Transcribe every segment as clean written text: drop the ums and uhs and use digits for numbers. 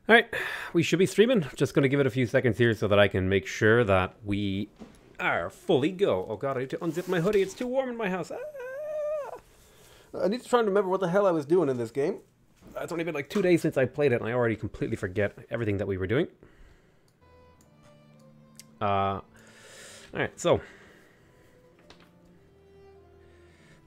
Alright, we should be streaming. Just going to give it a few seconds here so that I can make sure that we are fully go. Oh god, I need to unzip my hoodie. It's too warm in my house. I need to try and remember what the hell I was doing in this game. It's only been like 2 days since I played it and I already completely forget everything that we were doing. Alright, so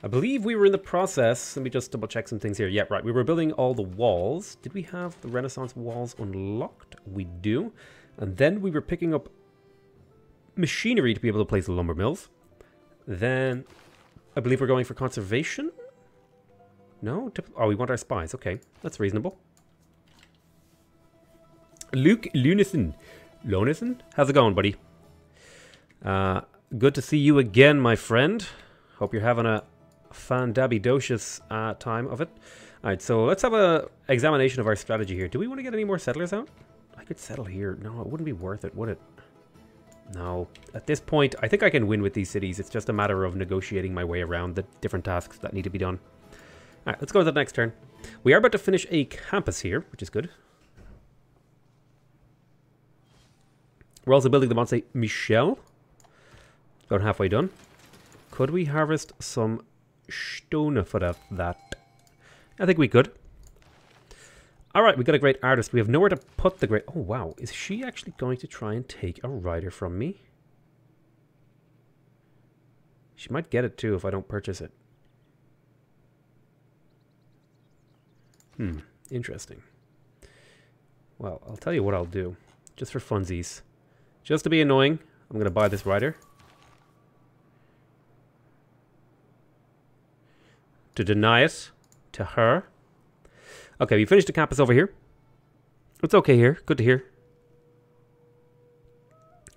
I believe we were in the process. Let me just double check some things here. Yeah, right. We were building all the walls. Did we have the Renaissance walls unlocked? We do. And then we were picking up machinery to be able to place the lumber mills. Then I believe we're going for conservation. No? Oh, we want our spies. Okay, that's reasonable. Luke Lunison. Lunison? How's it going, buddy? Good to see you again, my friend. Hope you're having a fan-dabby-docious time of it. Alright, so let's have a examination of our strategy here. Do we want to get any more settlers out? I could settle here. No, it wouldn't be worth it, would it? No. At this point, I think I can win with these cities. It's just a matter of negotiating my way around the different tasks that need to be done. Alright, let's go to the next turn. We are about to finish a campus here, which is good. We're also building the Mont Saint Michel. About halfway done. Could we harvest some stone for that? I think we could. Alright, we got a great artist. We have nowhere to put the great... Oh, wow. Is she actually going to try and take a rider from me? She might get it too if I don't purchase it. Interesting. Well, I'll tell you what I'll do. Just for funsies. Just to be annoying, I'm going to buy this rider. To deny it to her. Okay, we finished the campus over here. It's okay here. Good to hear.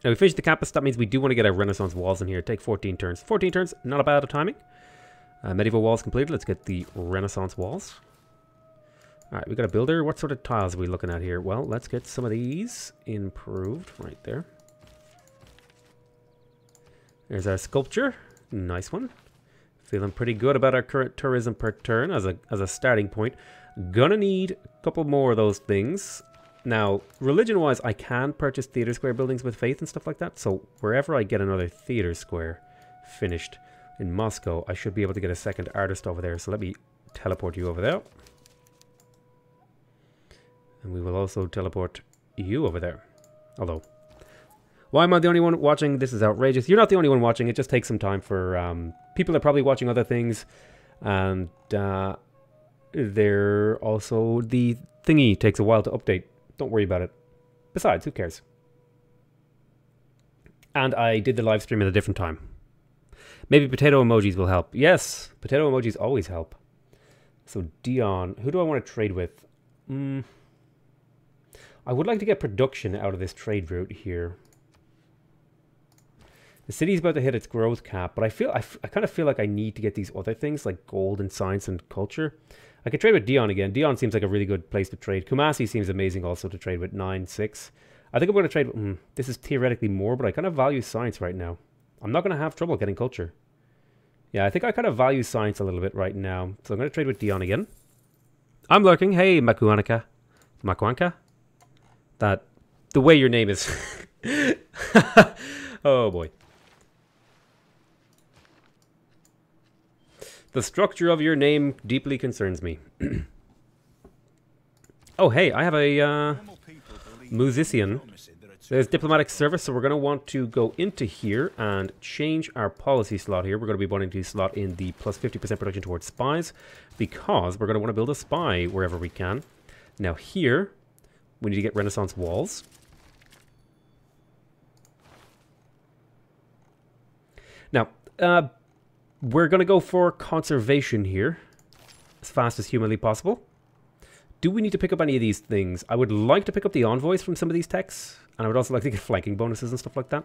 Now we finished the campus. That means we do want to get our Renaissance walls in here. Take 14 turns. 14 turns, not a bad timing. Medieval walls completed. Let's get the Renaissance walls. Alright, we got a builder. What sort of tiles are we looking at here? Well, let's get some of these improved right there. There's our sculpture. Nice one. Feeling pretty good about our current tourism per turn as a starting point. Gonna need a couple more of those things. Now, religion-wise, I can purchase theater square buildings with faith and stuff like that. So wherever I get another theater square finished in Moscow, I should be able to get a second artist over there. So let me teleport you over there. And we will also teleport you over there. Although, why am I the only one watching? This is outrageous. You're not the only one watching. It just takes some time for... people are probably watching other things. And they're also... The thingy takes a while to update. Don't worry about it. Besides, who cares? And I did the live stream at a different time. Maybe potato emojis will help. Yes, potato emojis always help. So Dion. Who do I want to trade with? I would like to get production out of this trade route here. The city's about to hit its growth cap, but I kind of feel like I need to get these other things like gold and science and culture. I could trade with Dion again. Dion seems like a really good place to trade. Kumasi seems amazing also to trade with 9-6. I think I'm going to trade with... this is theoretically more, but I kind of value science right now. I'm not going to have trouble getting culture. Yeah, I think I kind of value science a little bit right now. So I'm going to trade with Dion again. I'm lurking. Hey, Makuanka. Makuanka? That... The way your name is... Oh, boy. The structure of your name deeply concerns me. Oh, hey, I have a musician. There's diplomatic service, so we're going to want to go into here and change our policy slot here. We're going to be wanting to slot in the plus 50% production towards spies because we're going to want to build a spy wherever we can. Now here, we need to get Renaissance walls. Now, we're going to go for conservation here as fast as humanly possible. Do we need to pick up any of these things? I would like to pick up the envoys from some of these techs. And I would also like to get flanking bonuses and stuff like that.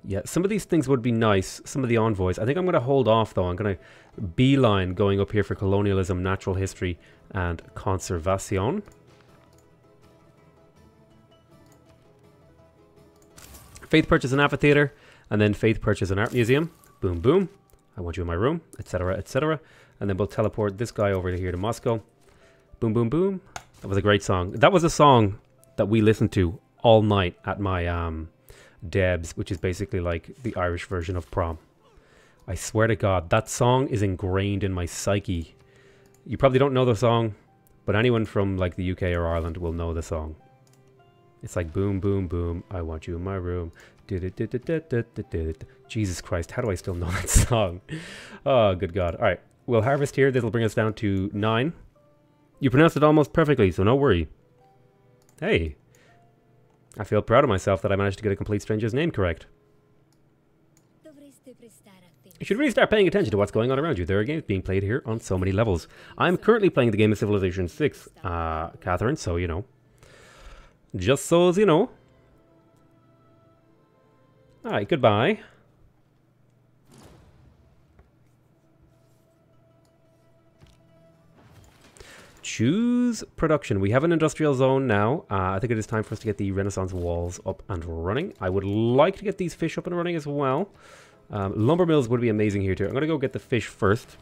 Yeah, some of these things would be nice. Some of the envoys. I think I'm going to hold off though. I'm going to beeline going up here for colonialism, natural history, and conservation. Faith purchase an amphitheater, and then faith purchase an art museum. Boom, boom. I want you in my room, etc., etc. And then we'll teleport this guy over here to Moscow. Boom, boom, boom. That was a great song. That was a song that we listened to all night at my Debs, which is basically like the Irish version of prom. I swear to God, that song is ingrained in my psyche. You probably don't know the song, but anyone from like the UK or Ireland will know the song. It's like boom, boom, boom. I want you in my room. Jesus Christ, how do I still know that song? Oh, good God. All right, we'll harvest here. This will bring us down to 9. You pronounced it almost perfectly, so no worry. Hey, I feel proud of myself that I managed to get a complete stranger's name correct. You should really start paying attention to what's going on around you. There are games being played here on so many levels. I'm currently playing the game of Civilization 6, Catherine, so you know. Just so as you know. Alright, goodbye. Choose production. We have an industrial zone now. I think it is time for us to get the Renaissance walls up and running. I would like to get these fish up and running as well. Lumber mills would be amazing here too. I'm going to go get the fish first.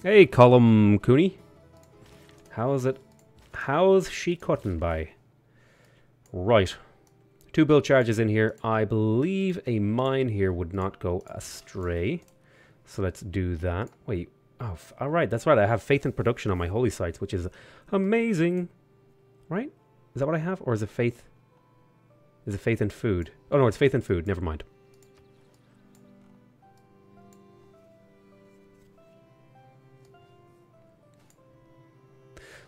Hey, Column Cooney. How is it? How's she cutting by? Right. 2 bill charges in here. I believe a mine here would not go astray. So let's do that. Wait. Oh, all right. That's right. I have faith in production on my holy sites, which is amazing. Right? Is that what I have? Or is it faith? Is it faith in food? Oh, no, it's faith in food. Never mind.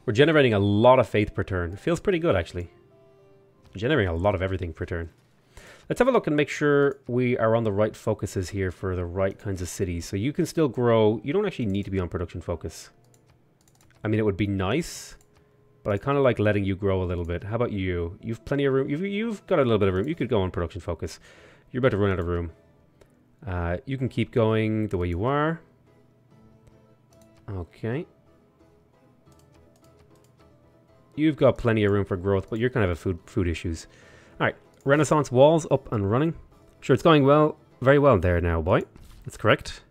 We're generating a lot of faith per turn. Feels pretty good, actually. Generating a lot of everything per turn. Let's have a look and make sure we are on the right focuses here for the right kinds of cities. So you can still grow. You don't actually need to be on production focus. I mean, it would be nice, but I kind of like letting you grow a little bit. How about you? You've plenty of room. You've got a little bit of room. You could go on production focus. You're about to run out of room. You can keep going the way you are. Okay. You've got plenty of room for growth, but you're kind of a food issues. All right, Renaissance walls up and running. Sure, it's going well, very well there now, boy. That's correct.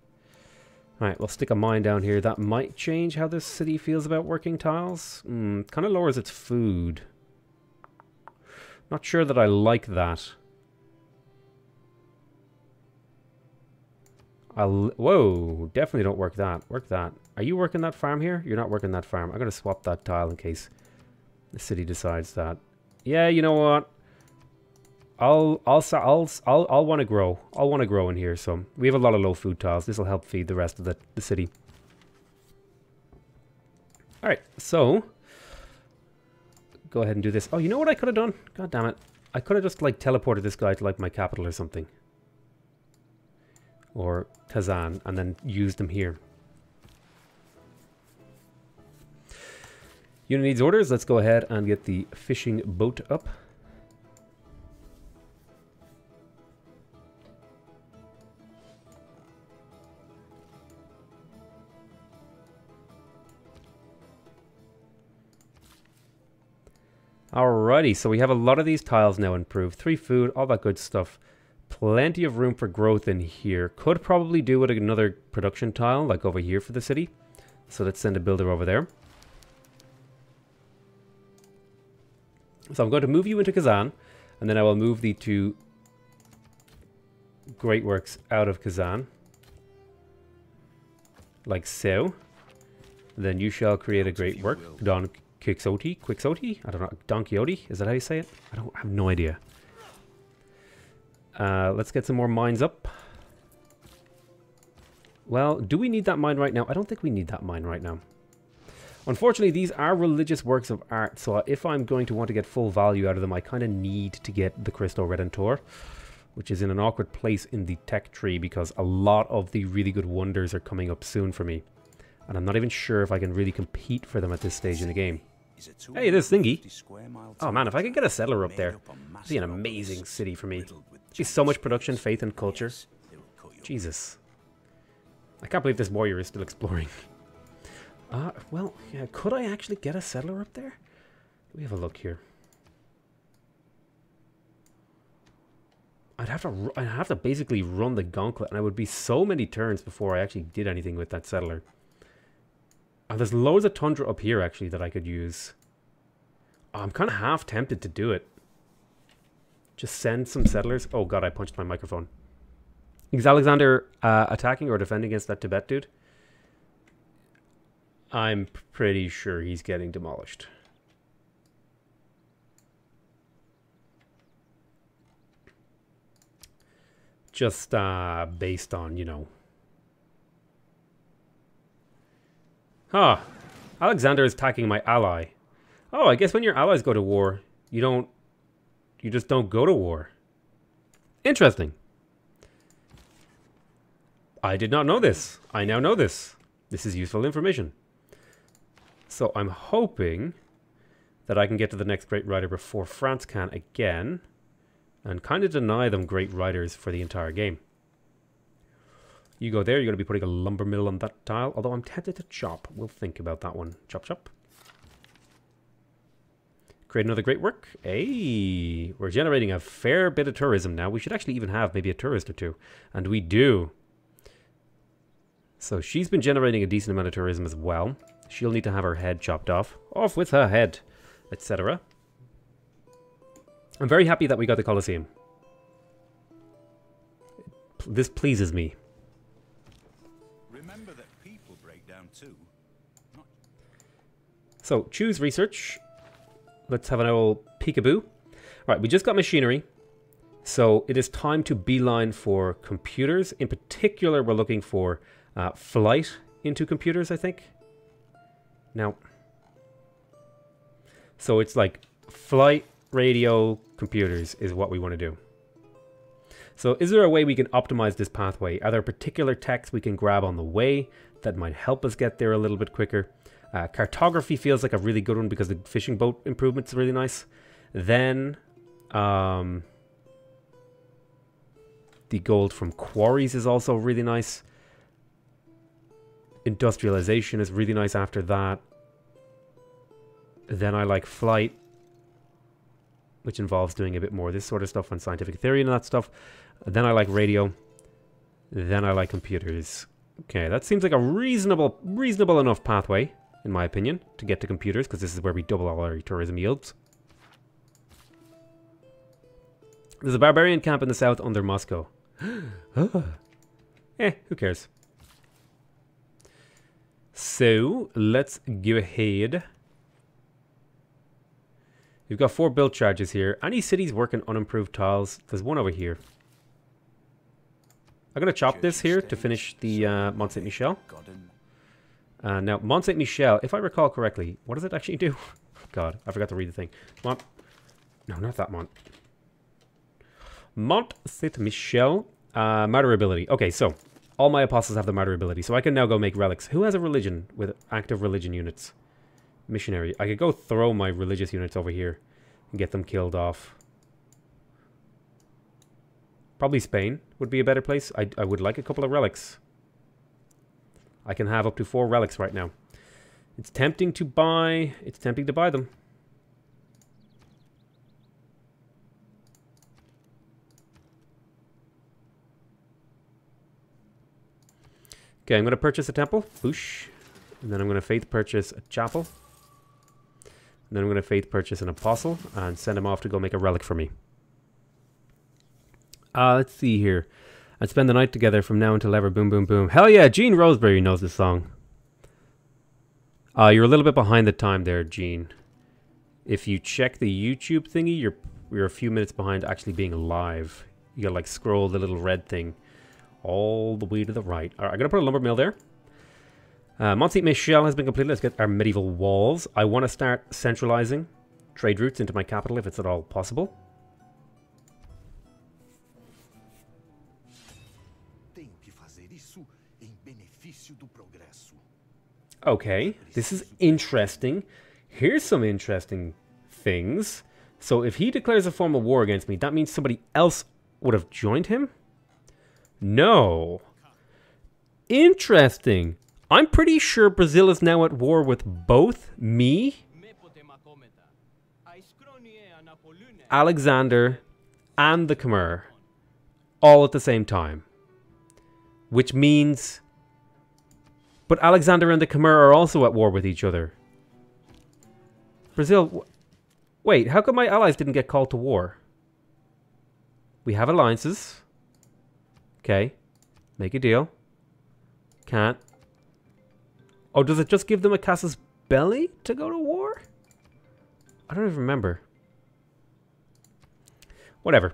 All right, we'll stick a mine down here. That might change how this city feels about working tiles. Kind of lowers its food. Not sure that I like that. Whoa, definitely don't work that. Work that. Are you working that farm here? You're not working that farm. I'm going to swap that tile in case the city decides that. Yeah, you know what? I'll want to grow. I'll want to grow in here. So we have a lot of low food tiles. This will help feed the rest of the city. All right, so go ahead and do this. Oh, you know what I could have done? God damn it! I could have just like teleported this guy to like my capital or something, or Kazan, and then used him here. Unit needs orders. Let's go ahead and get the fishing boat up. Alrighty, so we have a lot of these tiles now improved. 3 food, all that good stuff. Plenty of room for growth in here. Could probably do with another production tile, like over here for the city. So let's send a builder over there. So I'm going to move you into Kazan, and then I will move the 2 Great Works out of Kazan. Like so. Then you shall create a Great Work. Don Quixote? I don't know. Don Quixote? Is that how you say it? I have no idea. Let's get some more mines up. Well, do we need that mine right now? I don't think we need that mine right now. Unfortunately, these are religious works of art, so if I'm going to want to get full value out of them, I kind of need to get the Cristo Redentor, which is in an awkward place in the tech tree because a lot of the really good wonders are coming up soon for me. And I'm not even sure if I can really compete for them at this stage in the game. Hey, this thingy. Oh man, if I could get a settler up there, it'd be an amazing city for me. There's so much production, faith, and culture. Jesus. I can't believe this warrior is still exploring. Well, yeah, could I actually get a settler up there? Let me have a look here. I'd have to basically run the gauntlet, and I would be so many turns before I actually did anything with that settler. Oh, there's loads of tundra up here, actually, that I could use. Oh, I'm kind of half tempted to do it. Just send some settlers. Oh, God, I punched my microphone. Is Alexander attacking or defending against that Tibet dude? I'm pretty sure he's getting demolished. Just based on, you know. Ah, Alexander is attacking my ally. Oh, I guess when your allies go to war, you just don't go to war. Interesting. I did not know this. I now know this. This is useful information. So I'm hoping that I can get to the next great writer before France can again. And kind of deny them great writers for the entire game. You go there, you're going to be putting a lumber mill on that tile. Although I'm tempted to chop. We'll think about that one. Chop, chop. Create another great work. Hey, we're generating a fair bit of tourism now. We should actually even have maybe a tourist or two. And we do. So she's been generating a decent amount of tourism as well. She'll need to have her head chopped off. Off with her head, etc. I'm very happy that we got the Colosseum. This pleases me. Remember that people break down too. So choose research. Let's have an old peekaboo. Right, we just got machinery. So it is time to beeline for computers. In particular, we're looking for flight into computers, I think. Now, so it's like flight, radio, computers is what we want to do. So is there a way we can optimize this pathway? Are there particular techs we can grab on the way that might help us get there a little bit quicker? Cartography feels like a really good one because the fishing boat improvement's really nice. Then the gold from quarries is also really nice. Industrialization is really nice after that. Then I like flight, which involves doing a bit more of this sort of stuff on scientific theory and that stuff. Then I like radio. Then I like computers. Okay, that seems like a reasonable enough pathway, in my opinion, to get to computers, because this is where we double all our tourism yields. There's a barbarian camp in the south under Moscow. Who cares? So, let's go ahead. We've got 4 build charges here. Any cities working unimproved tiles? There's one over here. I'm going to chop this here to finish the Mont Saint-Michel. Now, Mont Saint-Michel, if I recall correctly, what does it actually do? God, I forgot to read the thing. No, not that Mont. Mont Saint-Michel, martyr ability. Okay, so all my apostles have the martyr ability, so I can now go make relics. Who has a religion with active religion units? Missionary. I could go throw my religious units over here and get them killed off. Probably Spain would be a better place. I would like a couple of relics. I can have up to 4 relics right now. It's tempting to buy. It's tempting to buy them. Okay, I'm going to purchase a temple. Boosh. And then I'm going to faith purchase a chapel. And then I'm going to faith purchase an apostle and send him off to go make a relic for me. Let's see here. I'd spend the night together from now until ever. Boom, boom, boom. Hell yeah, Gene Roseberry knows this song. You're a little bit behind the time there, Gene. If you check the YouTube thingy, you're a few minutes behind actually being live. You gotta like scroll the little red thing all the way to the right. Alright, I'm gonna put a lumber mill there. Mont Saint-Michel has been completed. Let's get our medieval walls. I want to start centralizing trade routes into my capital if it's at all possible. Okay, this is interesting. Here's some interesting things. So if he declares a formal war against me, that means somebody else would have joined him? No. Interesting. I'm pretty sure Brazil is now at war with both me, Alexander, and the Khmer all at the same time. Which means But Alexander and the Khmer are also at war with each other. Brazil... Wait, how come my allies didn't get called to war? We have alliances. Okay. Make a deal. Can't. Oh, does it just give them a casus belli to go to war? I don't even remember. Whatever.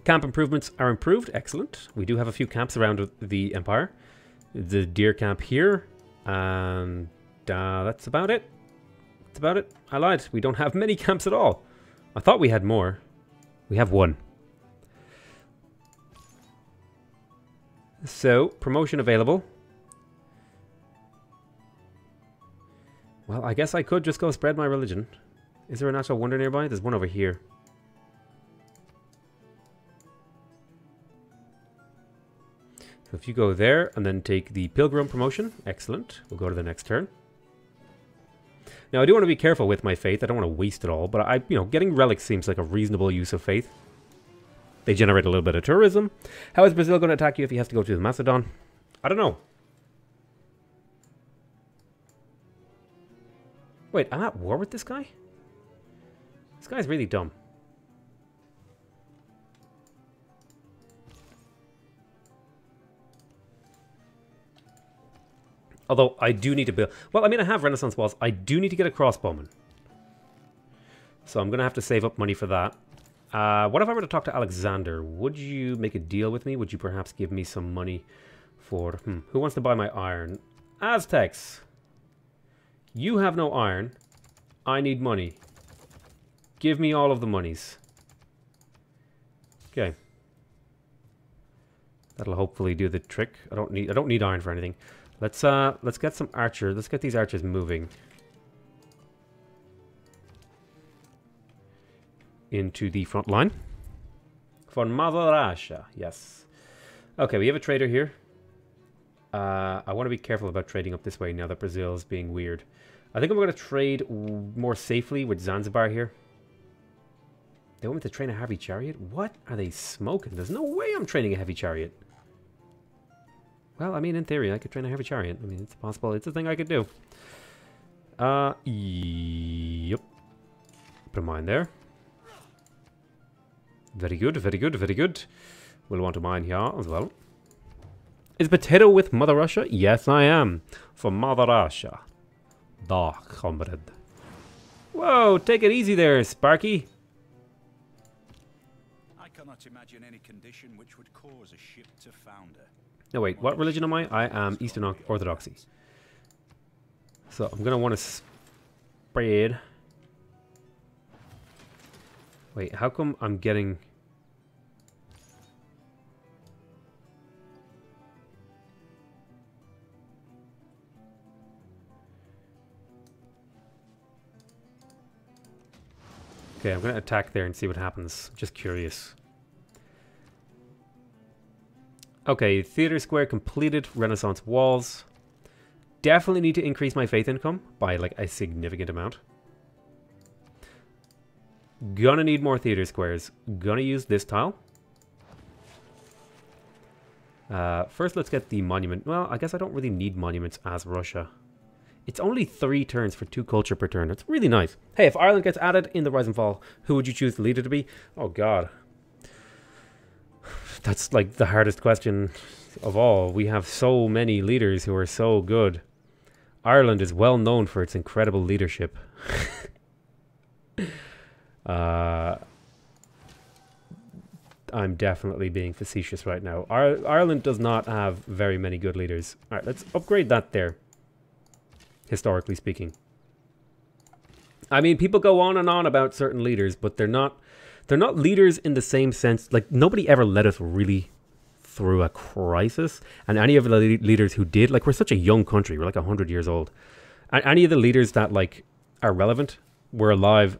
Camp improvements are improved. Excellent. We do have a few camps around the Empire. The deer camp here. And that's about it. That's about it. I lied. We don't have many camps at all. I thought we had more. We have one. So, promotion available. Well, I guess I could just go spread my religion. Is there a natural wonder nearby? There's one over here. So if you go there and then take the pilgrim promotion, excellent. We'll go to the next turn. Now I do want to be careful with my faith. I don't want to waste it all, but getting relics seems like a reasonable use of faith. They generate a little bit of tourism. How is Brazil going to attack you if he has to go to the Macedon? I don't know. Wait, I'm at war with this guy? This guy's really dumb. Although, I do need to build... Well, I mean, I have Renaissance walls. I do need to get a crossbowman. So I'm going to have to save up money for that. What if I were to talk to Alexander? Would you make a deal with me? Would you perhaps give me some money for... who wants to buy my iron? Aztecs! You have no iron. I need money. Give me all of the monies. Okay. That'll hopefully do the trick. I don't need iron for anything. Let's get some archers. Let's get these archers moving into the front line. For Mother Russia, yes. Okay, we have a trader here. I want to be careful about trading up this way now that Brazil is being weird. I think I'm going to trade more safely with Zanzibar here. They want me to train a heavy chariot? What are they smoking? There's no way I'm training a heavy chariot. Well, I mean, in theory, I could train a heavy chariot. I mean, it's possible. It's a thing I could do. Yep. Put a mine there. Very good, very good, very good. We'll want a mine here as well. Is Potato with Mother Russia? Yes, I am. For Mother Russia. Da, comrade. Whoa, take it easy there, Sparky. I cannot imagine any condition which would cause a ship to founder. No, wait, what religion am I? I am Eastern Orthodoxy. So, I'm going to want to spread. Wait, how come I'm getting... Okay, I'm going to attack there and see what happens. Just curious. Okay, Theater Square completed. Renaissance walls. Definitely need to increase my faith income by like a significant amount. Gonna need more theater squares. Gonna use this tile. First, let's get the monument. Well, I guess I don't really need monuments as Russia. It's only 3 turns for 2 culture per turn. That's really nice. Hey, if Ireland gets added in the Rise and Fall, who would you choose the leader to be? Oh, God. That's like the hardest question of all. We have so many leaders who are so good. Ireland is well known for its incredible leadership. I'm definitely being facetious right now. Ireland does not have very many good leaders. Alright, let's upgrade that there. Historically speaking. I mean, people go on and on about certain leaders, but they're not leaders in the same sense. Like, nobody ever led us really through a crisis. And any of the leaders who did, like, we're such a young country. We're like 100 years old. And any of the leaders that, like, are relevant were alive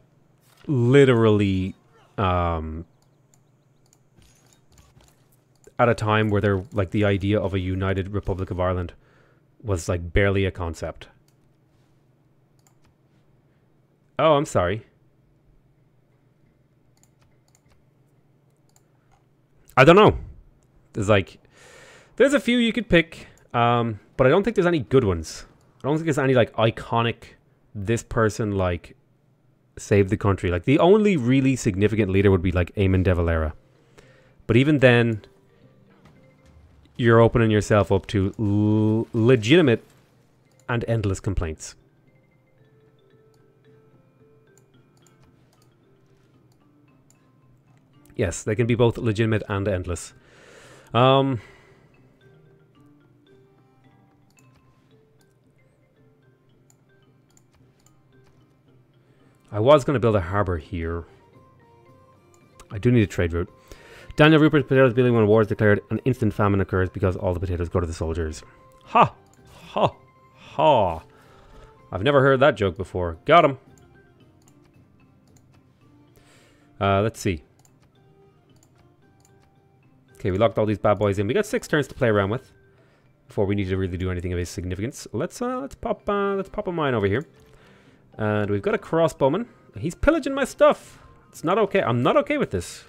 literally at a time where they're, like, the idea of a united Republic of Ireland was, like, barely a concept. Oh, I'm sorry. I don't know. There's a few you could pick. The But I don't think there's any good ones. I don't think there's any like iconic, this person like saved the country. Like the only really significant leader would be like Eamon de Valera. But even then, you're opening yourself up to legitimate and endless complaints. Yes, they can be both legitimate and endless. I was going to build a harbour here. I do need a trade route. Daniel Rupert's potatoes building when war is declared, an instant famine occurs because all the potatoes go to the soldiers. Ha! Ha! Ha! I've never heard that joke before. Got him! Let's see. Okay, we locked all these bad boys in. We got 6 turns to play around with before we need to really do anything of his significance. Let's pop a mine over here. And we've got a crossbowman. He's pillaging my stuff. It's not okay. I'm not okay with this.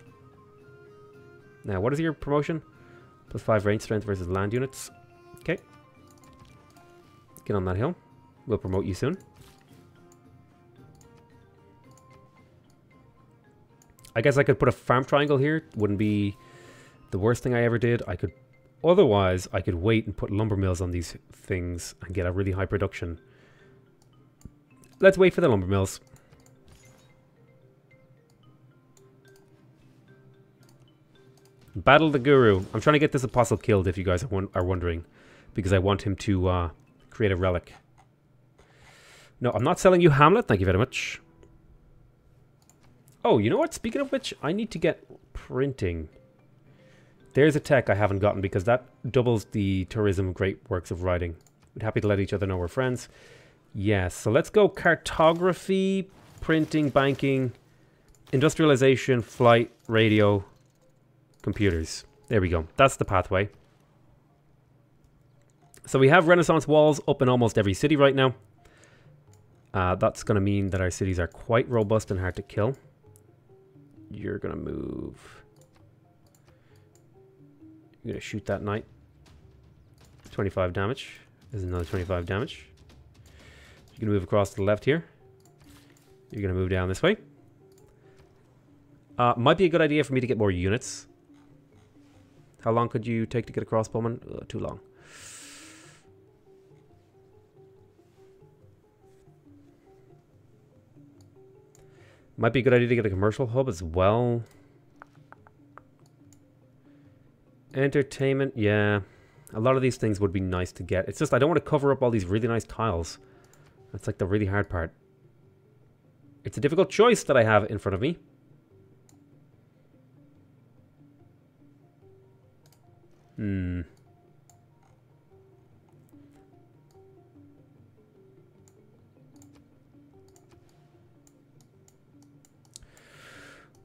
Now, what is your promotion? +5 range strength versus land units. Okay. Get on that hill. We'll promote you soon. I guess I could put a farm triangle here. Wouldn't be the worst thing I ever did. I could... Otherwise, I could wait and put lumber mills on these things and get a really high production. Let's wait for the lumber mills. Battle the Guru. I'm trying to get this apostle killed, if you guys are wondering, because I want him to create a relic. No, I'm not selling you Hamlet. Thank you very much. Oh, you know what? Speaking of which, I need to get printing. There's a tech I haven't gotten because that doubles the tourism great works of writing. We'd happy to let each other know we're friends. Yes, so let's go cartography, printing, banking, industrialization, flight, radio, computers. There we go. That's the pathway. So we have Renaissance walls up in almost every city right now. That's going to mean that our cities are quite robust and hard to kill. You're going to move. You're going to shoot that knight. 25 damage. There's another 25 damage. You're going to move across to the left here. You're going to move down this way. Might be a good idea for me to get more units. How long could you take to get a crossbowman? Too long. Might be a good idea to get a commercial hub as well. Entertainment, yeah. A lot of these things would be nice to get. It's just I don't want to cover up all these really nice tiles. That's like the really hard part. It's a difficult choice that I have in front of me.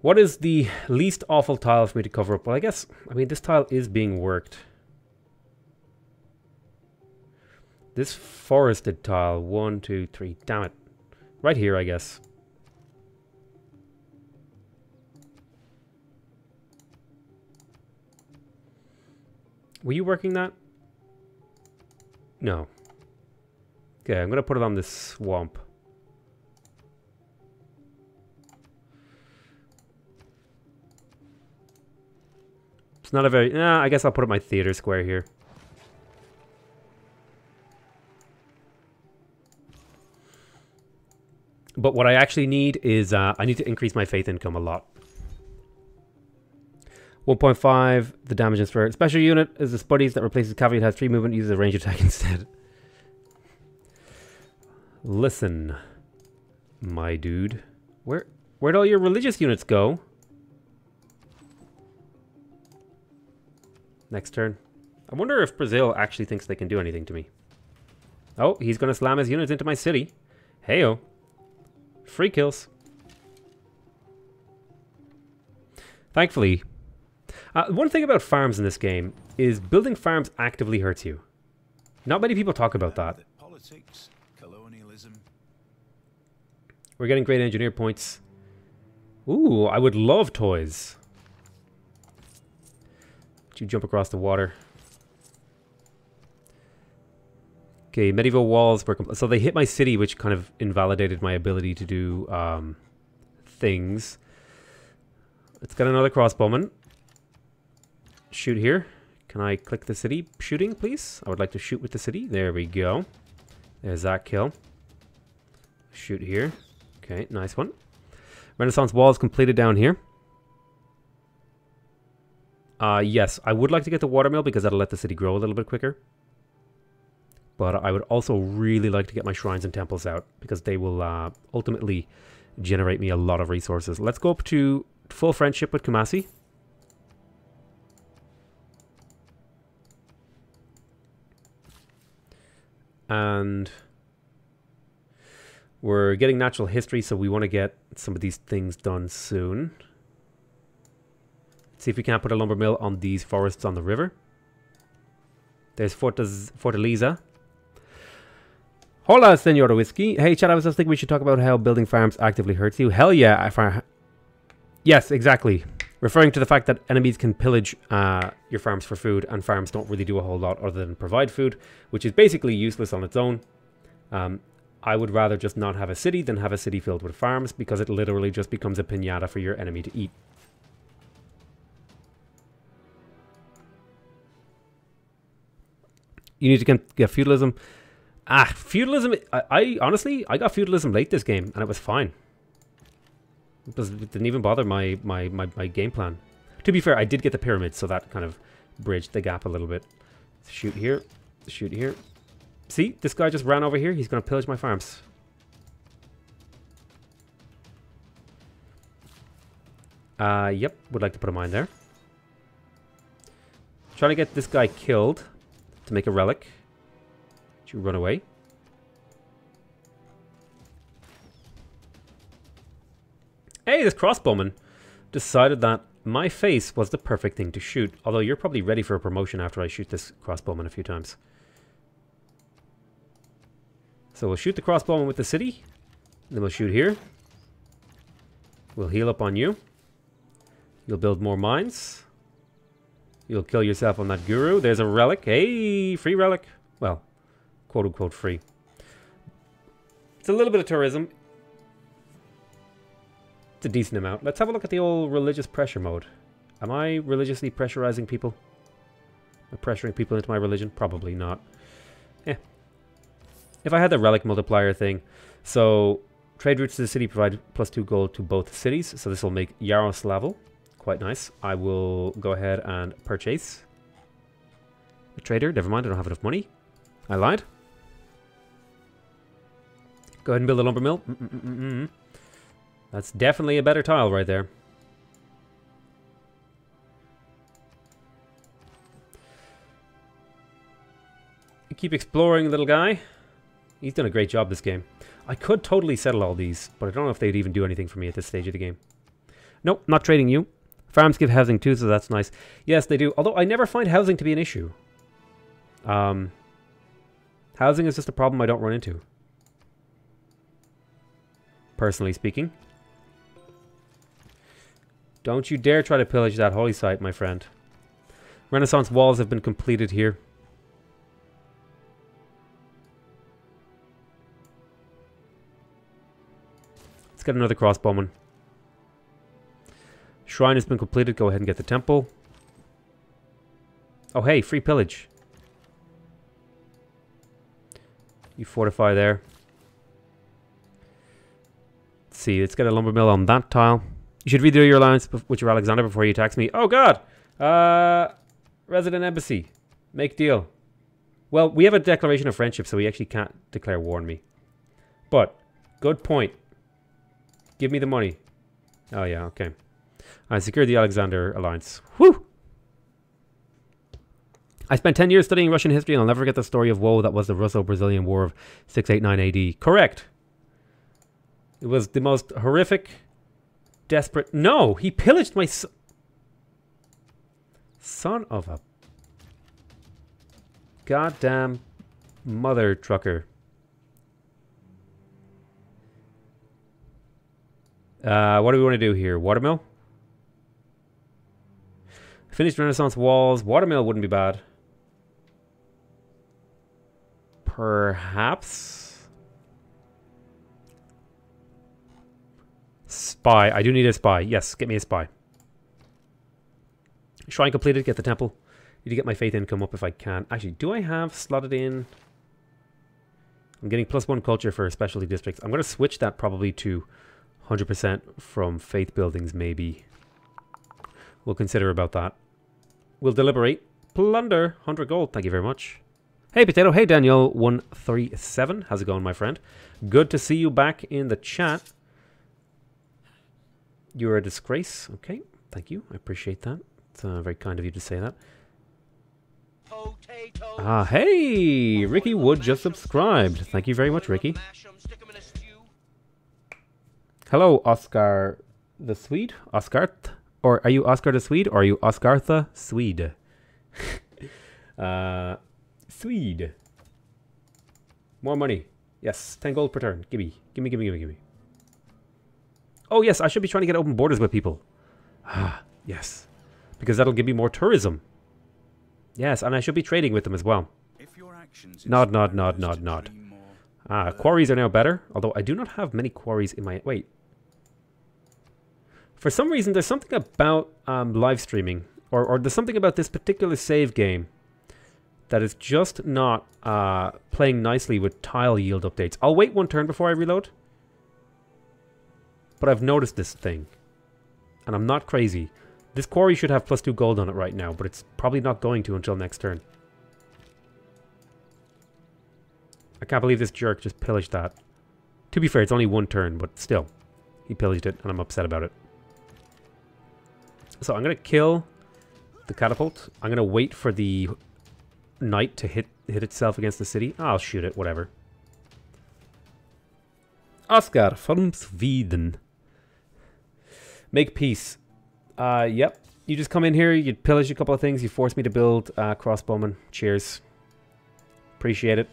What is the least awful tile for me to cover up? Well, I mean, this tile is being worked. This forested tile, 1, 2, 3, damn it. Right here, I guess. Were you working that? No. Okay, I'm going to put it on this swamp. It's not a very... I guess I'll put up my theater square here. But what I actually need is... I need to increase my faith income a lot. 1.5, the damage and spirit. Special unit is the Spuddies that replaces cavalry. It has 3 movement, uses a range attack instead. Listen, my dude. Where'd all your religious units go? Next turn. I wonder if Brazil actually thinks they can do anything to me. Oh, he's going to slam his units into my city. Heyo. Free kills. Thankfully. One thing about farms in this game is building farms actively hurts you. Not many people talk about that. Politics, colonialism. We're getting great engineer points. Ooh, I would love toys. You jump across the water. Okay, medieval walls were so they hit my city, which kind of invalidated my ability to do things. Let's get another crossbowman. Shoot here. Can I click the city shooting, please? I would like to shoot with the city. There we go. There's that kill. Shoot here. Okay, nice one. Renaissance walls completed down here. Yes, I would like to get the watermill because that'll let the city grow a little bit quicker. But I would also really like to get my shrines and temples out because they will ultimately generate me a lot of resources. Let's go up to full friendship with Kumasi. And we're getting natural history, so we want to get some of these things done soon. See if we can't put a lumber mill on these forests on the river. There's Fortaleza. Hola, Senor Whiskey. Hey, Chad, I was just thinking we should talk about how building farms actively hurts you. Hell yeah. Yes, exactly. Referring to the fact that enemies can pillage your farms for food, and farms don't really do a whole lot other than provide food, which is basically useless on its own. I would rather just not have a city than have a city filled with farms, because it literally just becomes a piñata for your enemy to eat. You need to get feudalism. Feudalism. I honestly, I got feudalism late this game, and it was fine. It didn't even bother my game plan. To be fair, I did get the pyramids, so that kind of bridged the gap a little bit. Shoot here. Shoot here. See? This guy just ran over here. He's going to pillage my farms. Yep. Would like to put a mine there. Trying to get this guy killed to make a relic. Should run away. Hey, this crossbowman decided that my face was the perfect thing to shoot. Although you're probably ready for a promotion after I shoot this crossbowman a few times. So we'll shoot the crossbowman with the city. Then we'll shoot here. We'll heal up on you. You'll build more mines. You'll kill yourself on that guru. There's a relic. Hey, free relic. Well, quote unquote free. It's a little bit of tourism. It's a decent amount. Let's have a look at the old religious pressure mode. Am I religiously pressurizing people? Am I pressuring people into my religion? Probably not. Eh. If I had the relic multiplier thing. So, trade routes to the city provide +2 gold to both cities. So this will make Yaroslavl quite nice. I will go ahead and purchase a trader. Never mind, I don't have enough money. I lied. Go ahead and build a lumber mill. That's definitely a better tile right there. Keep exploring, little guy. He's done a great job this game. I could totally settle all these, but I don't know if they'd even do anything for me at this stage of the game. Nope, not trading you. Farms give housing too, so that's nice. Yes, they do. Although I never find housing to be an issue. Housing is just a problem I don't run into. Personally speaking. Don't you dare try to pillage that holy site, my friend. Renaissance walls have been completed here. Let's get another crossbowman. Shrine has been completed. Go ahead and get the temple. Oh, hey, free pillage. You fortify there. Let's see, let's get a lumber mill on that tile. You should redo your alliance with your Alexander before you tax me. Oh, God! Resident Embassy. Make deal. Well, we have a declaration of friendship, so we actually can't declare war on me. But, good point. Give me the money. Oh, yeah, okay. I secured the Alexander alliance. Whew! I spent 10 years studying Russian history and I'll never forget the story of woe that was the Russo-Brazilian War of 689 AD. Correct. It was the most horrific, desperate... No! He pillaged my son of a... goddamn mother trucker. What do we want to do here? Watermill? Finished Renaissance walls. Watermill wouldn't be bad. Perhaps. Spy. I do need a spy. Yes, get me a spy. Shrine completed. Get the temple. Need to get my faith income up if I can. Actually, do I have slotted in? I'm getting +1 culture for specialty districts. I'm going to switch that probably to 100% from faith buildings, maybe. We'll consider about that. We'll deliberate. Plunder. 100 gold. Thank you very much. Hey, Potato. Hey, Daniel137. How's it going, my friend? Good to see you back in the chat. You're a disgrace. Okay. Thank you. I appreciate that. It's very kind of you to say that. Hey! Ricky Wood just subscribed. Thank you very much, Ricky. Hello, Oscar the Swede? Oscart? Or are you Oscar the Swede? Or are you Oscar the Swede? Swede. More money. Yes, 10 gold per turn. Gimme. Gimme, gimme, gimme, gimme. Oh, yes, I should be trying to get open borders with people. Ah, yes. Because that'll give me more tourism. Yes, and I should be trading with them as well. Nod, nod, nod, nod, nod. Ah, quarries are now better. Although I do not have many quarries in my... Wait. For some reason, there's something about live streaming. Or there's something about this particular save game that is just not playing nicely with tile yield updates. I'll wait 1 turn before I reload. But I've noticed this thing. And I'm not crazy. This quarry should have +2 gold on it right now, but it's probably not going to until next turn. I can't believe this jerk just pillaged that. To be fair, it's only 1 turn, but still. He pillaged it, and I'm upset about it. So I'm going to kill the catapult. I'm going to wait for the knight to hit itself against the city. I'll shoot it, whatever. Oscar from Sweden. Make peace. Yep. You just come in here, you pillage a couple of things, you force me to build crossbowmen. Cheers. Appreciate it.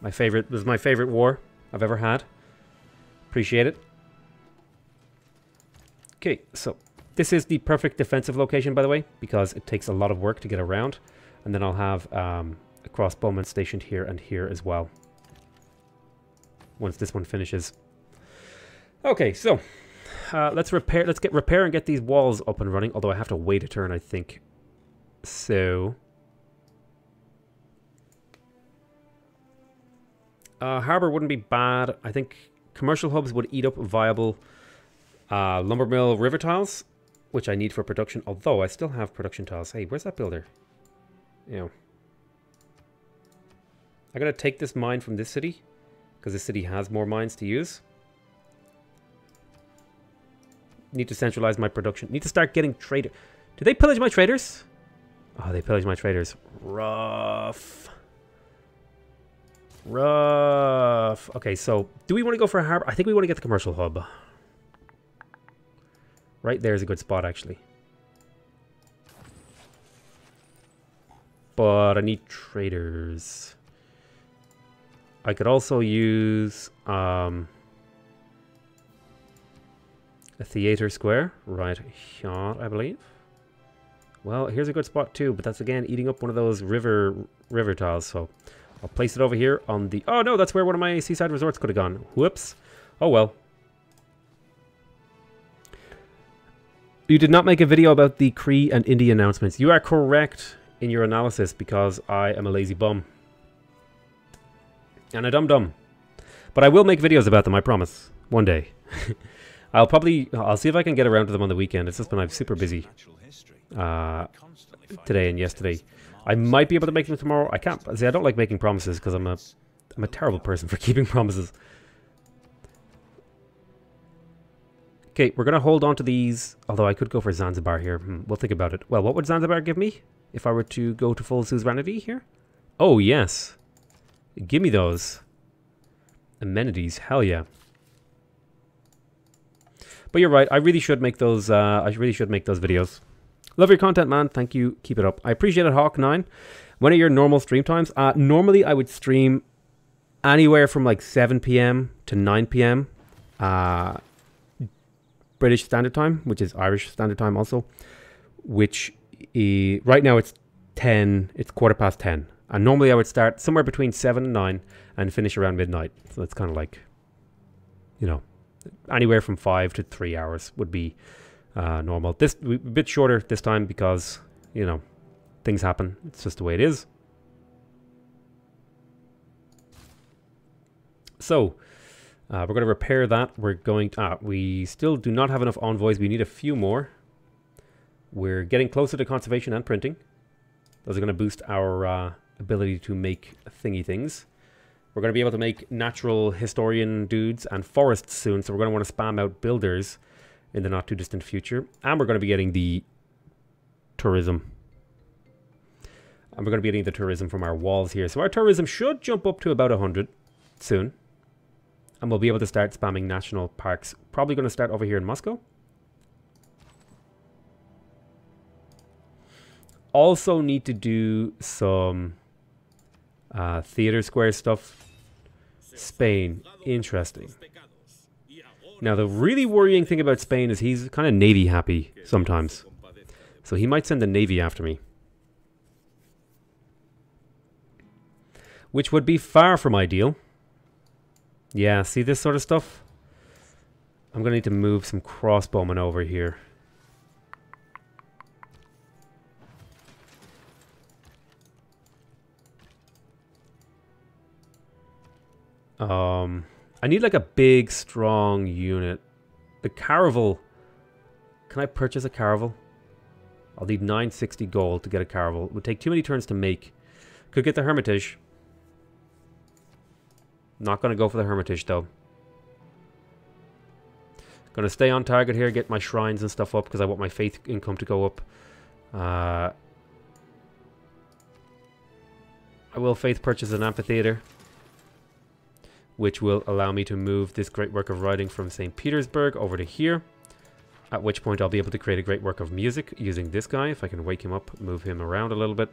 This is my favorite war I've ever had. Appreciate it. Okay, so this is the perfect defensive location, by the way, because it takes a lot of work to get around. And then I'll have a crossbowman stationed here and here as well. Once this one finishes. Okay, so... let's get repair and get these walls up and running. Although I have to wait a turn, I think. So... harbor wouldn't be bad. I think commercial hubs would eat up viable lumber mill river tiles, which I need for production. Although I still have production tiles. Hey, where's that builder? Yeah. I gotta take this mine from this city, because this city has more mines to use. Need to centralize my production. Need to start getting trader. Do they pillage my traders? Oh, they pillage my traders. Rough. Rough. Okay, so do we want to go for a harbor? I think we want to get the commercial hub. Right there's a good spot, actually. But I need traders. I could also use a theater square right here, I believe. Well, here's a good spot too, but that's again eating up one of those river tiles, so I'll place it over here on the... Oh no, that's where one of my seaside resorts could have gone. Whoops. Oh well. You did not make a video about the Cree and Indie announcements. You are correct in your analysis, because I am a lazy bum. And a dum-dum. But I will make videos about them, I promise. One day. I'll see if I can get around to them on the weekend. It's just been super busy today and yesterday. I might be able to make them tomorrow. I can't. See, I don't like making promises because I'm a terrible person for keeping promises. Okay, we're going to hold on to these. Although I could go for Zanzibar here. We'll think about it. Well, what would Zanzibar give me if I were to go to full suzerainty here? Oh, yes. Give me those. Amenities. Hell yeah. But you're right. I really should make those. I really should make those videos. Love your content, man. Thank you. Keep it up. I appreciate it, Hawk9. When are your normal stream times? Normally, I would stream anywhere from like 7 p.m. to 9 p.m. British Standard Time, which is Irish Standard Time also. Which right now it's 10. It's 10:15. And normally I would start somewhere between 7 and 9 and finish around midnight. So it's kind of like, you know, anywhere from 5 to 3 hours would be normal. This a bit shorter this time because, you know, things happen. It's just the way it is. So, we're going to repair that. We're going to... we still do not have enough envoys. We need a few more. We're getting closer to conservation and printing. Those are going to boost our ability to make thingy things. We're going to be able to make natural historian dudes and forests soon, so we're going to want to spam out builders in the not too distant future. And we're going to be getting the tourism. And we're going to be getting the tourism from our walls here. So our tourism should jump up to about 100 soon. And we'll be able to start spamming national parks. Probably going to start over here in Moscow. Also need to do some theater square stuff. Spain. Interesting. Now, the really worrying thing about Spain is he's kind of Navy happy sometimes. So he might send the Navy after me. Which would be far from ideal. Yeah, see this sort of stuff? I'm going to need to move some crossbowmen over here. I need like a big, strong unit. The caravel. Can I purchase a caravel? I'll need 960 gold to get a caravel. It would take too many turns to make. Could get the Hermitage. Not going to go for the Hermitage though. Going to stay on target here, get my shrines and stuff up because I want my faith income to go up. I will faith purchase an amphitheater, which will allow me to move this great work of writing from St. Petersburg over to here. At which point I'll be able to create a great work of music using this guy. If I can wake him up, move him around a little bit.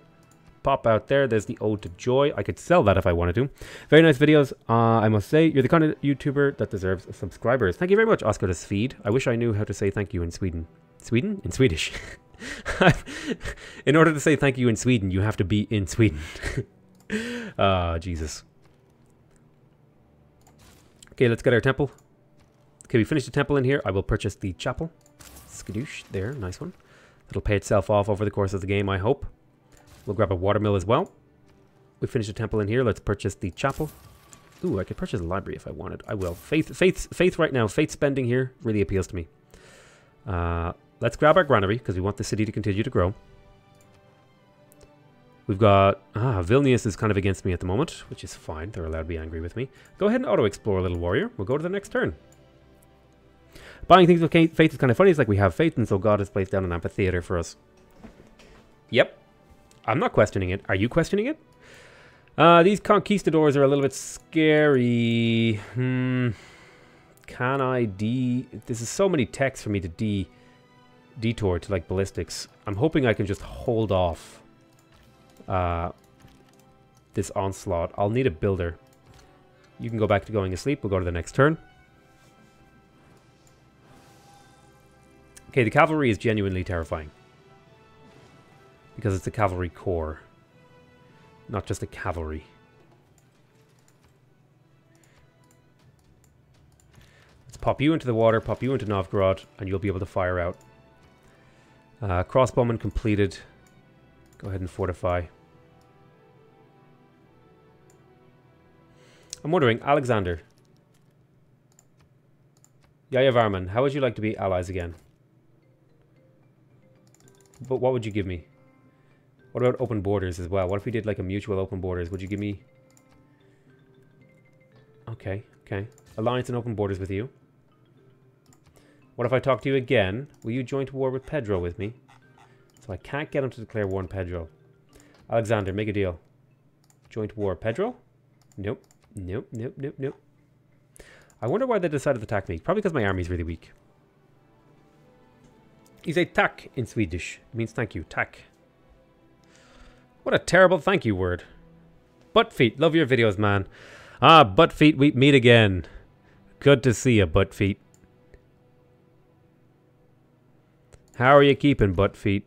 Pop out there. There's the Ode to Joy. I could sell that if I wanted to. Very nice videos, I must say. You're the kind of YouTuber that deserves subscribers. Thank you very much, Oscar the Swede. I wish I knew how to say thank you in Sweden. Sweden? In Swedish. In order to say thank you in Sweden, you have to be in Sweden. Jesus. Okay, let's get our temple. Okay, we finished the temple in here. I will purchase the chapel. Skadoosh. There, nice one. It'll pay itself off over the course of the game, I hope. We'll grab a watermill as well. We finished the temple in here. Let's purchase the chapel. Ooh, I could purchase a library if I wanted. I will. Faith right now. Faith spending here really appeals to me. Let's grab our granary because we want the city to continue to grow. We've got... Vilnius is kind of against me at the moment, which is fine. They're allowed to be angry with me. Go ahead and auto-explore, little warrior. We'll go to the next turn. Buying things with faith is kind of funny. It's like we have faith, and so God has placed down an amphitheater for us. Yep. I'm not questioning it. Are you questioning it? These conquistadors are a little bit scary. Can I This is so many techs for me to detour to like ballistics. I'm hoping I can just hold off this onslaught. I'll need a builder. You can go back to going to sleep. We'll go to the next turn. Okay, the cavalry is genuinely terrifying. Because it's a cavalry corps. Not just a cavalry. Let's pop you into the water, pop you into Novgorod, and you'll be able to fire out. Crossbowman completed. Go ahead and fortify. I'm wondering, Alexander. Yaya Varman, how would you like to be allies again? But what would you give me? What about open borders as well? What if we did like a mutual open borders? Would you give me... Okay, okay. Alliance and open borders with you. What if I talk to you again? Will you join to war with Pedro with me? So I can't get him to declare war on Pedro. Alexander, make a deal. Joint war. Pedro? Nope. Nope, nope, nope, nope. I wonder why they decided to attack me. Probably because my army's really weak. You say tack in Swedish. It means thank you. Tack. What a terrible thank you word. Butt feet. Love your videos, man. Ah, butt feet. We meet again. Good to see you, butt feet. How are you keeping, butt feet?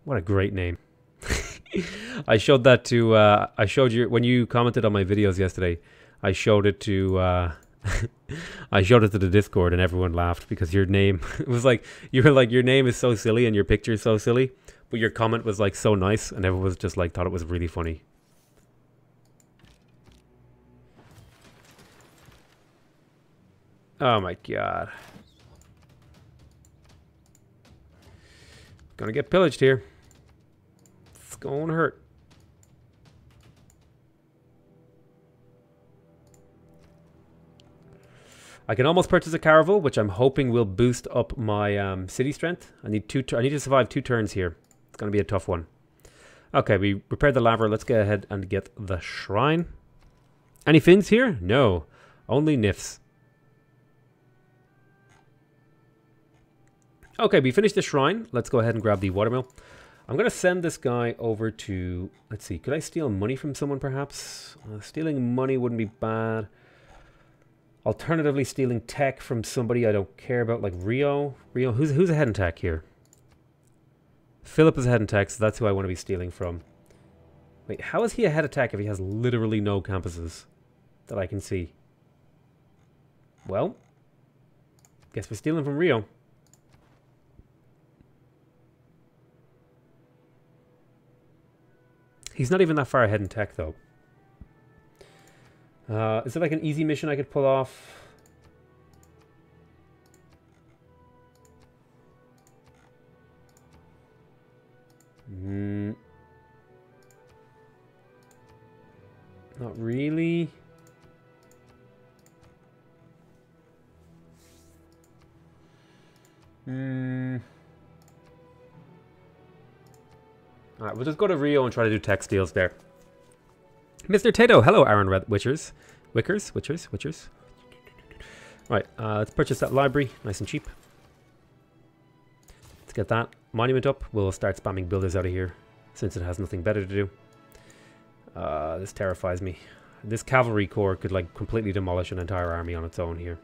What a great name. I showed that to, I showed you, when you commented on my videos yesterday, I showed it to, I showed it to the Discord and everyone laughed because your name, it was like, you were like, your name is so silly and your picture is so silly, but your comment was like so nice and everyone was just like, thought it was really funny. Oh my god. Gonna get pillaged here. It's gonna hurt. I can almost purchase a caravel, which I'm hoping will boost up my city strength. I need to survive 2 turns here. It's gonna be a tough one. Okay, we repaired the laver. Let's go ahead and get the shrine. Any things here? No, only nifs. Okay, we finished the shrine. Let's go ahead and grab the watermill. I'm going to send this guy over to... Let's see, could I steal money from someone perhaps? Stealing money wouldn't be bad. Alternatively, stealing tech from somebody I don't care about, like Rio. Rio, who's ahead in tech here? Philip is ahead in tech, so that's who I want to be stealing from. Wait, how is he ahead of tech if he has literally no campuses that I can see? Well, guess we're stealing from Rio. He's not even that far ahead in tech, though. Is it like an easy mission I could pull off? Not really. Alright, we'll just go to Rio and try to do tech steals there. Mr. Tato, hello, Aaron Witchers. Witchers. Right, let's purchase that library, nice and cheap. Let's get that monument up. We'll start spamming builders out of here, since it has nothing better to do. This terrifies me. This cavalry corps could, like, completely demolish an entire army on its own here.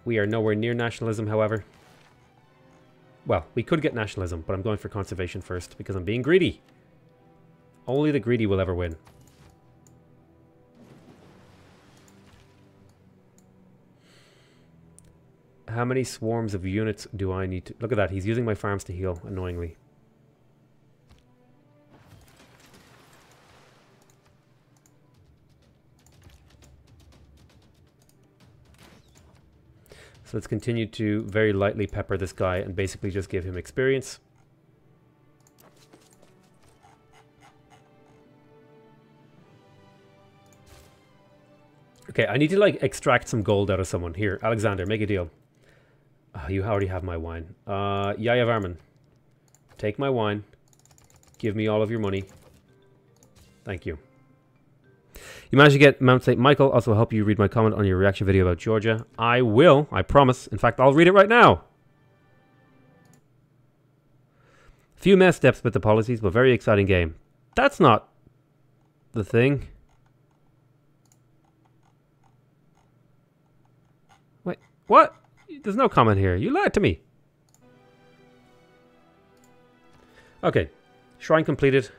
We are nowhere near nationalism, however. Well, we could get nationalism, but I'm going for conservation first because I'm being greedy. Only the greedy will ever win. How many swarms of units do I need to... Look at that, he's using my farms to heal, annoyingly. So let's continue to very lightly pepper this guy and basically just give him experience. Okay, I need to like extract some gold out of someone. Here, Alexander, make a deal. Oh, you already have my wine. Yaya Varman, take my wine. Give me all of your money. Thank you. You managed to get Mount St. Michael. Also help you read my comment on your reaction video about Georgia. I will, I promise. In fact, I'll read it right now. Few mess steps with the policies, but very exciting game. That's not the thing. Wait, what? There's no comment here. You lied to me. Okay. Shrine completed.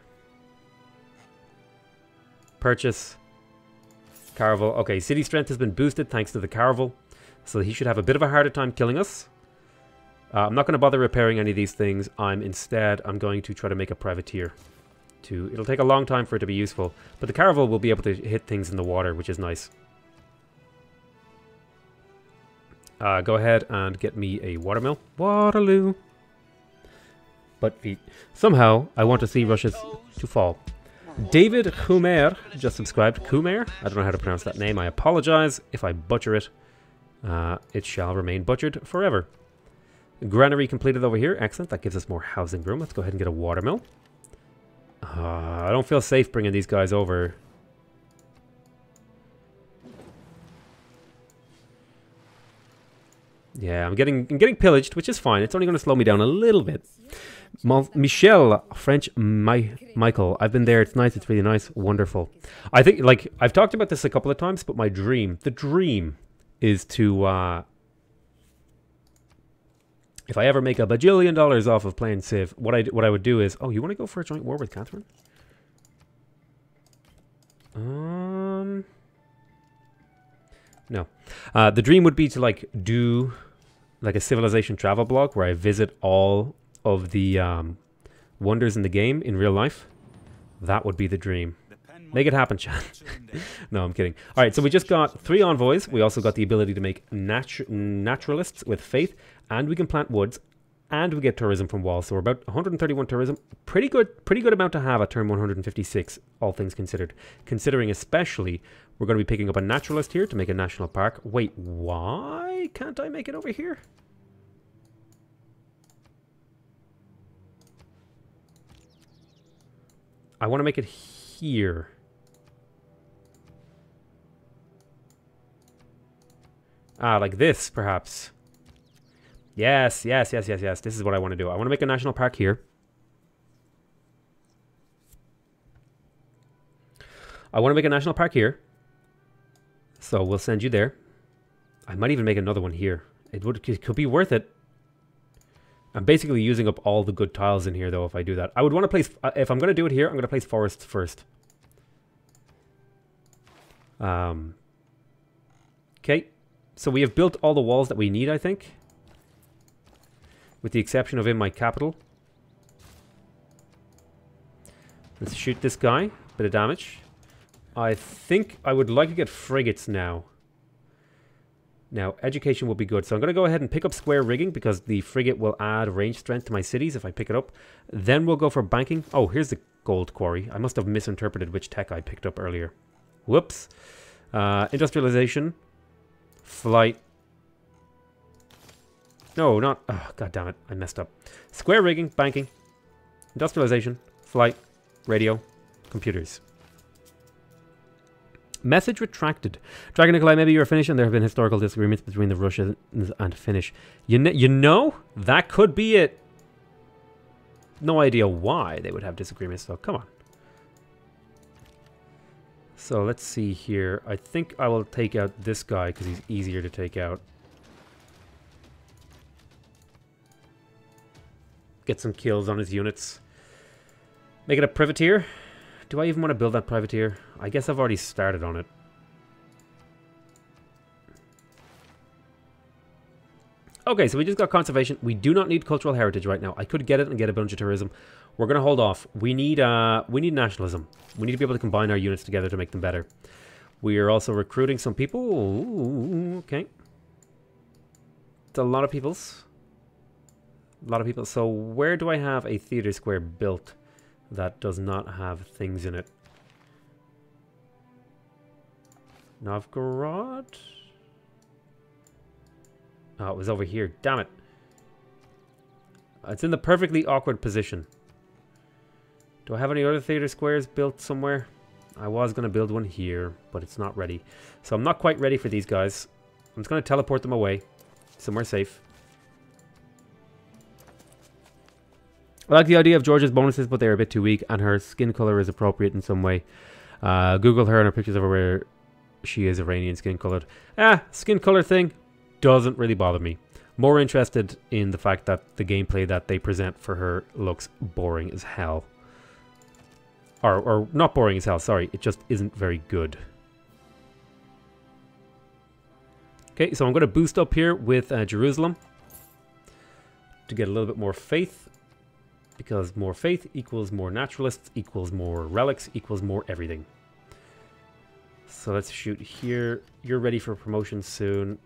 Purchase. Caravel. Okay, city strength has been boosted thanks to the Caravel. So he should have a bit of a harder time killing us. I'm not going to bother repairing any of these things. I'm going to try to make a privateer. It'll take a long time for it to be useful. But the Caravel will be able to hit things in the water, which is nice. Go ahead and get me a watermill. Waterloo. But somehow, I want to see Russia's to fall. David Kumer just subscribed. Kumer? I don't know how to pronounce that name. I apologize if I butcher it. It shall remain butchered forever. Granary completed over here. Excellent. That gives us more housing room. Let's go ahead and get a watermill. I don't feel safe bringing these guys over. Yeah, I'm getting pillaged, which is fine. It's only going to slow me down a little bit. Michel, French Michael. I've been there. It's nice. It's really nice. Wonderful. I think, like, I've talked about this a couple of times, but my dream, the dream, is to If I ever make a bajillion dollars off of playing Civ, what I would do is... Oh, you want to go for a joint war with Catherine? No. The dream would be to, like, do, like, a civilization travel blog where I visit all of the wonders in the game in real life. That would be the dream. Make it happen, chat. No, I'm kidding. All right, so we just got 3 envoys. We also got the ability to make naturalists with faith, and we can plant woods, and we get tourism from walls. So we're about 131 tourism. Pretty good amount to have at turn 156, all things considered. Considering especially we're going to be picking up a naturalist here to make a national park. Wait, why can't I make it over here? I want to make it here. Ah, like this, perhaps. Yes. This is what I want to do. I want to make a national park here. I want to make a national park here. So we'll send you there. I might even make another one here. It could be worth it. I'm basically using up all the good tiles in here, though, if I do that. I would want to place... if I'm going to do it here, I'm going to place forests first. Okay. So we have built all the walls that we need, I think. With the exception of in my capital. Let's shoot this guy. Bit of damage. I think I would like to get frigates now. Now, education will be good. So I'm going to go ahead and pick up square rigging because the frigate will add range strength to my cities if I pick it up. Then we'll go for banking. Oh, here's the gold quarry. I must have misinterpreted which tech I picked up earlier. Whoops. Industrialization. Flight. No, not... Oh, God damn it. I messed up. Square rigging, banking, industrialization, flight, radio, computers. Message retracted. Dragon Nikolai, maybe you're Finnish and there have been historical disagreements between the Russians and Finnish. You know, that could be it. No idea why they would have disagreements, though. Come on. So let's see here. I think I will take out this guy because he's easier to take out. Get some kills on his units. Make it a privateer. Do I even want to build that privateer? I guess I've already started on it. Okay, so we just got conservation. We do not need cultural heritage right now. I could get it and get a bunch of tourism. We're going to hold off. We need nationalism. We need to be able to combine our units together to make them better. We are also recruiting some people. Ooh, okay. It's a lot of peoples. A lot of people. So where do I have a theater square built that does not have things in it? Novgorod? Oh, it was over here. Damn it. It's in the perfectly awkward position. Do I have any other theater squares built somewhere? I was going to build one here, but it's not ready. So I'm not quite ready for these guys. I'm just going to teleport them away. Somewhere safe. I like the idea of Georgia's bonuses, but they're a bit too weak, and her skin color is appropriate in some way. Google her and her pictures of her where she is Iranian skin colored. Skin color thing doesn't really bother me. More interested in the fact that the gameplay that they present for her looks boring as hell. Or not boring as hell, sorry. It just isn't very good. Okay, so I'm going to boost up here with Jerusalem to get a little bit more faith. Because more faith equals more naturalists, equals more relics, equals more everything. So let's shoot here. You're ready for promotion soon.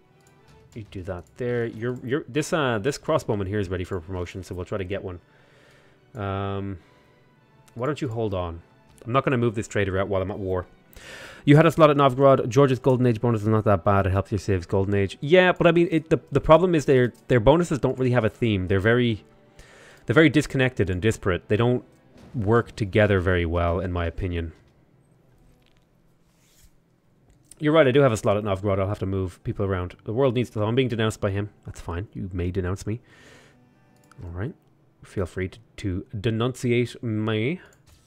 You do that there. This crossbowman here is ready for promotion, so we'll try to get one. Why don't you hold on? I'm not going to move this trader out while I'm at war. You had a slot at Novgorod. Georgia's Golden Age bonus is not that bad. It helps your saves Golden Age. Yeah, but I mean, the problem is their bonuses don't really have a theme. They're very disconnected and disparate. They don't work together very well, in my opinion. You're right, I do have a slot at Novgorod. I'll have to move people around. The world needs to... I'm being denounced by him. That's fine. You may denounce me. Alright. Feel free to denunciate me.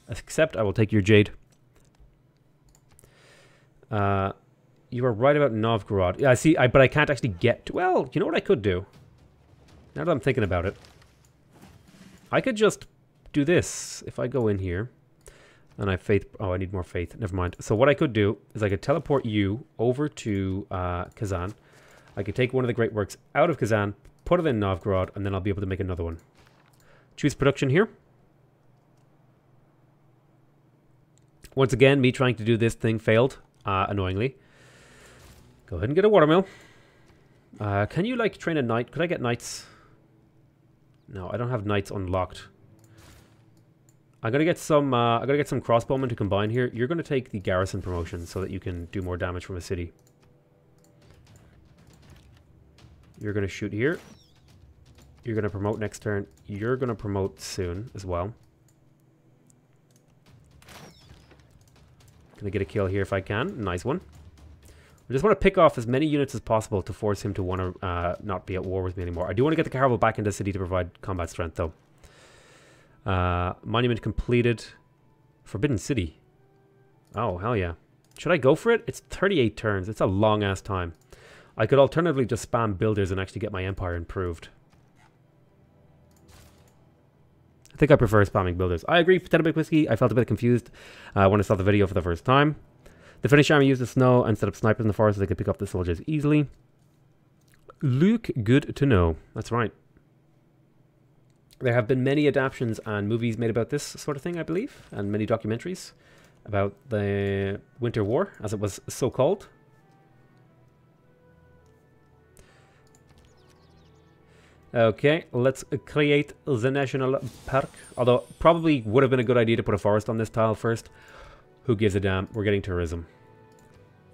Except I will take your jade. You are right about Novgorod. Yeah, I see. But I can't actually get to... Well, you know what I could do? Now that I'm thinking about it, I could just do this. If I go in here, and I faith... Oh, I need more faith. Never mind. So what I could do is I could teleport you over to Kazan. I could take one of the Great Works out of Kazan, put it in Novgorod, and then I'll be able to make another one. Choose production here. Once again, me trying to do this thing failed, annoyingly. Go ahead and get a watermill. Can you, like, train a knight? Could I get knights? No, I don't have knights unlocked. I'm gonna get some crossbowmen to combine here. You're gonna take the garrison promotion so that you can do more damage from a city. You're gonna shoot here. You're gonna promote next turn. You're gonna promote soon as well. Gonna get a kill here if I can. Nice one. I just want to pick off as many units as possible to force him to want to not be at war with me anymore. I do want to get the Caravel back into the city to provide combat strength, though. Monument completed. Forbidden City. Oh, hell yeah. Should I go for it? It's 38 turns. It's a long-ass time. I could alternatively just spam builders and actually get my empire improved. I think I prefer spamming builders. I agree, PotatoMcWhiskey. I felt a bit confused when I saw the video for the first time. The Finnish army used the snow and set up snipers in the forest so they could pick up the soldiers easily. Luke, good to know. That's right. There have been many adaptations and movies made about this sort of thing, I believe, and many documentaries about the Winter War, as it was so called. Okay, let's create the national park. Although, probably would have been a good idea to put a forest on this tile first. Who gives a damn? We're getting tourism.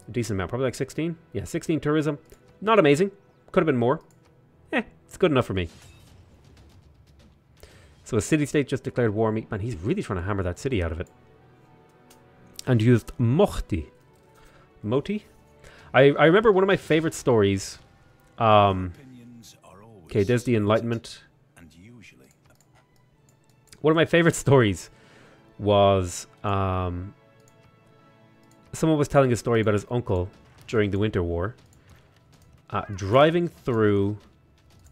A decent amount, probably like 16. Yeah, 16 tourism. Not amazing. Could have been more. It's good enough for me. So a city-state just declared war. Man, he's really trying to hammer that city out of it. And used Moti. Moti? I remember one of my favorite stories. Okay, there's the Enlightenment. One of my favorite stories was someone was telling a story about his uncle during the Winter War, driving through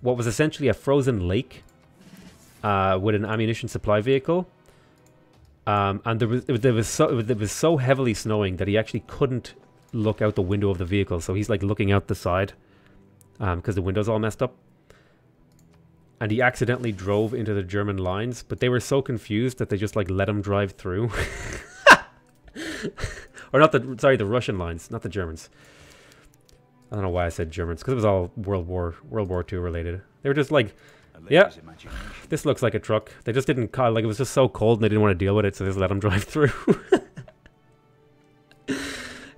what was essentially a frozen lake with an ammunition supply vehicle, and it was so heavily snowing that he actually couldn't look out the window of the vehicle. So he's like looking out the side because the window's all messed up. And he accidentally drove into the German lines, but they were so confused that they just like let him drive through. Or not the, sorry, the Russian lines, not the Germans. I don't know why I said Germans, because it was all World War II related. They were just like, yeah, this looks like a truck. They just didn't call, like it was just so cold and they didn't want to deal with it, so they just let him drive through.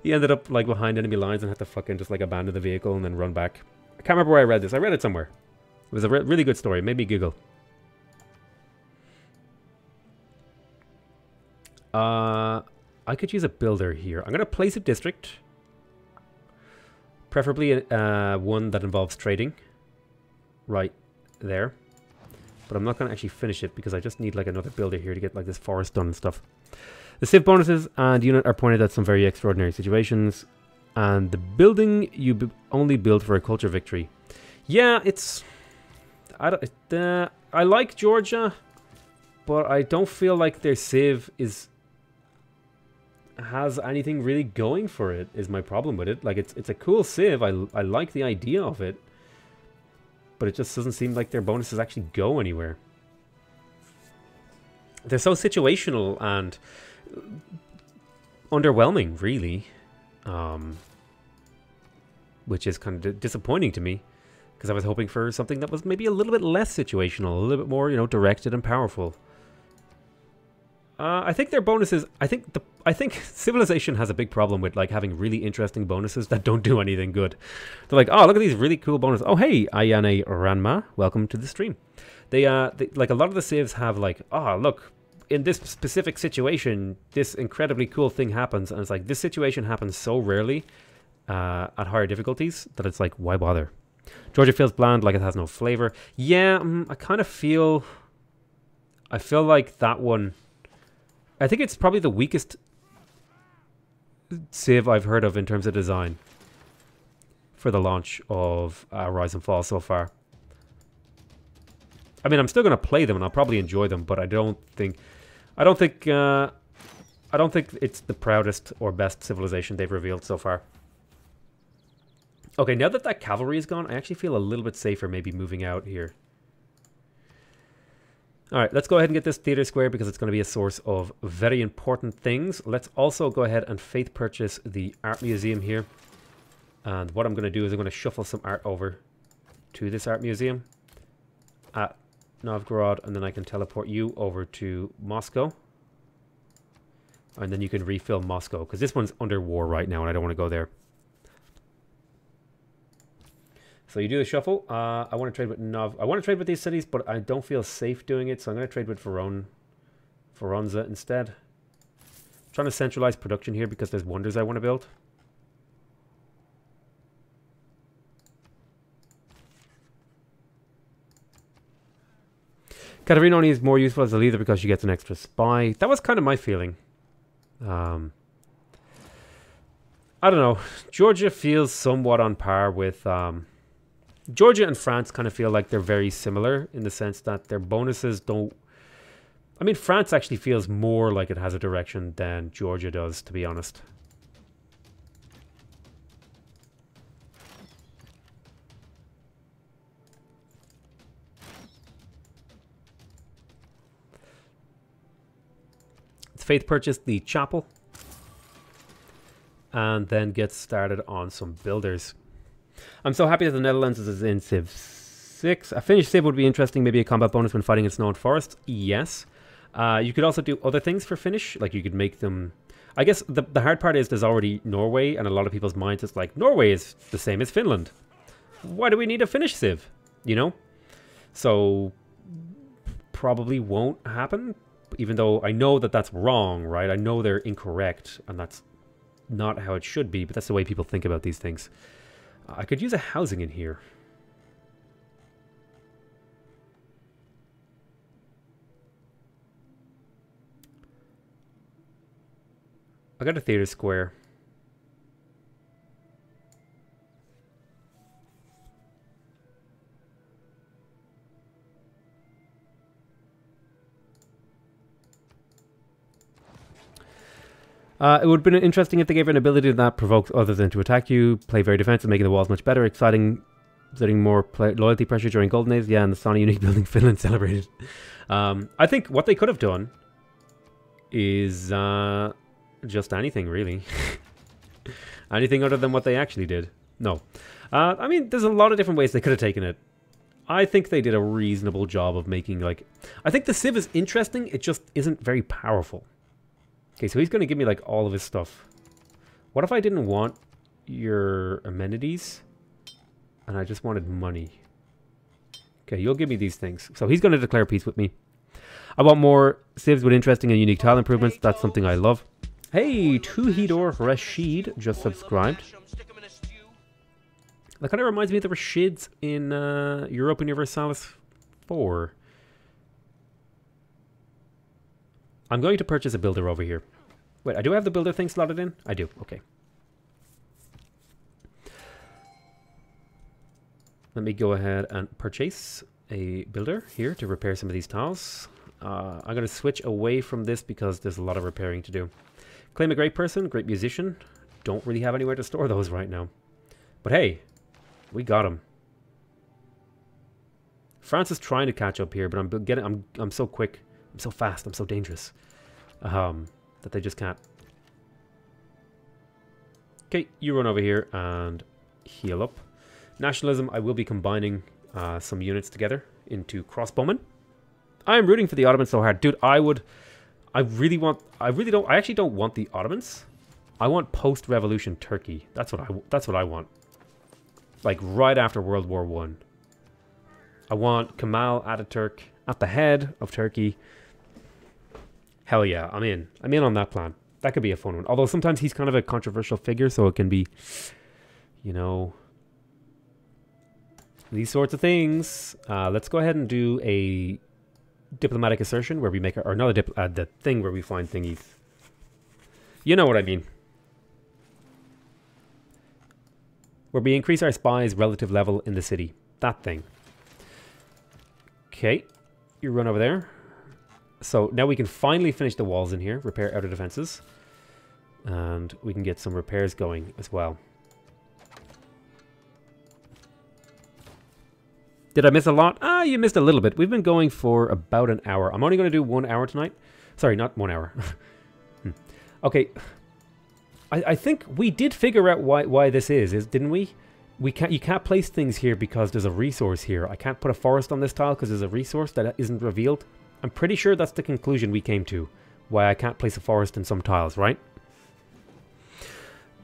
He ended up like behind enemy lines and had to fucking just like abandon the vehicle and then run back. I can't remember where I read this. I read it somewhere. It was a really good story. It made me giggle. I could use a builder here. I'm going to place a district. Preferably one that involves trading. Right there. But I'm not going to actually finish it because I just need like another builder here to get like this forest done and stuff. The civ bonuses and unit are pointed at some very extraordinary situations. And the building you only build for a culture victory. Yeah, it's... I like Georgia, but I don't feel like their civ has anything really going for it, is my problem with it. Like, it's a cool civ, I like the idea of it, but it just doesn't seem like their bonuses actually go anywhere. They're so situational and underwhelming, really, which is kind of disappointing to me. Because I was hoping for something that was maybe a little bit less situational, a little bit more, you know, directed and powerful. I think their bonuses... I think Civilization has a big problem with like having really interesting bonuses that don't do anything good. They're like, oh, look at these really cool bonuses. Oh, hey, Ayane Ranma, welcome to the stream. They like a lot of the civs have like, oh, look, in this specific situation, this incredibly cool thing happens, and it's like this situation happens so rarely at higher difficulties that it's like, why bother? Georgia feels bland, like it has no flavor. Yeah, I kind of feel... I feel like that one... I think it's probably the weakest civ I've heard of in terms of design for the launch of Rise and Fall so far. I mean, I'm still going to play them and I'll probably enjoy them, but I don't think it's the proudest or best civilization they've revealed so far. Okay, now that that cavalry is gone, I actually feel a little bit safer maybe moving out here. Alright, let's go ahead and get this theater square because it's going to be a source of very important things. Let's also go ahead and faith purchase the art museum here. And what I'm going to do is I'm going to shuffle some art over to this art museum at Novgorod, and then I can teleport you over to Moscow. And then you can refill Moscow, because this one's under war right now and I don't want to go there. So you do the shuffle. I want to trade with I want to trade with these cities, but I don't feel safe doing it, so I'm going to trade with Voronezh instead. I'm trying to centralize production here because there's wonders I want to build. Katerina only is more useful as a leader because she gets an extra spy. That was kind of my feeling. I don't know. Georgia feels somewhat on par with... Georgia and France kind of feel like they're very similar in the sense that their bonuses don't... I mean, France actually feels more like it has a direction than Georgia does, to be honest. Let's faith purchase the chapel. And then get started on some builders. I'm so happy that the Netherlands is in Civ 6. A Finnish Civ would be interesting. Maybe a combat bonus when fighting in snow and forest. Yes. You could also do other things for Finnish. Like you could make them... I guess the hard part is there's already Norway. And a lot of people's minds it's like, Norway is the same as Finland. Why do we need a Finnish Civ? You know? So... probably won't happen. Even though I know that that's wrong, right? I know they're incorrect. And that's not how it should be. But that's the way people think about these things. I could use a housing in here. I got a theater square. It would have been interesting if they gave her an ability that provokes others than to attack you. Play very defensive, making the walls much better. Exciting, setting more loyalty pressure during golden days. Yeah, and the Sony Unique Building Finland celebrated. I think what they could have done is just anything, really. Anything other than what they actually did. No. I mean, there's a lot of different ways they could have taken it. I think they did a reasonable job of making, like... I think the Civ is interesting, it just isn't very powerful. Okay, so he's going to give me, like, all of his stuff. What if I didn't want your amenities? And I just wanted money. Okay, you'll give me these things. So he's going to declare peace with me. I want more civs with interesting and unique tile improvements. That's something I love. Hey, Tuhidor Rashid just subscribed. That kind of reminds me of the Rashids in Europa Universalis 4. I'm going to purchase a builder over here. Wait, I do have the builder thing slotted in? I do, okay. Let me go ahead and purchase a builder here to repair some of these tiles. I'm going to switch away from this because there's a lot of repairing to do. Claim a great person, great musician. Don't really have anywhere to store those right now. But hey, we got him. France is trying to catch up here, but I'm so quick. I'm so fast, I'm so dangerous, that they just can't. Okay, you run over here and heal up. Nationalism, I will be combining some units together into crossbowmen. I'm rooting for the Ottomans so hard. Dude, I actually don't want the Ottomans. I want post-revolution Turkey. That's what I want. Like right after World War I. I want Kemal Ataturk at the head of Turkey. Hell yeah, I'm in. I'm in on that plan. That could be a fun one. Although sometimes he's kind of a controversial figure, so it can be, you know, these sorts of things. Let's go ahead and do a diplomatic assertion where we make or not the thing where we find thingies. You know what I mean. Where we increase our spies' relative level in the city. That thing. Okay. You run over there. So now we can finally finish the walls in here. Repair outer defenses. And we can get some repairs going as well. Did I miss a lot? Ah, you missed a little bit. We've been going for about an hour. I'm only going to do 1 hour tonight. Sorry, not 1 hour. Okay. I think we did figure out why this is, didn't we? You can't place things here because there's a resource here. I can't put a forest on this tile because there's a resource that isn't revealed. I'm pretty sure that's the conclusion we came to. Why I can't place a forest in some tiles, right?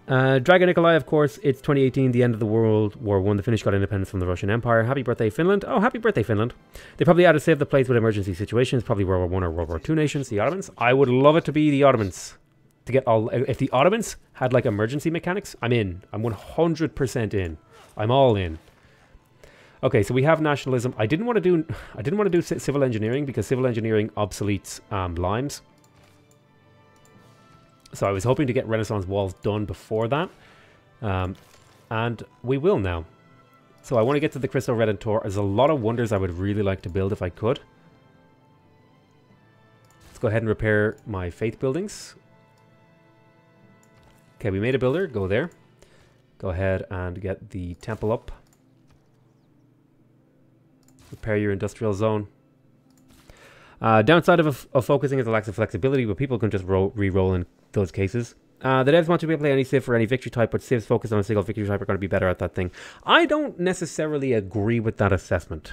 Dragon Nikolai, of course, it's 2018, the end of the World War I. The Finnish got independence from the Russian Empire. Happy birthday, Finland. Oh, happy birthday, Finland. They probably had to save the place with emergency situations. Probably World War I or World War II nations. The Ottomans. I would love it to be the Ottomans. To get all... If the Ottomans had, like, emergency mechanics, I'm in. I'm 100% in. I'm all in. Okay, so we have nationalism. I didn't want to do civil engineering because civil engineering obsoletes limes. So I was hoping to get Renaissance walls done before that. And we will now. So I want to get to the Crystal Redentor. There's a lot of wonders I would really like to build if I could. Let's go ahead and repair my faith buildings. Okay, we made a builder. Go there. Go ahead and get the temple up. Repair your industrial zone. Downside of focusing is the lack of flexibility, but people can just re-roll in those cases. The devs want to be able to play any civ for any victory type, but civs focused on a single victory type are going to be better at that thing. I don't necessarily agree with that assessment.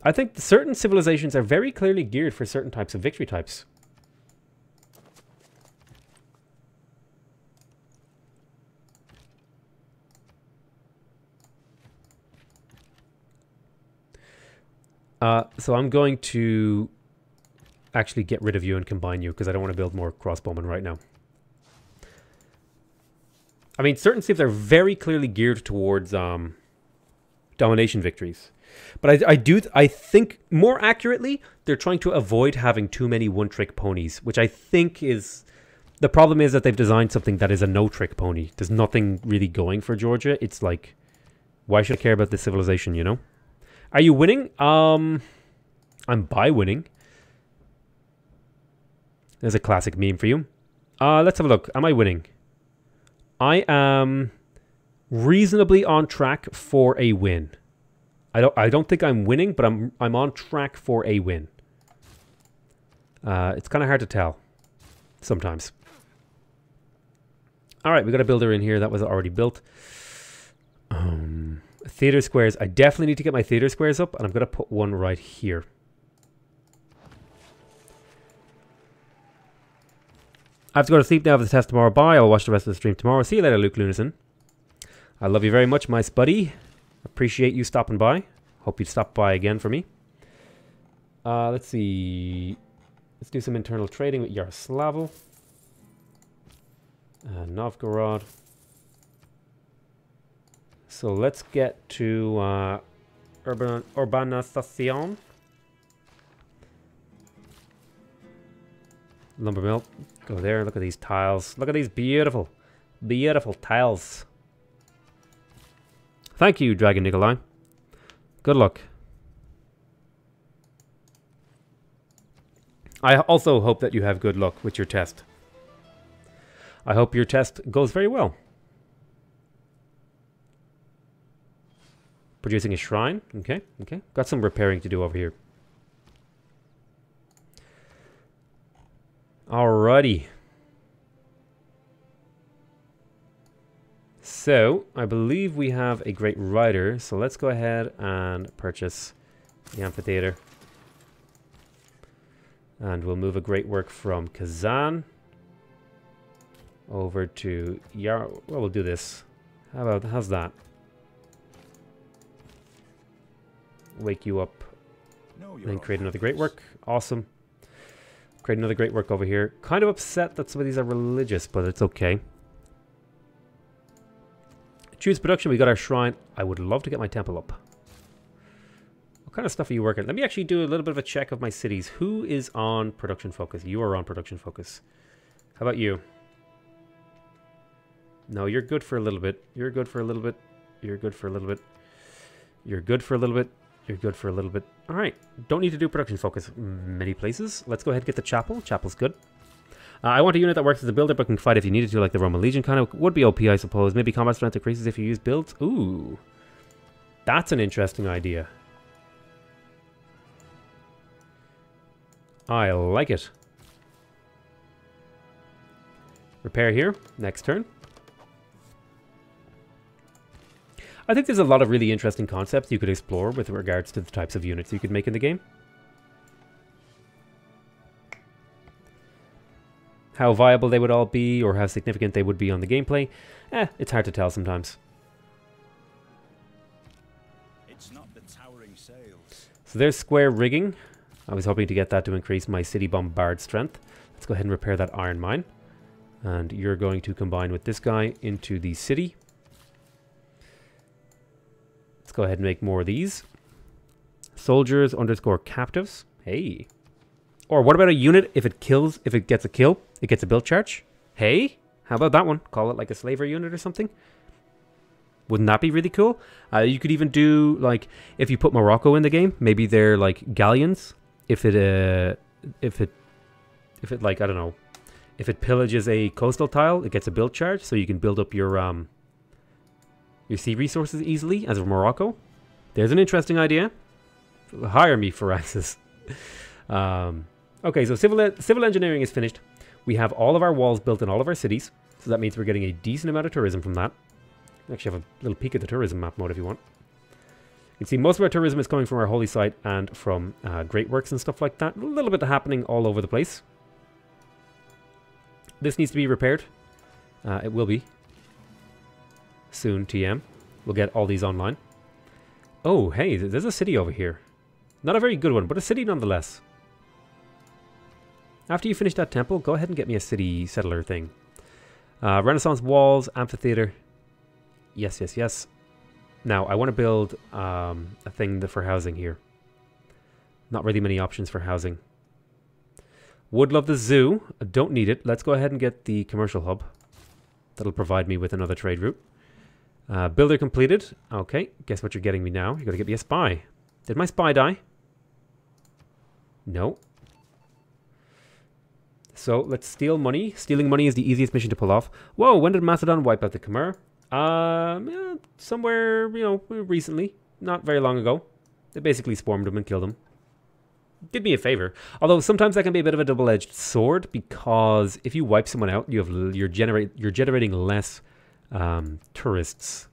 I think certain civilizations are very clearly geared for certain types of victory types. So I'm going to actually get rid of you and combine you because I don't want to build more crossbowmen right now. I mean, certain civs are very clearly geared towards domination victories. But I think more accurately, they're trying to avoid having too many one-trick ponies, which I think is... The problem is that they've designed something that is a no-trick pony. There's nothing really going for Georgia. It's like, why should I care about this civilization, you know? Are you winning? I'm by winning. There's a classic meme for you. Let's have a look. Am I winning? I am reasonably on track for a win. I don't think I'm winning, but I'm on track for a win. It's kind of hard to tell sometimes. All right, we got a builder in here that was already built. Theater squares. I definitely need to get my theater squares up, and I'm going to put one right here. I have to go to sleep now for the test tomorrow. Bye. I'll watch the rest of the stream tomorrow. See you later, Luke Lunison. I love you very much, my spuddy. Appreciate you stopping by. Hope you'd stop by again for me. Let's see. Let's do some internal trading with Yaroslavl. Novgorod. So let's get to Urbanization. Lumber mill. Go there. Look at these tiles. Look at these beautiful, beautiful tiles. Thank you, Dragon Nikolai. Good luck. I also hope that you have good luck with your test. I hope your test goes very well. Producing a shrine. Okay, okay. Got some repairing to do over here. Alrighty. So, I believe we have a great rider. So let's go ahead and purchase the amphitheater. And we'll move a great work from Kazan over to Yar. Well, we'll do this. How's that? Wake you up. No, then create another great work. Awesome. Create another great work over here. Kind of upset that some of these are religious, but it's okay. Choose production. We got our shrine. I would love to get my temple up. What kind of stuff are you working? Let me actually do a little bit of a check of my cities. Who is on production focus? You are on production focus. How about you? No, you're good for a little bit. You're good for a little bit. You're good for a little bit. You're good for a little bit. You're good for a little bit. All right. Don't need to do production focus many places. Let's go ahead and get the chapel. Chapel's good. I want a unit that works as a builder but can fight if you needed to, like the Roman Legion kind of. Would be OP, I suppose. Maybe combat strength increases if you use builds. Ooh. That's an interesting idea. I like it. Repair here. Next turn. I think there's a lot of really interesting concepts you could explore with regards to the types of units you could make in the game. How viable they would all be, or how significant they would be on the gameplay, it's hard to tell sometimes. It's not the towering sails. So there's square rigging. I was hoping to get that to increase my city bombard strength. Let's go ahead and repair that iron mine. And you're going to combine with this guy into the city. Let's go ahead and make more of these. Soldiers _ captives. Hey. Or what about a unit, if it gets a kill, it gets a build charge? Hey, how about that one? Call it like a slaver unit or something. Wouldn't that be really cool? You could even do, like, if you put Morocco in the game, maybe they're like galleons. If it like, I don't know, if it pillages a coastal tile, it gets a build charge, so you can build up your sea resources easily as a Morocco. There's an interesting idea. Hire me, Firaxis. Okay, so civil engineering is finished. We have all of our walls built in all of our cities, so that means we're getting a decent amount of tourism from that. Actually have a little peek at the tourism map mode if you want. You can see most of our tourism is coming from our holy site and from great works and stuff like that. A little bit happening all over the place. This needs to be repaired. It will be. Soon, TM. We'll get all these online. Oh, hey, there's a city over here. Not a very good one, but a city nonetheless. After you finish that temple, go ahead and get me a city settler thing. Renaissance walls, amphitheater. Yes, yes, yes. Now, I want to build a thing for housing here. Not really many options for housing. Would love the zoo. I don't need it. Let's go ahead and get the commercial hub. That'll provide me with another trade route. Builder completed. Okay, guess what you're getting me now? You're going to get me a spy. Did my spy die? No. So, let's steal money. Stealing money is the easiest mission to pull off. Whoa, when did Macedon wipe out the Khmer? Yeah, somewhere, recently. Not very long ago. They basically swarmed them and killed them. Did me a favor. Although sometimes that can be a bit of a double-edged sword, because if you wipe someone out, you're generating less tourists,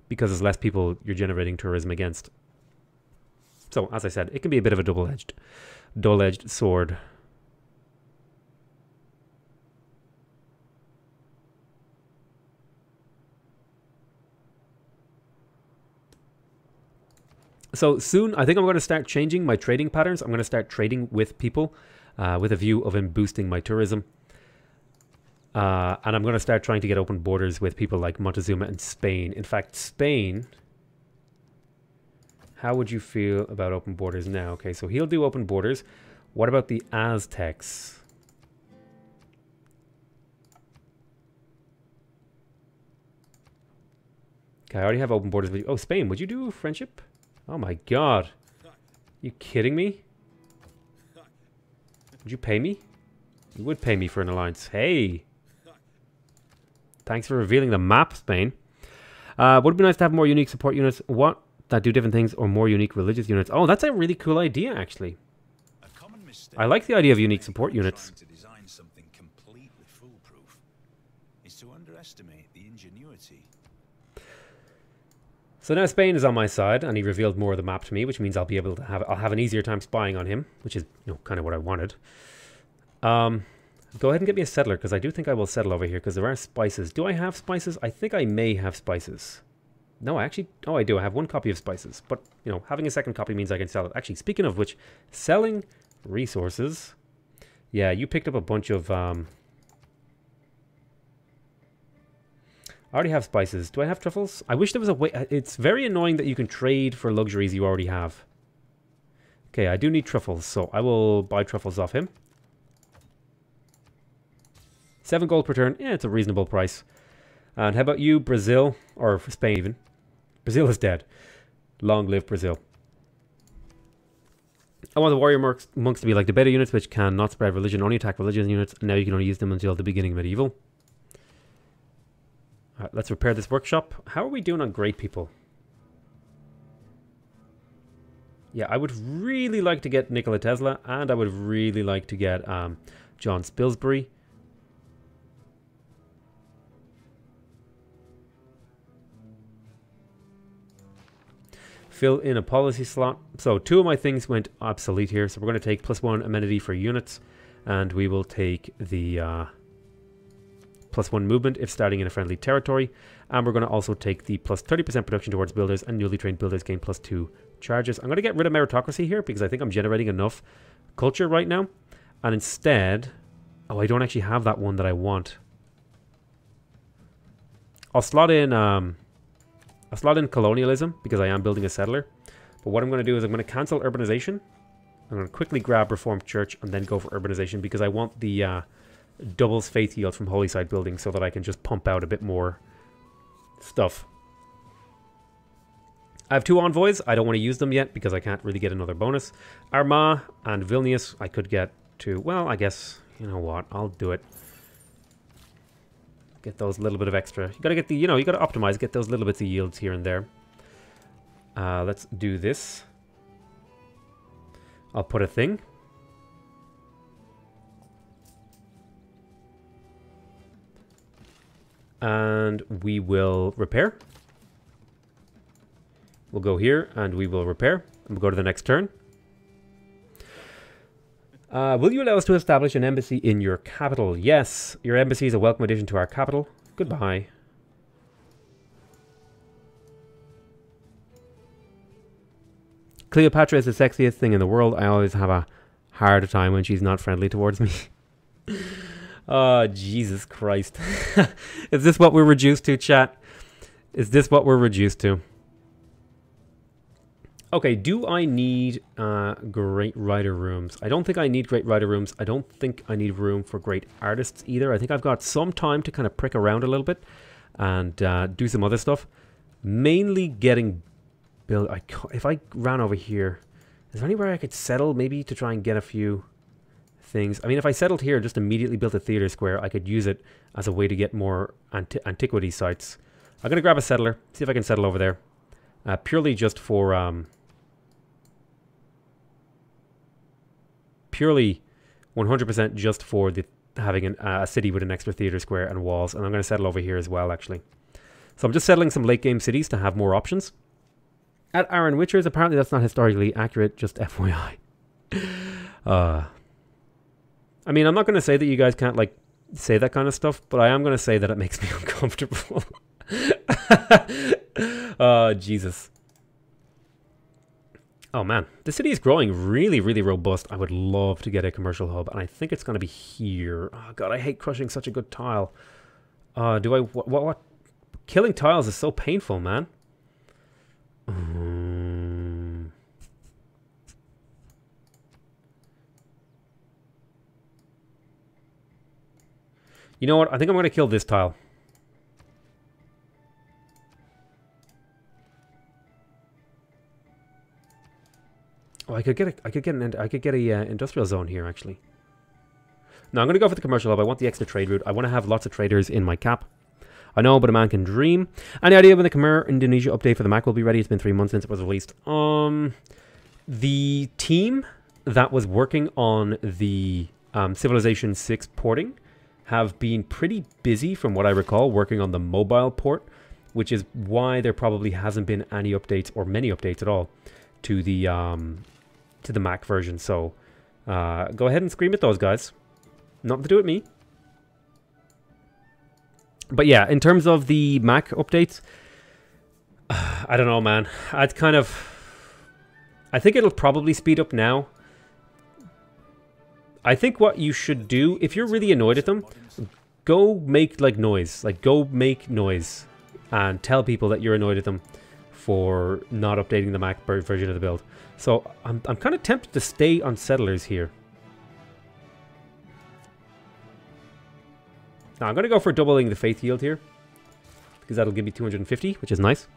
because there's less people you're generating tourism against. So, as I said, it can be a bit of a double-edged sword. So soon, I think I'm going to start changing my trading patterns. I'm going to start trading with people with a view of boosting my tourism. And I'm going to start trying to get open borders with people like Montezuma and Spain. In fact, Spain... How would you feel about open borders now? Okay, so he'll do open borders. What about the Aztecs? Okay, I already have open borders with you. Oh, Spain, would you do friendship? Oh my god. You kidding me? Would you pay me? You would pay me for an alliance. Hey! Thanks for revealing the map, Spain. Would it be nice to have more unique support units? What? That do different things, or more unique religious units? Oh, that's a really cool idea, actually. I like the idea of unique support units. To design something completely foolproof is to underestimate the ingenuity. So now Spain is on my side, and he revealed more of the map to me, which means I'll have an easier time spying on him, which is kind of what I wanted. Go ahead and get me a settler, because I do think I will settle over here, because there are spices. Do I have spices? I think I may have spices. No, I do. I have one copy of spices, but having a second copy means I can sell it. Actually, speaking of which, selling resources. Yeah, you picked up a bunch of. I already have spices. Do I have truffles? I wish there was a way. It's very annoying that you can trade for luxuries you already have. Okay, I do need truffles, so I will buy truffles off him. 7 gold per turn. Yeah, it's a reasonable price. And how about you, Brazil? Or Spain even. Brazil is dead. Long live Brazil. I want the warrior monks to be like the beta units, which can not spread religion, only attack religion units, and now you can only use them until the beginning of medieval. Alright, let's repair this workshop. How are we doing on great people? Yeah, I would really like to get Nikola Tesla, and I would really like to get John Spilsbury. Fill in a policy slot. So 2 of my things went obsolete here, so we're going to take +1 amenity for units, and we will take the +1 movement if starting in a friendly territory, and we're going to also take the +30% production towards builders, and newly trained builders gain +2 charges. I'm going to get rid of meritocracy here because I think I'm generating enough culture right now, and instead, oh, I don't actually have that one that I want. I'll slot in colonialism because I am building a settler, but what I'm going to do is I'm going to cancel urbanization. I'm going to quickly grab Reformed Church and then go for urbanization because I want the doubles faith yield from Holy Site building so that I can just pump out a bit more stuff. I have 2 envoys. I don't want to use them yet because I can't really get another bonus. Armagh and Vilnius I could get to, well, I guess, you know what, I'll do it. Get those little bit of extra. You gotta get the, you know, you gotta optimize, get those little bits of yields here and there. Let's do this. I'll put a thing. And we will repair. We'll go here and we will repair. And we'll go to the next turn. Will you allow us to establish an embassy in your capital? Yes, your embassy is a welcome addition to our capital. Goodbye. Cleopatra is the sexiest thing in the world. I always have a hard time when she's not friendly towards me. Oh, Jesus Christ. Is this what we're reduced to, chat? Is this what we're reduced to? Okay, do I need great writer rooms? I don't think I need great writer rooms. I don't think I need room for great artists either. I think I've got some time to kind of prick around a little bit and do some other stuff. Mainly getting built. If I ran over here, is there anywhere I could settle maybe to try and get a few things? I mean, if I settled here and just immediately built a theater square, I could use it as a way to get more antiquity sites. I'm going to grab a settler, see if I can settle over there. Purely just for... purely 100% just for the having a city with an extra theater square and walls. And I'm going to settle over here as well, actually. So I'm just settling some late game cities to have more options. At Aaron Witchers, apparently that's not historically accurate, just FYI. I mean, I'm not going to say that you guys can't, like, say that kind of stuff, but I am going to say that it makes me uncomfortable. Oh, Jesus. Oh, man. The city is growing really, really robust. I would love to get a commercial hub, and I think it's going to be here. Oh, God, I hate crushing such a good tile. What? Killing tiles is so painful, man. You know what? I think I'm going to kill this tile. Oh, I could get a industrial zone here actually. No, I'm going to go for the commercial hub. I want the extra trade route. I want to have lots of traders in my cap. I know, but a man can dream. Any idea when the Khmer Indonesia update for the Mac will be ready? It's been 3 months since it was released. The team that was working on the Civilization 6 porting have been pretty busy, from what I recall, working on the mobile port, which is why there probably hasn't been any updates or many updates at all to the Mac version. So go ahead and scream at those guys. Nothing to do with me. But yeah, in terms of the Mac updates, I don't know, man. I think it'll probably speed up now. I think what you should do, if you're really annoyed at them, go make noise. Go make noise and tell people that you're annoyed at them for not updating the Mac version of the build. So I'm kind of tempted to stay on settlers here. Now I'm going to go for doubling the faith yield here, because that'll give me 250, which is nice.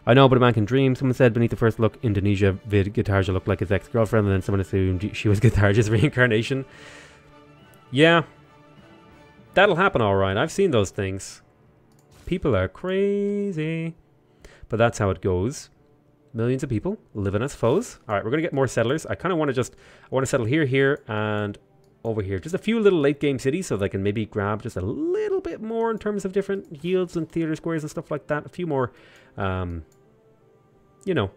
I know, but a man can dream. Someone said beneath the first look, Indonesia vid, Guitarja looked like his ex-girlfriend, and then someone assumed she was Guitarja's reincarnation. Yeah. That'll happen alright. I've seen those things. People are crazy. But that's how it goes. Millions of people living as foes. Alright, we're going to get more settlers. I kind of want to just... I want to settle here, here, and over here. Just a few little late-game cities so that I can maybe grab just a little bit more in terms of different yields and theater squares and stuff like that. A few more... you know.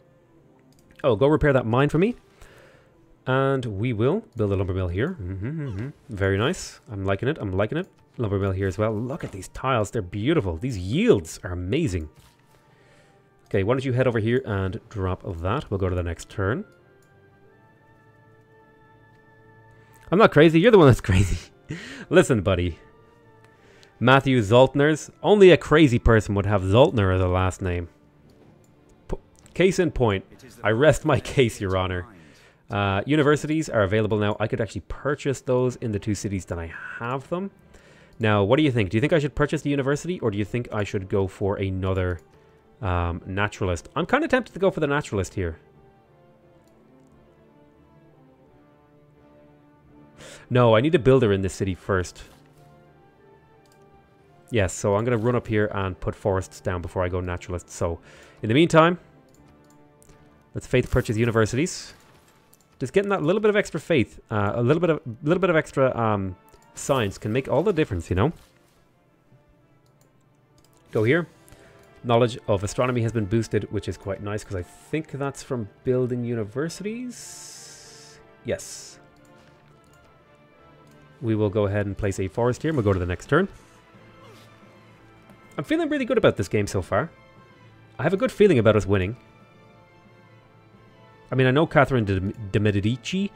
Oh, go repair that mine for me. And we will build a lumber mill here. Very nice. I'm liking it. I'm liking it. Lumber mill here as well. Look at these tiles. They're beautiful. These yields are amazing. Okay, why don't you head over here and drop that. We'll go to the next turn. I'm not crazy. You're the one that's crazy. Listen, buddy. Matthew Zoltners. Only a crazy person would have Zoltner as a last name. Case in point. I rest my case, Your Honor. Universities are available now. I could actually purchase those in the 2 cities that I have them. Now, what do you think? Do you think I should purchase the university, or do you think I should go for another naturalist? I'm kind of tempted to go for the naturalist here. No, I need a builder in this city first. Yes, so I'm going to run up here and put forests down before I go naturalist. So, in the meantime, let's faith purchase universities. Just getting that little bit of extra faith, a little bit of extra science can make all the difference, you know. Go here. Knowledge of astronomy has been boosted, which is quite nice because I think that's from building universities. Yes. We will go ahead and place a forest here, and we'll go to the next turn. I'm feeling really good about this game so far. I have a good feeling about us winning. I mean, I know Catherine de Medici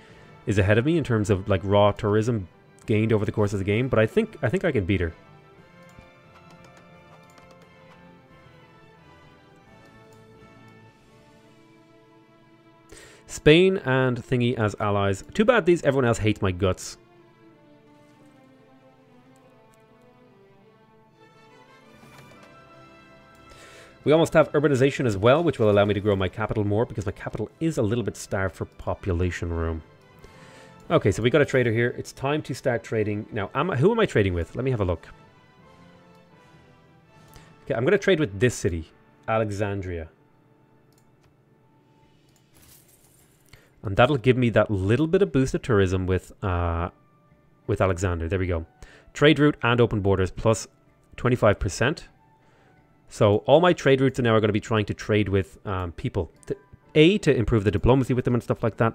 is ahead of me in terms of like raw tourism gained over the course of the game, but I think I can beat her. Spain and Thingy as allies. Too bad everyone else hates my guts. We almost have urbanization as well, which will allow me to grow my capital more because my capital is a little bit starved for population room. Okay, so we got a trader here. It's time to start trading. Now, who am I trading with? Let me have a look. Okay, I'm going to trade with this city, Alexandria. And that'll give me that little bit of boost of tourism with Alexander. There we go. Trade route and open borders plus 25%. So all my trade routes are now going to be trying to trade with people. To improve the diplomacy with them and stuff like that.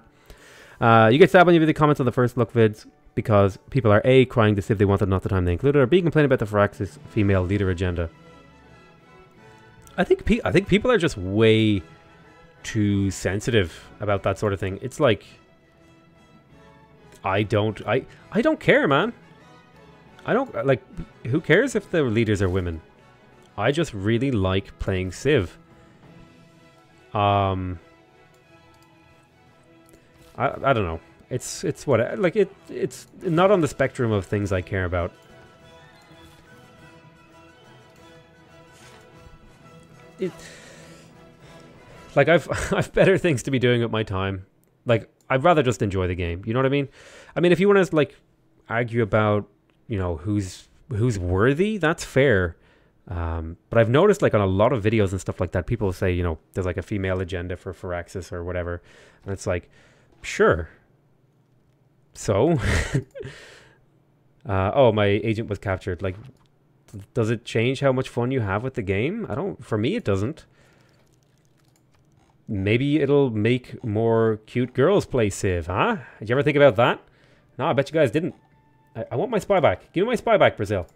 You get stabbed when you read the comments on the first look vids because people are A, crying to see if they wanted not the time they included, or B, complaining about the Firaxis female leader agenda. I think people are just way too sensitive about that sort of thing. It's like I don't care, man. I don't like, who cares if the leaders are women? I just really like playing Civ. I don't know. It's what, like, it's not on the spectrum of things I care about. Like, I've better things to be doing with my time. Like, I'd rather just enjoy the game. You know what I mean? I mean, if you want to like argue about, you know, who's worthy, that's fair. But I've noticed, like, on a lot of videos and stuff like that, people say, you know, there's like a female agenda for Firaxis or whatever, and it's like, sure. So, oh, my agent was captured. Like, does it change how much fun you have with the game? For me, it doesn't. Maybe it'll make more cute girls play Civ, huh? Did you ever think about that? No, I bet you guys didn't. I want my spy back. Give me my spy back, Brazil.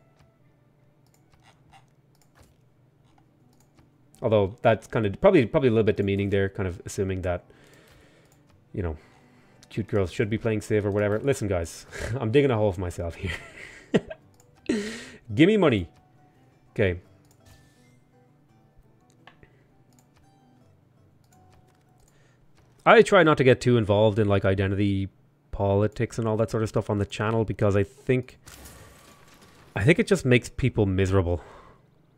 Although that's kind of probably a little bit demeaning there, kind of assuming that, you know, cute girls should be playing Civ or whatever. Listen, guys, I'm digging a hole for myself here. Give me money. Okay. I try not to get too involved in like identity politics and all that sort of stuff on the channel because I think it just makes people miserable.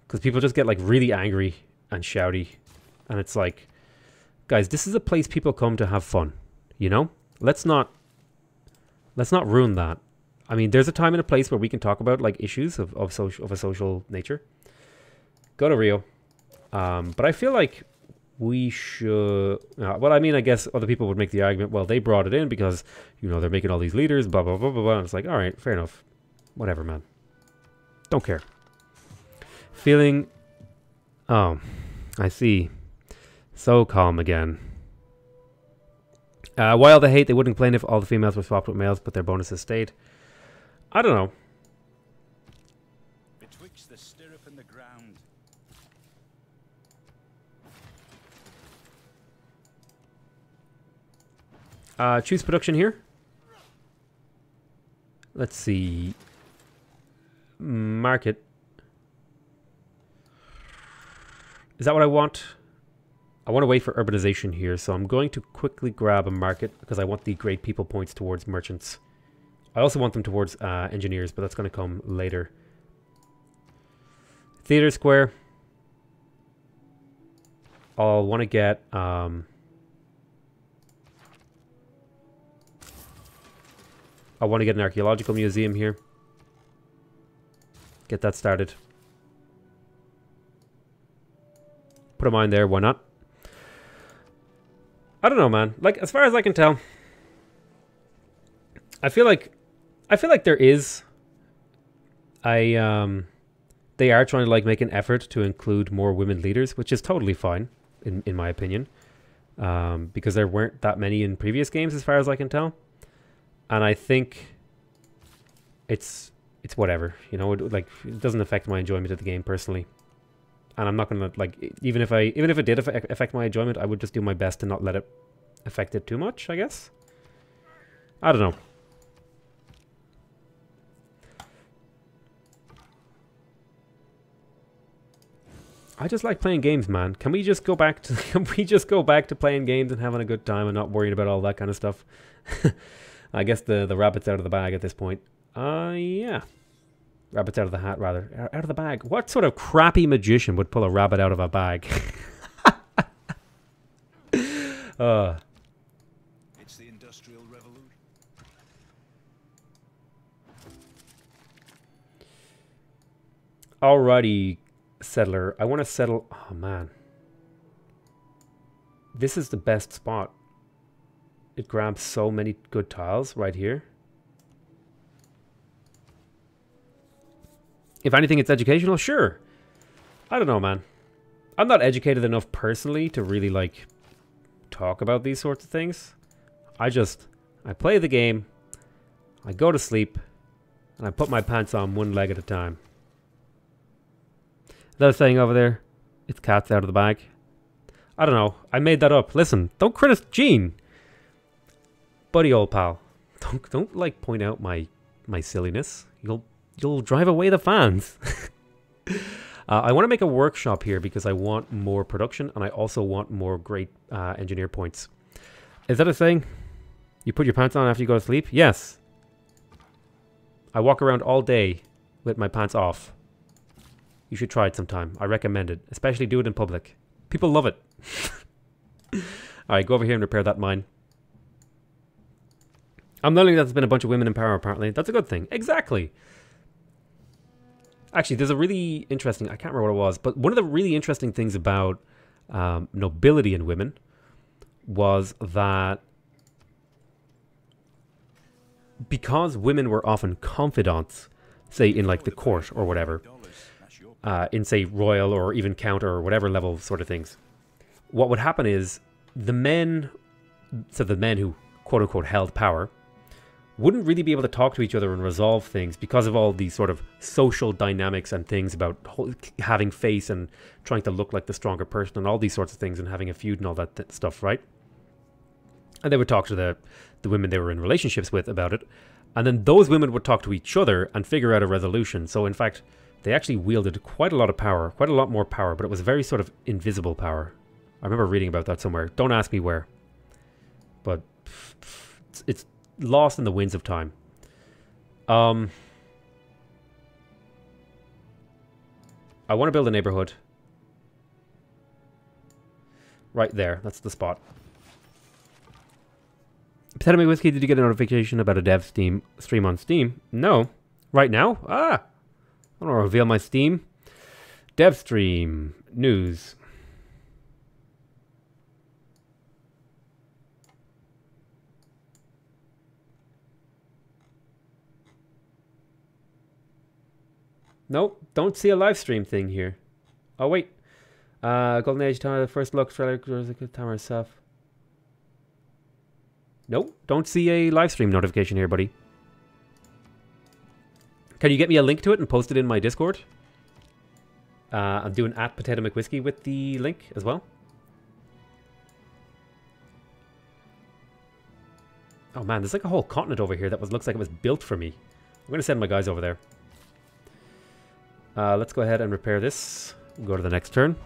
Because people just get like really angry and shouty And it's like, guys, this is a place people come to have fun, you know? Let's not ruin that. I mean, there's a time and a place where we can talk about like issues of a social nature. Go to Rio. But I feel like we should... well, I mean, I guess other people would make the argument, well, they brought it in because, you know, they're making all these leaders, blah, blah, blah, blah, blah. And it's like, all right, fair enough. Whatever, man. Don't care. Feeling... Oh, I see. So calm again. While they hate, they wouldn't complain if all the females were swapped with males, but their bonuses stayed. I don't know. Betwixt the stirrup and the ground. Choose production here. Let's see. Market. Is that what I want? I want to wait for urbanization here, so I'm going to quickly grab a market because I want the great people points towards merchants. I also want them towards engineers, but that's going to come later. Theater Square. I'll want to get... I want to get an archaeological museum here. Get that started. Put a mine there, why not? I don't know, man. Like, as far as I can tell, I feel like there is they are trying to like make an effort to include more women leaders, which is totally fine in my opinion. Because there weren't that many in previous games as far as I can tell. And I think it's whatever, you know, it doesn't affect my enjoyment of the game personally. And I'm not gonna like even if it did affect my enjoyment, I would just do my best to not let it affect it too much, I guess. I don't know. I just like playing games, man. Can we just go back to playing games and having a good time and not worrying about all that kind of stuff? I guess the rabbit's out of the bag at this point. Yeah. Rabbit's out of the hat, rather. Out of the bag. What sort of crappy magician would pull a rabbit out of a bag? It's the Industrial Revolution. Alrighty, settler. I want to settle... Oh, man. This is the best spot. It grabs so many good tiles right here. If anything, it's educational, sure. I don't know, man. I'm not educated enough personally to really, like, talk about these sorts of things. I play the game, I go to sleep, and I put my pants on one leg at a time. That saying over there, it's cats out of the bag. I don't know. I made that up. Listen, don't criticize Gene. Buddy old pal. Don't like point out my silliness. You'll drive away the fans. I want to make a workshop here because I want more production and I also want more great engineer points. Is that a saying? You put your pants on after you go to sleep? Yes. I walk around all day with my pants off. You should try it sometime. I recommend it. Especially do it in public. People love it. Alright, go over here and repair that mine. I'm learning that there's been a bunch of women in power apparently. That's a good thing. Exactly. Actually, there's a really interesting... I can't remember what it was, but one of the really interesting things about nobility in women was that because women were often confidants, say in like the court or whatever, in say royal or even count or whatever level sort of things, what would happen is the men who quote unquote held power wouldn't really be able to talk to each other and resolve things because of all these sort of social dynamics and things about having face and trying to look like the stronger person and all these sorts of things and having a feud and all that stuff, right? And they would talk to the women they were in relationships with about it. And then those women would talk to each other and figure out a resolution. So in fact, they actually wielded quite a lot of power, quite a lot more power, but it was very sort of invisible power. I remember reading about that somewhere. Don't ask me where. But it's lost in the winds of time. I want to build a neighborhood. Right there. That's the spot. PotatoMcWhiskey, did you get a notification about a dev stream on Steam? No. Right now? Ah! I don't want to reveal my Steam. Dev stream. News. Nope. Don't see a live stream thing here. Oh, wait. Golden Age Tower, the first look trailer, Tower itself. Nope, don't see a live stream notification here, buddy. Can you get me a link to it and post it in my Discord? I'm doing at PotatoMcWhiskey with the link as well. Oh man, there's like a whole continent over here that looks like it was built for me. I'm going to send my guys over there. Let's go ahead and repair this. Go to the next turn.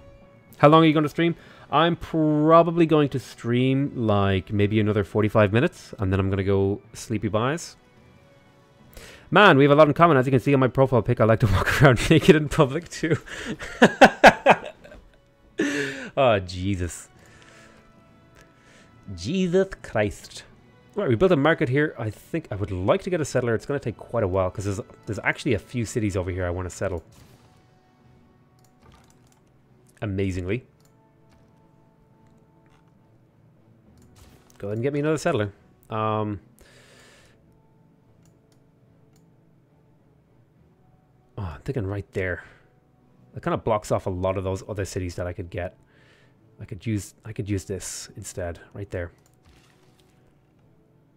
How long are you going to stream? I'm probably going to stream like maybe another 45 minutes, and then I'm going to go sleepy buys. Man, we have a lot in common. As you can see on my profile pic, I like to walk around naked in public too. Oh, Jesus. Jesus Christ. Right, we built a market here. I think I would like to get a settler. It's going to take quite a while because there's actually a few cities over here I want to settle. Amazingly. Go ahead and get me another settler. Oh, I'm thinking right there. That kind of blocks off a lot of those other cities that I could get. I could use this instead, right there.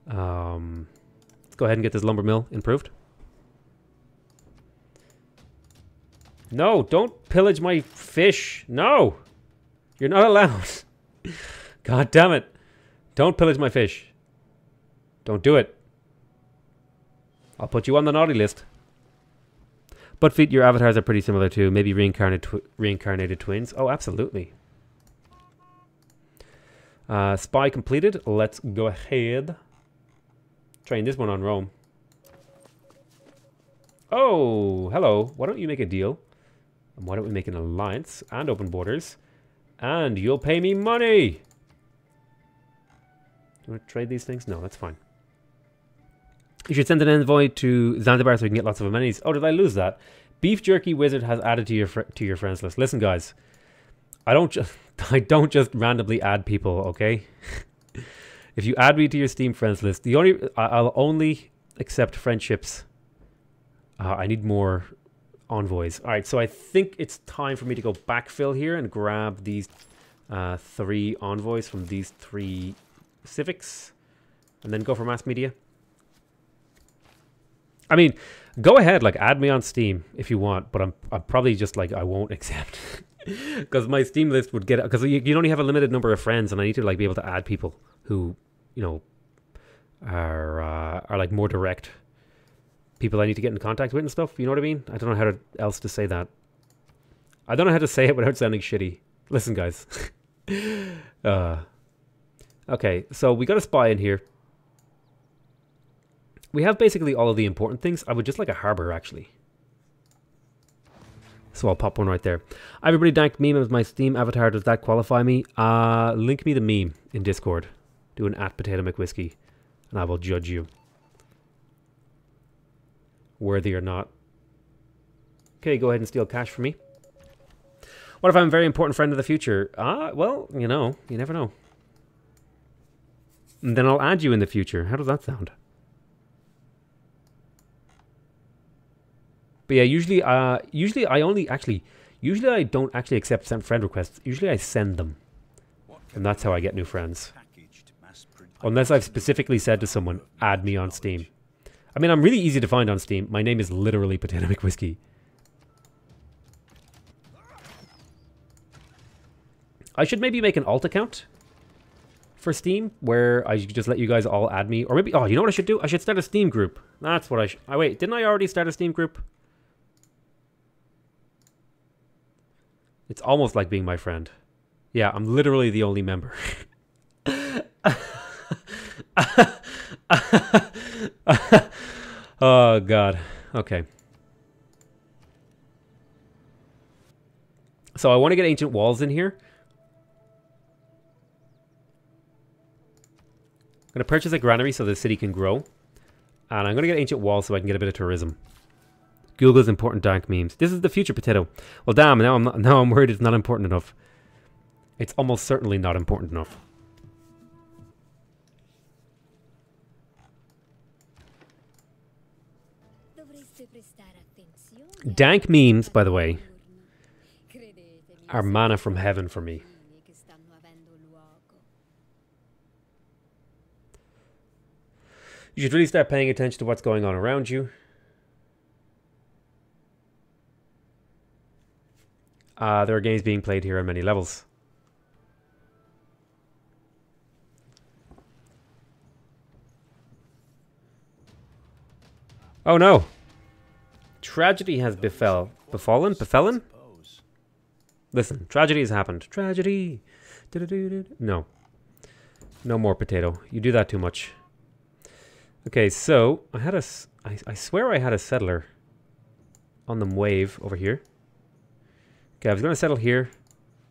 Let's go ahead and get this lumber mill improved. No, don't pillage my fish. No, you're not allowed. God damn it. Don't pillage my fish. Don't do it. I'll put you on the naughty list. But Feet, your avatars are pretty similar too. Maybe reincarnated twins. Oh, absolutely. Spy completed. Let's go ahead. Train this one on Rome. Oh, hello. Why don't you make a deal? And why don't we make an alliance and open borders? And you'll pay me money. Do you want to trade these things? No, that's fine. You should send an envoy to Zanzibar so you can get lots of amenities. Oh, did I lose that? Beef Jerky Wizard has added to your friends list. Listen, guys, I don't just randomly add people, okay? If you add me to your Steam friends list, I'll only accept friendships. I need more envoys. All right, so I think it's time for me to go backfill here and grab these 3 envoys from these 3 civics, and then go for mass media. I mean, go ahead, like add me on Steam if you want, but I'm probably just like I won't accept because my Steam list would get, because you only have a limited number of friends, and I need to like be able to add people who, you know, are like more direct people I need to get in contact with and stuff. You know what I mean? I don't know how else to say that. I don't know how to say it without sounding shitty. Listen, guys. Okay, so we got a spy in here. We have basically all of the important things. I would just like a harbor, actually. So I'll pop one right there. Everybody dank meme as my Steam avatar. Does that qualify me? Link me the meme in Discord. Do an at PotatoMcWhiskey, and I will judge you. Worthy or not. Okay, go ahead and steal cash from me. What if I'm a very important friend of the future? Well, you know, you never know. And then I'll add you in the future. How does that sound? But yeah, usually I don't actually accept friend requests. Usually I send them. And that's how I get new friends. Unless I've specifically said to someone, add me on Steam. I mean, I'm really easy to find on Steam. My name is literally PotatoMcWhiskey. I should maybe make an alt account for Steam where I just let you guys all add me. Or maybe, oh, you know what I should do? I should start a Steam group. That's what I should. Oh, wait, didn't I already start a Steam group? It's almost like being my friend. Yeah, I'm literally the only member. Oh, God. Okay. So I want to get ancient walls in here. going to purchase a granary so the city can grow. And I'm going to get ancient walls so I can get a bit of tourism. Google's important dank memes. This is the future, Potato. Well, damn, now I'm worried it's not important enough. It's almost certainly not important enough. Dank memes, by the way, are manna from heaven for me. You should really start paying attention to what's going on around you. There are games being played here on many levels. Oh no! Tragedy has befallen? Listen, tragedy has happened. Tragedy! No. No more, Potato. You do that too much. Okay, so, I swear I had a settler on the wave over here. Okay, I was going to settle here.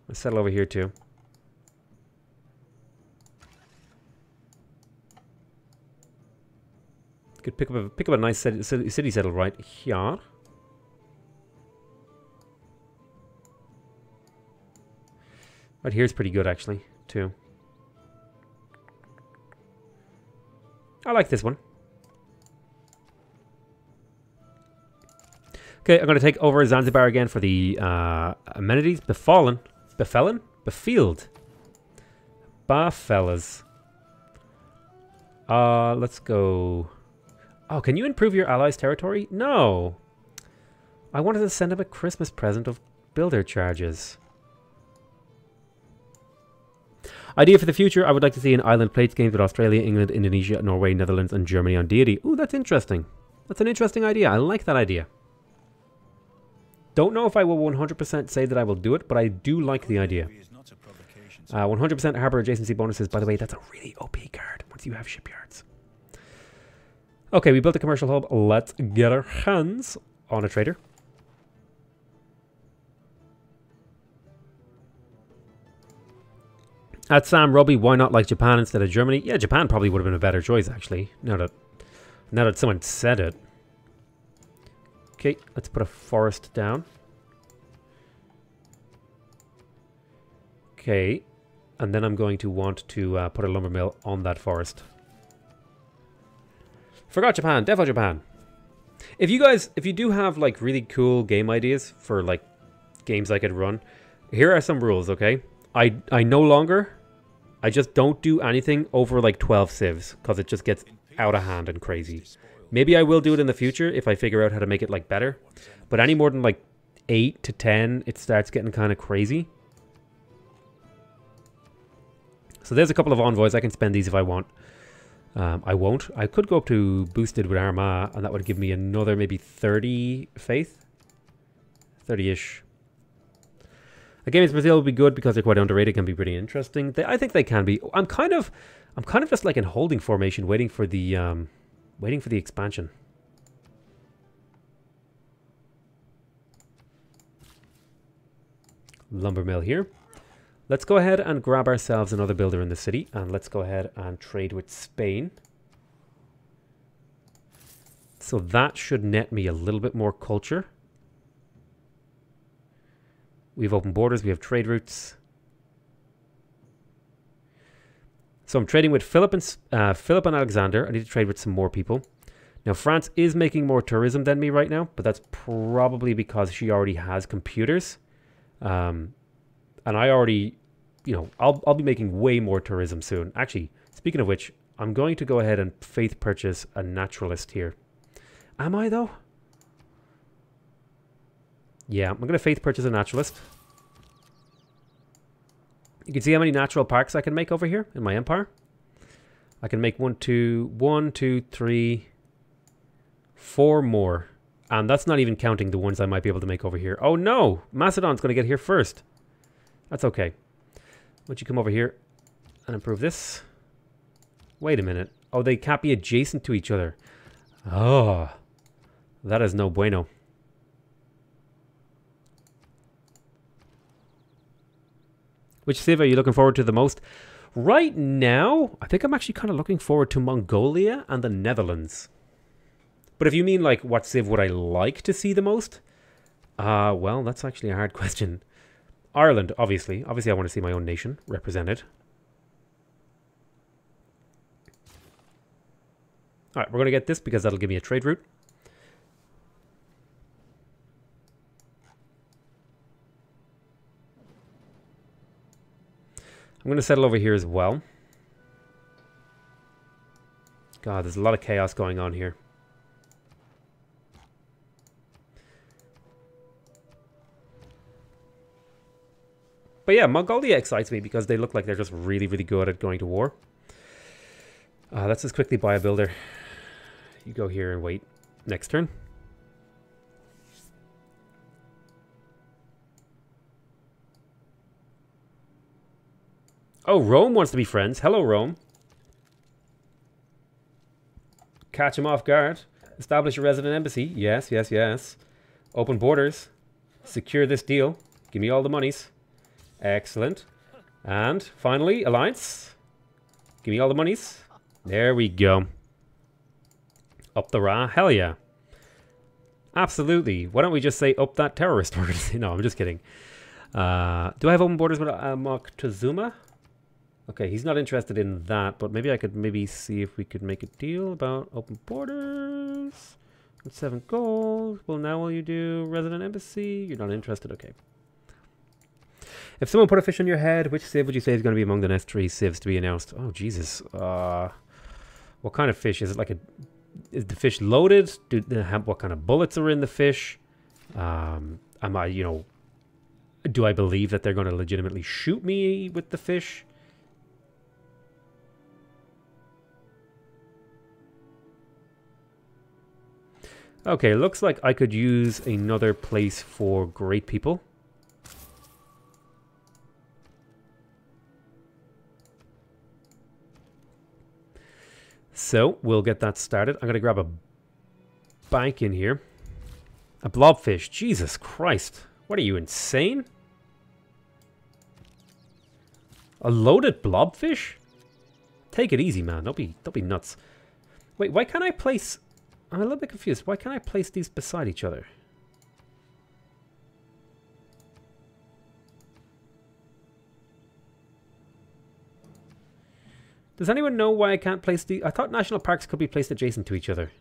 I'll settle over here too. Could pick up a nice city settle right here. Right here's pretty good actually, too. I like this one. Okay, I'm going to take over Zanzibar again for the amenities. Befield. Fellas. Let's go. Oh, can you improve your allies' territory? No. I wanted to send him a Christmas present of builder charges. Idea for the future, I would like to see an island plates games with Australia, England, Indonesia, Norway, Netherlands, and Germany on Deity. Ooh, that's interesting. That's an interesting idea. I like that idea. Don't know if I will 100% say that I will do it, but I do like the idea. 100% harbor adjacency bonuses. By the way, that's a really OP card once you have shipyards. Okay, we built a commercial hub. Let's get our hands on a trader. At Sam Robbie, why not like Japan instead of Germany? Yeah, Japan probably would have been a better choice, actually. Now that someone said it. Okay, let's put a forest down. Okay, and then I'm going to want to put a lumber mill on that forest. Forgot Japan, defo Japan. If you do have like really cool game ideas for like games I could run, here are some rules, okay? I just don't do anything over like 12 civs because it just gets out of hand and crazy. Maybe I will do it in the future if I figure out how to make it like better. But any more than like 8 to 10, it starts getting kind of crazy. So there's a couple of envoys. I can spend these if I want. I won't. I could go up to boosted with Armagh, and that would give me another maybe 30 faith. 30-ish. A game in Brazil would be good because they're quite underrated. Can be pretty interesting. I think they can be. I'm kind of just like in holding formation, waiting for the expansion. Lumber mill here. Let's go ahead and grab ourselves another builder in the city, and let's go ahead and trade with Spain. So that should net me a little bit more culture. We have open borders, we have trade routes. So I'm trading with Philip and Alexander. I need to trade with some more people. Now France is making more tourism than me right now, but that's probably because she already has computers. And I already, I'll be making way more tourism soon. Actually, speaking of which, I'm going to go ahead and faith purchase a naturalist here. Am I though? Yeah, I'm going to faith purchase a naturalist. You can see how many natural parks I can make over here in my empire. I can make 1, 2, 3, 4 more. And that's not even counting the ones I might be able to make over here. Oh no! Macedon's going to get here first. That's okay. Why don't you come over here and improve this? Wait a minute. Oh, they can't be adjacent to each other. Oh, that is no bueno. Which civ are you looking forward to the most? Right now, I think I'm actually kind of looking forward to Mongolia and the Netherlands. But if you mean like what civ would I like to see the most? Well, that's actually a hard question. Ireland, obviously. Obviously, I want to see my own nation represented. Alright, we're going to get this because that'll give me a trade route. I'm going to settle over here as well. God, there's a lot of chaos going on here. But yeah, Mongolia excites me because they look like they're just really, really good at going to war. Let's just quickly buy a builder. You go here and wait. Next turn. Oh, Rome wants to be friends. Hello, Rome. Catch him off guard. Establish a resident embassy. Yes, yes, yes. Open borders. Secure this deal. Give me all the monies. Excellent. And finally, alliance. Give me all the monies. There we go. Up the Ra. Hell yeah. Absolutely. Why don't we just say up that terrorist organization? No, I'm just kidding. Do I have open borders with Moctezuma? Okay, he's not interested in that, but maybe I could see if we could make a deal about open borders. With 7 gold. Well, now will you do resident embassy? You're not interested? Okay. If someone put a fish on your head, which civ would you say is going to be among the next 3 civs to be announced? Oh, Jesus. What kind of fish? Is it like a... Is the fish loaded? What kind of bullets are in the fish? Am I, you know... Do I believe that they're going to legitimately shoot me with the fish? Okay, looks like I could use another place for great people. So, we'll get that started. I'm going to grab a bank in here. A blobfish. Jesus Christ. What are you, insane? A loaded blobfish? Take it easy, man. Don't be nuts. Wait, why can't I place... I'm a little bit confused. Why can't I place these beside each other? Does anyone know why I can't place the... I thought national parks could be placed adjacent to each other.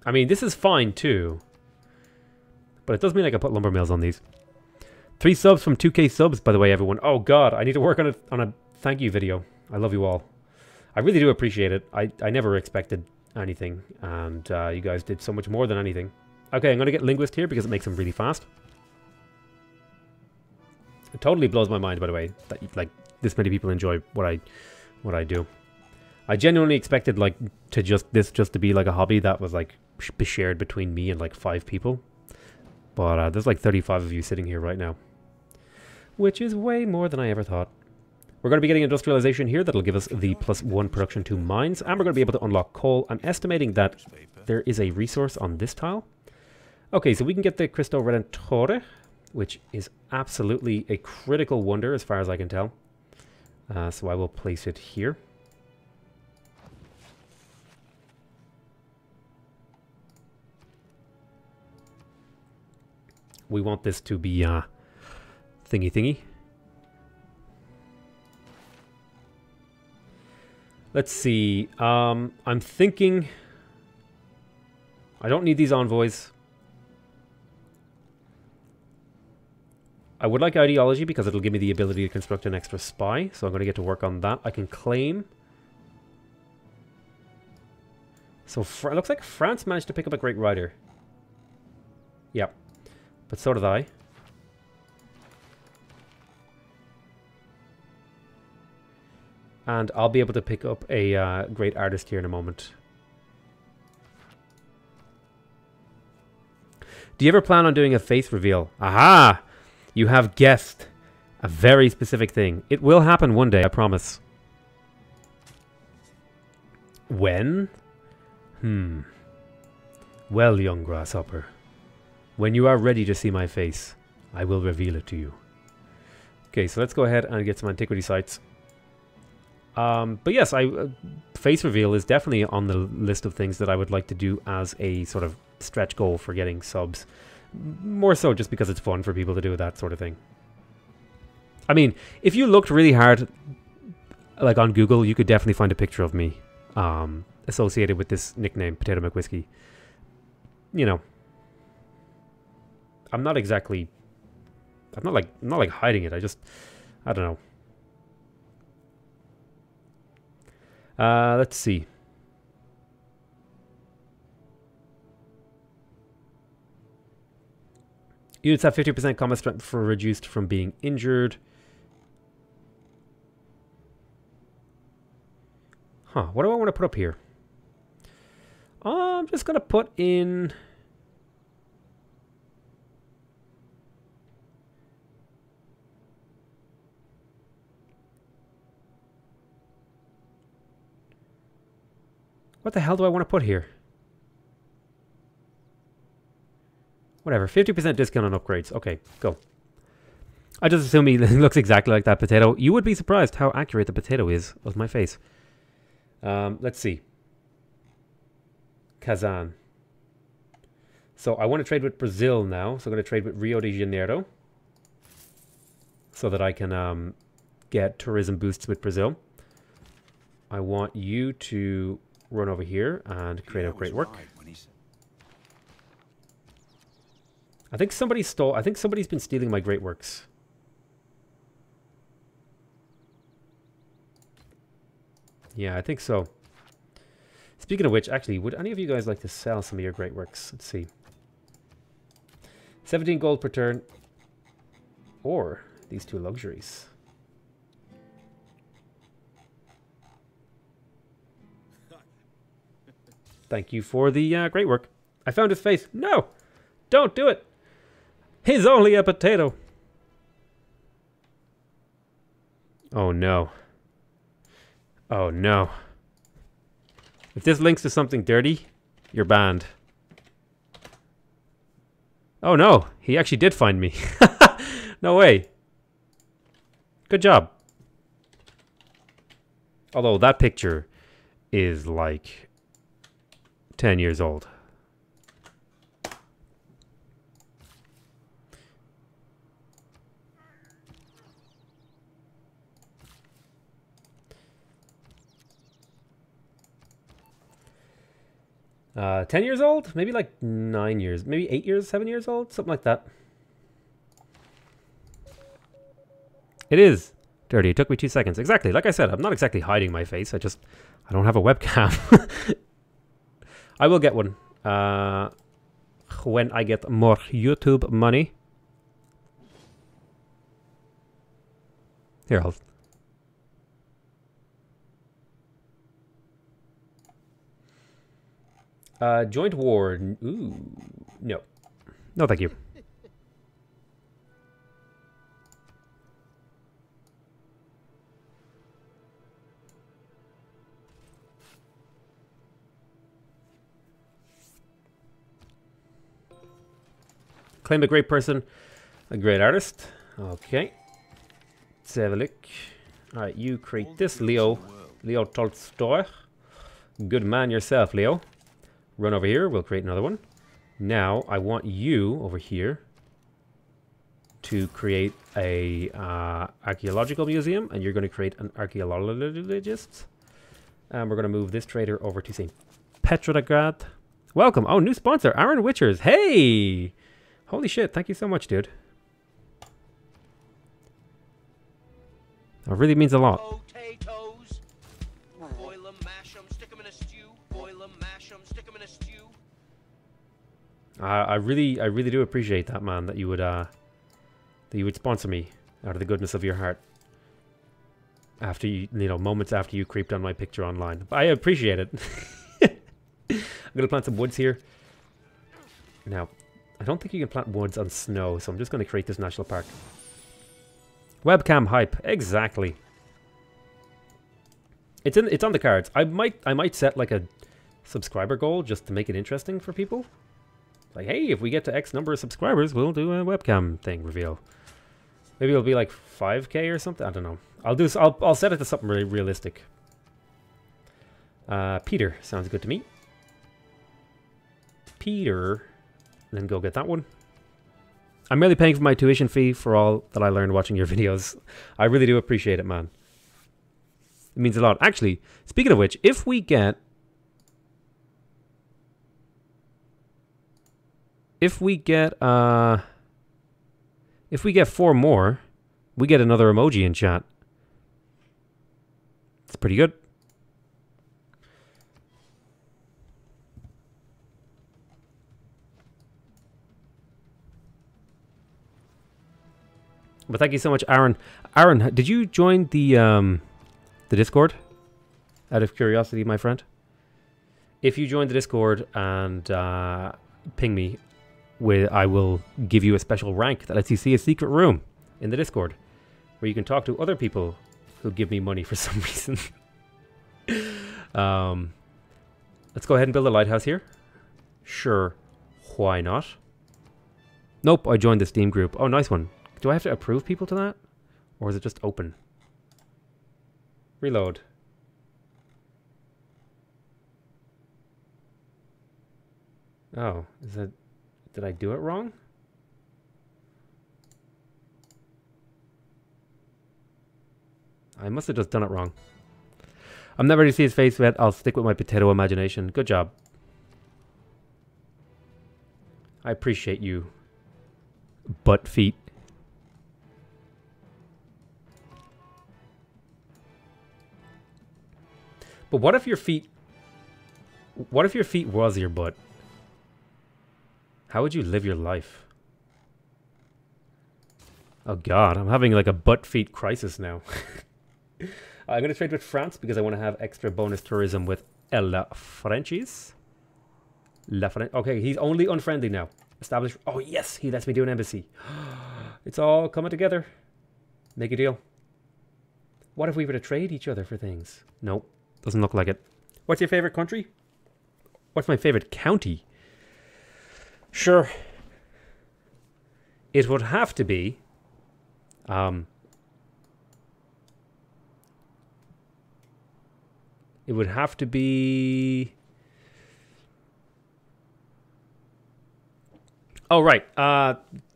I mean, this is fine too. But it does mean I can put lumber mills on these. 3 subs from 2K subs, by the way, everyone. Oh god, I need to work on a thank you video. I love you all. I really do appreciate it. I never expected anything, and you guys did so much more than anything. Okay, I'm going to get Linguist here because it makes them really fast. It totally blows my mind, by the way, that like this many people enjoy what I do. I genuinely expected like this just to be like a hobby that was like shared between me and like 5 people. But there's like 35 of you sitting here right now, which is way more than I ever thought. We're going to be getting industrialization here. That'll give us the +1 production to mines, and we're going to be able to unlock coal. I'm estimating that there is a resource on this tile. Okay, so we can get the Cristo Redentore, which is absolutely a critical wonder as far as I can tell. So I will place it here. We want this to be thingy. Let's see. I'm thinking I don't need these envoys. I would like ideology because it'll give me the ability to construct an extra spy. So I'm going to get to work on that. I can claim. So it looks like France managed to pick up a great rider. Yep. But so did I. And I'll be able to pick up a great artist here in a moment. Do you ever plan on doing a face reveal? Aha! You have guessed a very specific thing. It will happen one day, I promise. When? Well, young grasshopper. When you are ready to see my face, I will reveal it to you. Okay, so let's go ahead and get some antiquity sites. But yes, face reveal is definitely on the list of things that I would like to do as a sort of stretch goal for getting subs. More so just because it's fun for people to do that sort of thing. I mean, if you looked really hard, like on Google, you could definitely find a picture of me associated with this nickname, PotatoMcWhiskey. You know, I'm not like hiding it. I don't know. Let's see. Units have 50% combat strength for reduced from being injured. Huh, what do I want to put up here? I'm just going to put in... What the hell do I want to put here? Whatever, 50% discount on upgrades. Okay, go. I just assume he looks exactly like that potato. You would be surprised how accurate the potato is of my face. Let's see. Kazan. So I want to trade with Brazil now. So I'm going to trade with Rio de Janeiro. So that I can get tourism boosts with Brazil. I want you to run over here and create a great work. I think somebody stole... I think somebody's been stealing my great works. Yeah, I think so. Speaking of which, actually, would any of you guys like to sell some of your great works? Let's see. 17 gold per turn. Or these two luxuries. Thank you for the great work. I found his face. No! Don't do it! He's only a potato. Oh no. Oh no. If this links to something dirty, you're banned. Oh no, he actually did find me. No way. Good job. Although that picture is like 10 years old. Uh, 10 years old? Maybe like 9 years. Maybe 8 years, 7 years old? Something like that. It is dirty. It took me 2 seconds. Exactly. Like I said, I'm not exactly hiding my face. I don't have a webcam. I will get one. When I get more YouTube money. Here, joint war. Ooh. No. No, thank you. Claim a great person, a great artist. Okay. Let's have a look. Alright, you create this, Leo. Leo Tolstoy. Good man yourself, Leo. Run over here, we'll create another one. Now, I want you over here to create a archaeological museum, and you're going to create an archaeologist. And we're going to move this trader over to St. Petrograd. Welcome. Oh, new sponsor, Aaron Witchers. Hey! Holy shit, thank you so much, dude. That really means a lot. Potatoes. Boil 'em, mash 'em, stick 'em in a stew. Boil 'em, mash 'em, stick 'em in a stew. I really do appreciate that, man, that you would sponsor me out of the goodness of your heart. After you know, moments after you creeped on my picture online. I appreciate it. I'm gonna plant some woods here. Now, I don't think you can plant woods on snow, so I'm just gonna create this national park. Webcam hype, exactly. It's on the cards. I might set like a subscriber goal just to make it interesting for people. Like, hey, if we get to X number of subscribers, we'll do a webcam thing reveal. Maybe it'll be like 5K or something. I don't know. I'll set it to something really realistic. Peter sounds good to me. Peter, then go get that one. I'm merely paying for my tuition fee for all that I learned watching your videos. I really do appreciate it, man. It means a lot. Actually, speaking of which, if we get 4 more, we get another emoji in chat. It's pretty good. But thank you so much, Aaron. Aaron, did you join the Discord? Out of curiosity, my friend. If you join the Discord and ping me, I will give you a special rank that lets you see a secret room in the Discord where you can talk to other people who give me money for some reason. Let's go ahead and build a lighthouse here. Sure, why not? Nope, I joined the Steam group. Oh, nice one. Do I have to approve people to that? Or is it just open? Reload. Oh, is that... Did I do it wrong? I must have just done it wrong. I'm never ready to see his face yet. I'll stick with my potato imagination. Good job. I appreciate you. Butt feet. But what if your feet... What if your feet was your butt? How would you live your life? Oh god, I'm having like a butt feet crisis now. I'm going to trade with France because I want to have extra bonus tourism with La Frenchies. Okay, he's only unfriendly now. Established. Oh yes, he lets me do an embassy. It's all coming together. Make a deal. What if we were to trade each other for things? Nope, doesn't look like it. What's your favorite country? What's my favorite county? Sure. It would have to be... it would have to be... Oh, right.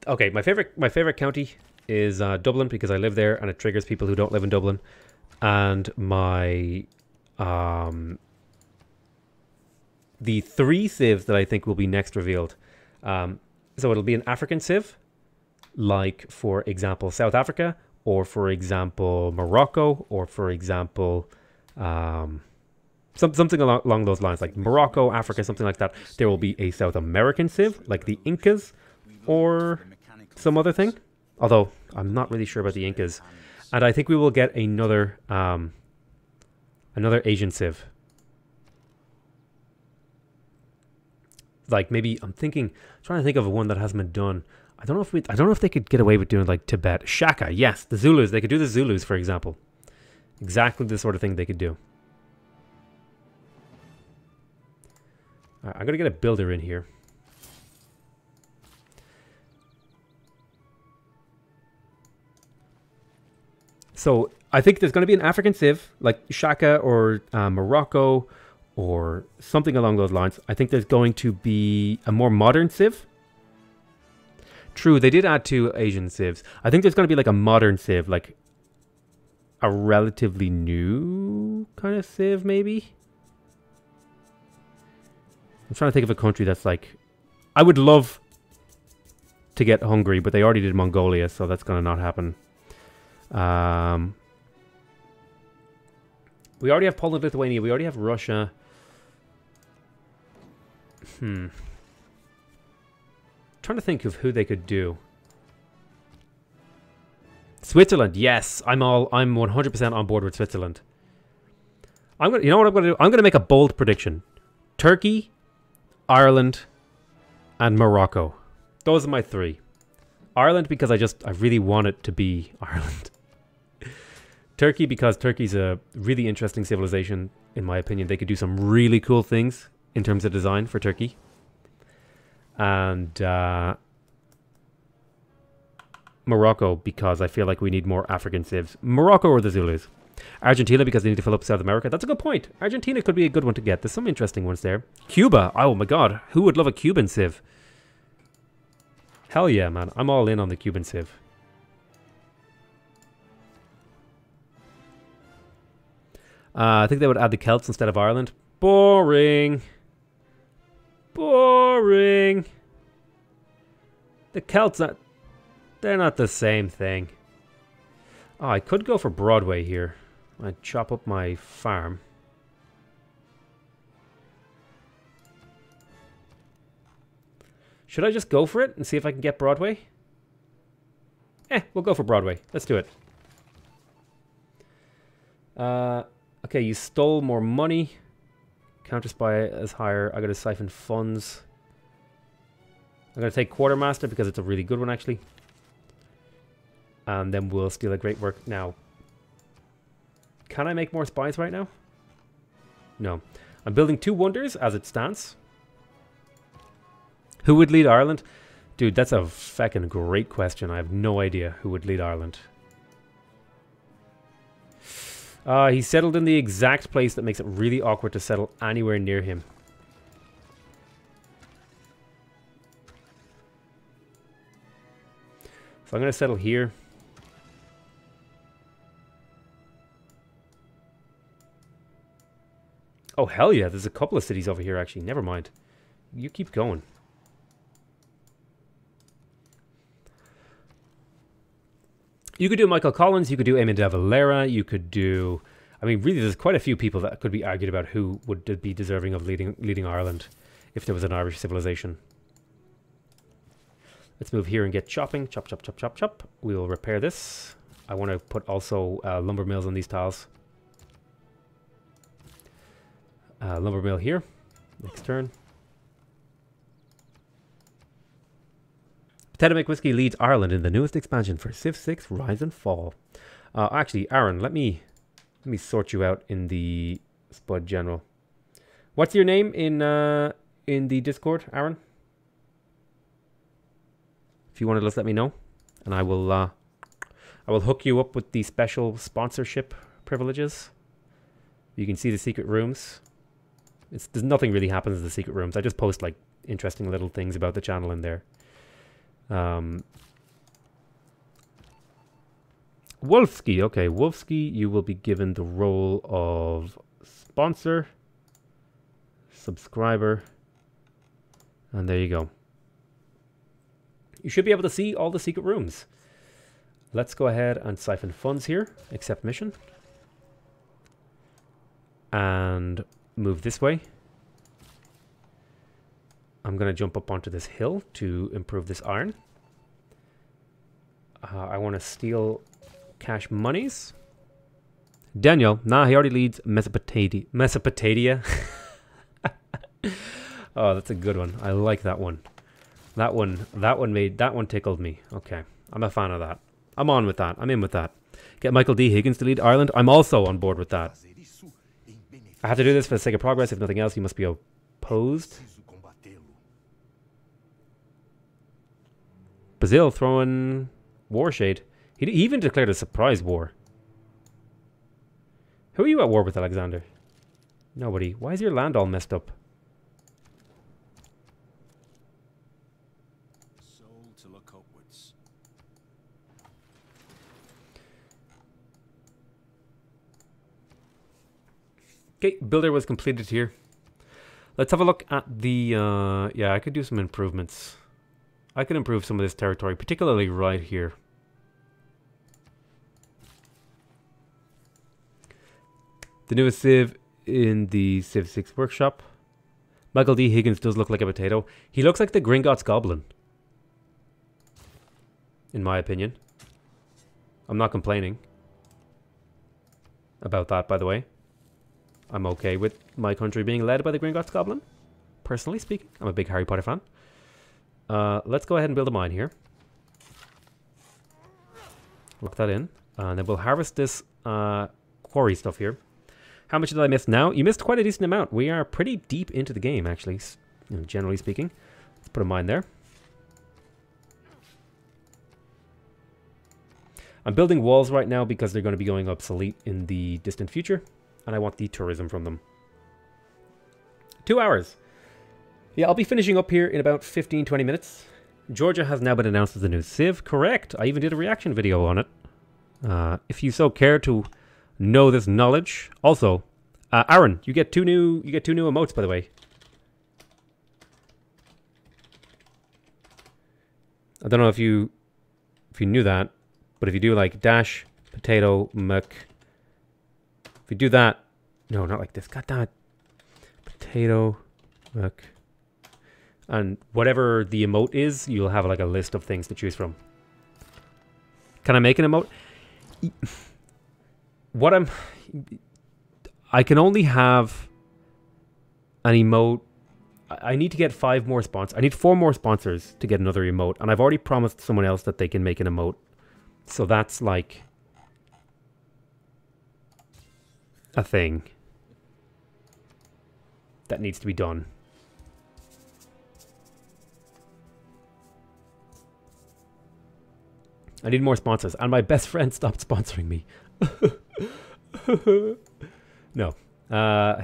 Okay, my favorite county is Dublin because I live there and it triggers people who don't live in Dublin. And my... the 3 civs that I think will be next revealed. So it'll be an African civ, like, for example, South Africa, or for example, Morocco, or for example, something along those lines, like Morocco, Africa, something like that. There will be a South American civ, like the Incas, or some other thing. Although, I'm not really sure about the Incas. And I think we will get another Asian civ. Like maybe I'm trying to think of one that hasn't been done. I don't know if they could get away with doing like Tibet. Shaka, yes, the Zulus. They could do the Zulus, for example. Exactly the sort of thing they could do. All right, I'm gonna get a builder in here. So I think there's going to be an African civ, like Shaka or Morocco, or something along those lines. I think there's going to be a more modern civ. True, they did add 2 Asian civs. I think there's going to be like a modern civ, like a relatively new kind of civ, maybe. I'm trying to think of a country that's like... I would love to get Hungary, but they already did Mongolia, so that's going to not happen. We already have Poland, Lithuania. We already have Russia. Trying to think of who they could do. Switzerland, yes, I'm 100% on board with Switzerland. You know what I'm gonna do? I'm gonna make a bold prediction. Turkey, Ireland, and Morocco. Those are my 3. Ireland because I really want it to be Ireland. Turkey because Turkey's a really interesting civilization, in my opinion. They could do some really cool things in terms of design for Turkey. And Morocco, because I feel like we need more African civs. Morocco or the Zulus. Argentina, because they need to fill up South America. That's a good point. Argentina could be a good one to get. There's some interesting ones there. Cuba. Oh my god. Who would love a Cuban civ? Hell yeah, man. I'm all in on the Cuban civ. I think they would add the Celts instead of Ireland. Boring. Boring. The Celts, they're not the same thing. Oh, I could go for Broadway here. I'd chop up my farm. Should I just go for it and see if I can get Broadway? We'll go for Broadway. Let's do it. Okay, you stole more money. Counter spy is higher. I gotta siphon funds. I'm gonna take Quartermaster because it's a really good one actually. And then we'll steal a great work. Now, can I make more spies right now? No. I'm building 2 wonders as it stands. Who would lead Ireland? Dude, that's a feckin' great question. I have no idea who would lead Ireland. He's settled in the exact place that makes it really awkward to settle anywhere near him. So I'm going to settle here. Oh, hell yeah. There's a couple of cities over here, actually. Never mind. You keep going. You could do Michael Collins. You could do Eamon de Valera. You could do... I mean, really, there's quite a few people that could be argued about who would be deserving of leading Ireland if there was an Irish civilization. Let's move here and get chopping. Chop, chop, chop, chop, chop. We'll repair this. I want to put also lumber mills on these tiles. Lumber mill here. Next turn. PotatoMcWhiskey leads Ireland in the newest expansion for Civ 6 Rise and Fall. Actually, Aaron, let me sort you out in the Spud General. What's your name in the Discord, Aaron? If you want to just let me know, and I will hook you up with the special sponsorship privileges. You can see the secret rooms. There's nothing really happens in the secret rooms. I just post like interesting little things about the channel in there. Wolfsky, okay, Wolfsky, you will be given the role of sponsor, subscriber, and there you go. You should be able to see all the secret rooms. Let's go ahead and siphon funds here, accept mission, and move this way. I'm going to jump up onto this hill to improve this iron. I want to steal cash monies. Daniel, nah, he already leads Mesopotamia. Oh, that's a good one. I like that one. That one tickled me. Okay, I'm a fan of that. I'm on with that. I'm in with that. Get Michael D. Higgins to lead Ireland. I'm also on board with that. I have to do this for the sake of progress. If nothing else, he must be opposed. Brazil throwing war shade. He even declared a surprise war. Who are you at war with, Alexander? Nobody. Why is your land all messed up? Soul to look upwards. Okay, builder was completed here. Let's have a look at the... yeah, I could do some improvements. I could improve some of this territory, particularly right here. The newest Civ in the Civ 6 workshop. Michael D. Higgins does look like a potato. He looks like the Gringotts Goblin. In my opinion. I'm not complaining about that, by the way. I'm okay with my country being led by the Gringotts Goblin. Personally speaking. I'm a big Harry Potter fan. Let's go ahead and build a mine here. Lock that in. And then we'll harvest this quarry stuff here. How much did I miss now? You missed quite a decent amount. We are pretty deep into the game, actually, generally speaking. Let's put a mine there. I'm building walls right now because they're going to be going obsolete in the distant future. And I want the tourism from them. 2 hours. Yeah, I'll be finishing up here in about 15-20 minutes. Georgia has now been announced as the new Civ. Correct. I even did a reaction video on it. If you so care to know this knowledge. Also, Aaron, you get two new emotes, by the way. I don't know if you knew that, but if you do like dash potato muck, if you do that, no, not like this. God damn it. Potato muck. And whatever the emote is, you'll have like a list of things to choose from. Can I make an emote? I can only have an emote. I need to get 5 more sponsors. I need 4 more sponsors to get another emote. And I've already promised someone else that they can make an emote. So that's like a thing that needs to be done. I need more sponsors. And my best friend stopped sponsoring me. No.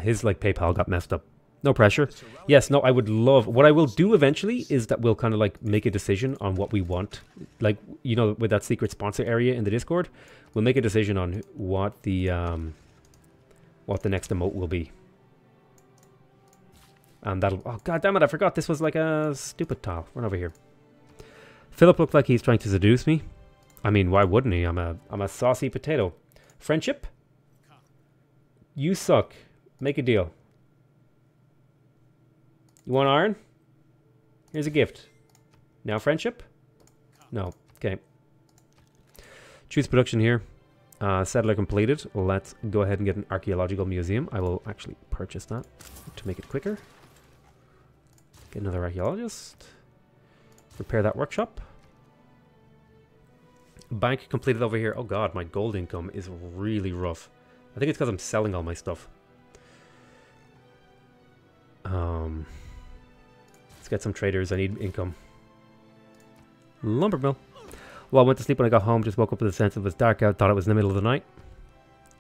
His like PayPal got messed up. No pressure. Yes, no, I would love... What I will do eventually is that we'll kind of like make a decision on what we want. Like, you know, with that secret sponsor area in the Discord, we'll make a decision on what the next emote will be. And that'll... Oh, god damn it, I forgot this was like a stupid tile. Run over here. Philip looked like he's trying to seduce me. I mean, why wouldn't he? I'm a saucy potato. Friendship? You suck. Make a deal. You want iron? Here's a gift. Now friendship? No. Okay. Choose production here. Settler completed. Let's go ahead and get an archaeological museum. I will actually purchase that to make it quicker. Get another archaeologist. Repair that workshop. Bank completed over here. Oh god, my gold income is really rough. I think it's because I'm selling all my stuff. Let's get some traders. I need income. Lumber mill. Well, I went to sleep when I got home. Just woke up with a sense of it's dark out. Thought it was in the middle of the night.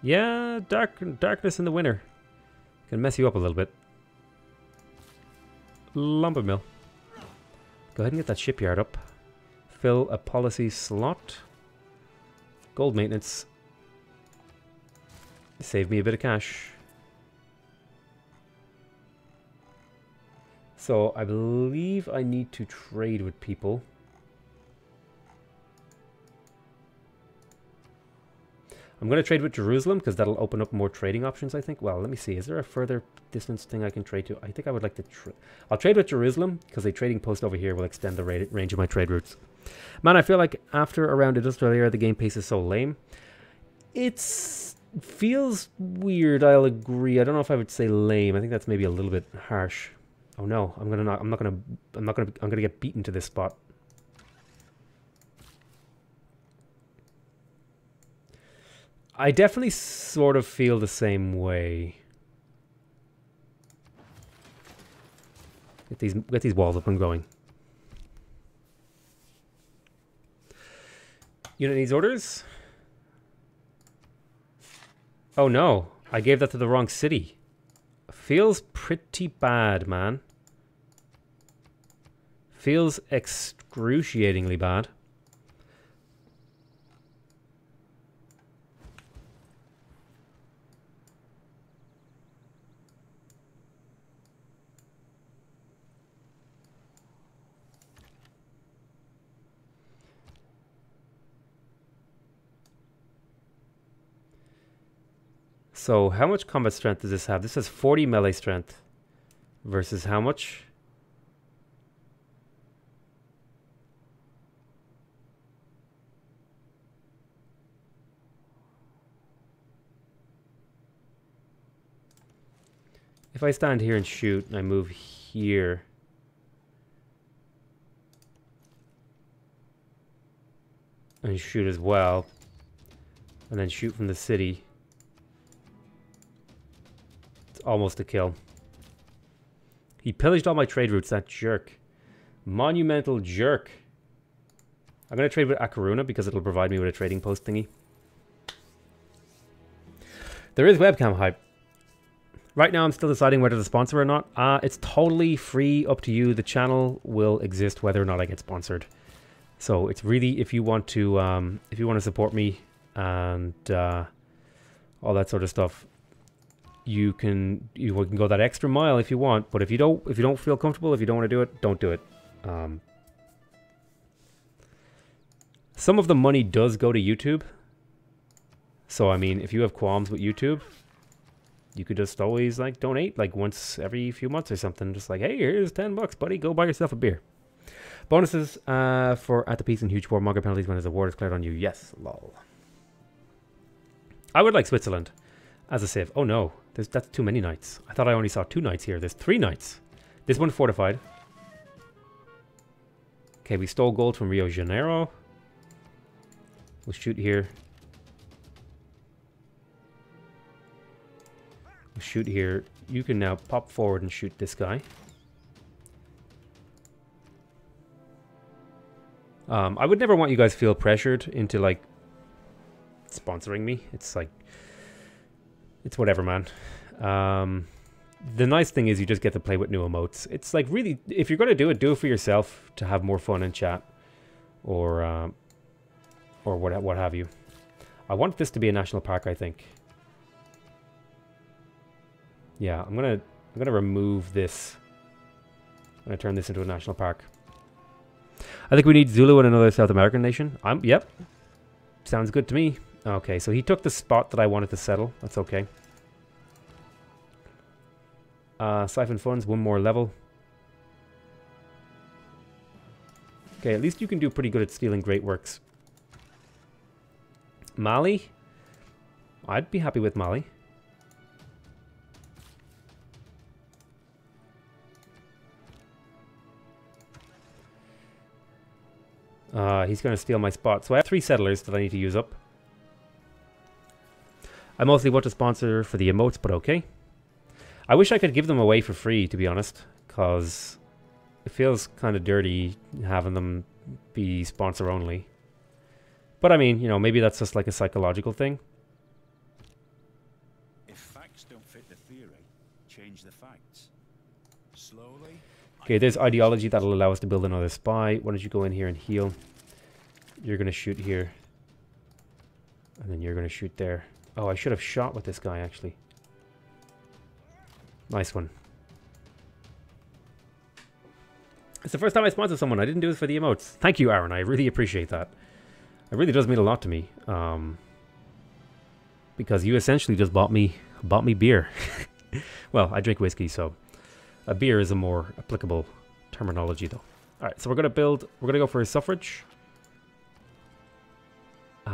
Yeah, darkness in the winter can mess you up a little bit. Lumber mill. Go ahead and get that shipyard up. Fill a policy slot. Gold maintenance. Save me a bit of cash. So I believe I need to trade with people. I'm going to trade with Jerusalem because that'll open up more trading options, I think. Well, let me see. Is there a further distance thing I can trade to? I think I would like to... I'll trade with Jerusalem because a trading post over here will extend the range of my trade routes. Man, I feel like after around Industrial Era, the game pace is so lame. It feels weird, I'll agree. I don't know if I would say lame. I think that's maybe a little bit harsh. Oh no, I'm gonna get beaten to this spot. I definitely sort of feel the same way. Get these walls up and going. Unit needs orders? Oh no, I gave that to the wrong city. Feels pretty bad, man. Feels excruciatingly bad. So, how much combat strength does this have? This has 40 melee strength. Versus how much? If I stand here and shoot, and I move here... and shoot as well, and then shoot from the city... almost a kill. He pillaged all my trade routes, that jerk. Monumental Jerk. I'm going to trade with Akaruna because it'll provide me with a trading post thingy. There is webcam hype. Right now I'm still deciding whether to sponsor or not. It's totally free, up to you. The channel will exist whether or not I get sponsored. So it's really if you want to support me and all that sort of stuff, you can go that extra mile if you want. But if you don't feel comfortable, if you don't want to do it, don't do it. Some of the money does go to YouTube. So I mean, if you have qualms with YouTube, you could just always like donate like once every few months or something. Just like, hey, here's $10, buddy. Go buy yourself a beer. Bonuses for at the piece and huge warmonger penalties when his award is declared on you. Yes, lol. I would like Switzerland as a civ. Oh no, that's too many knights. I thought I only saw 2 knights here. There's 3 knights. This one fortified. Okay, we stole gold from Rio de Janeiro. We'll shoot here. We'll shoot here. You can now pop forward and shoot this guy. I would never want you guys to feel pressured into like sponsoring me. It's like, it's whatever, man. The nice thing is you just get to play with new emotes. It's like really, if you're going to do it for yourself to have more fun in chat or what have you. I want this to be a national park, I think. Yeah, I'm gonna remove this. I'm gonna turn this into a national park. I think we need Zulu in another South American nation. Yep. Sounds good to me. Okay, so he took the spot that I wanted to settle. That's okay. Siphon funds, 1 more level. Okay, at least you can do pretty good at stealing great works. Mali? I'd be happy with Mali. He's going to steal my spot. So I have 3 settlers that I need to use up. I mostly want to sponsor for the emotes, but okay. I wish I could give them away for free, to be honest, because it feels kind of dirty having them be sponsor only. But I mean, you know, maybe that's just like a psychological thing. If facts don't fit the theory, change the facts. Slowly. Okay, there's ideology that'll allow us to build another spy. Why don't you go in here and heal? You're going to shoot here. And then you're going to shoot there. Oh, I should have shot with this guy, actually. Nice one. It's the first time I sponsored someone. I didn't do this for the emotes. Thank you, Aaron. I really appreciate that. It really does mean a lot to me. Because you essentially just bought me beer. Well, I drink whiskey, so a beer is a more applicable terminology, though. All right, so we're going to go for a suffrage.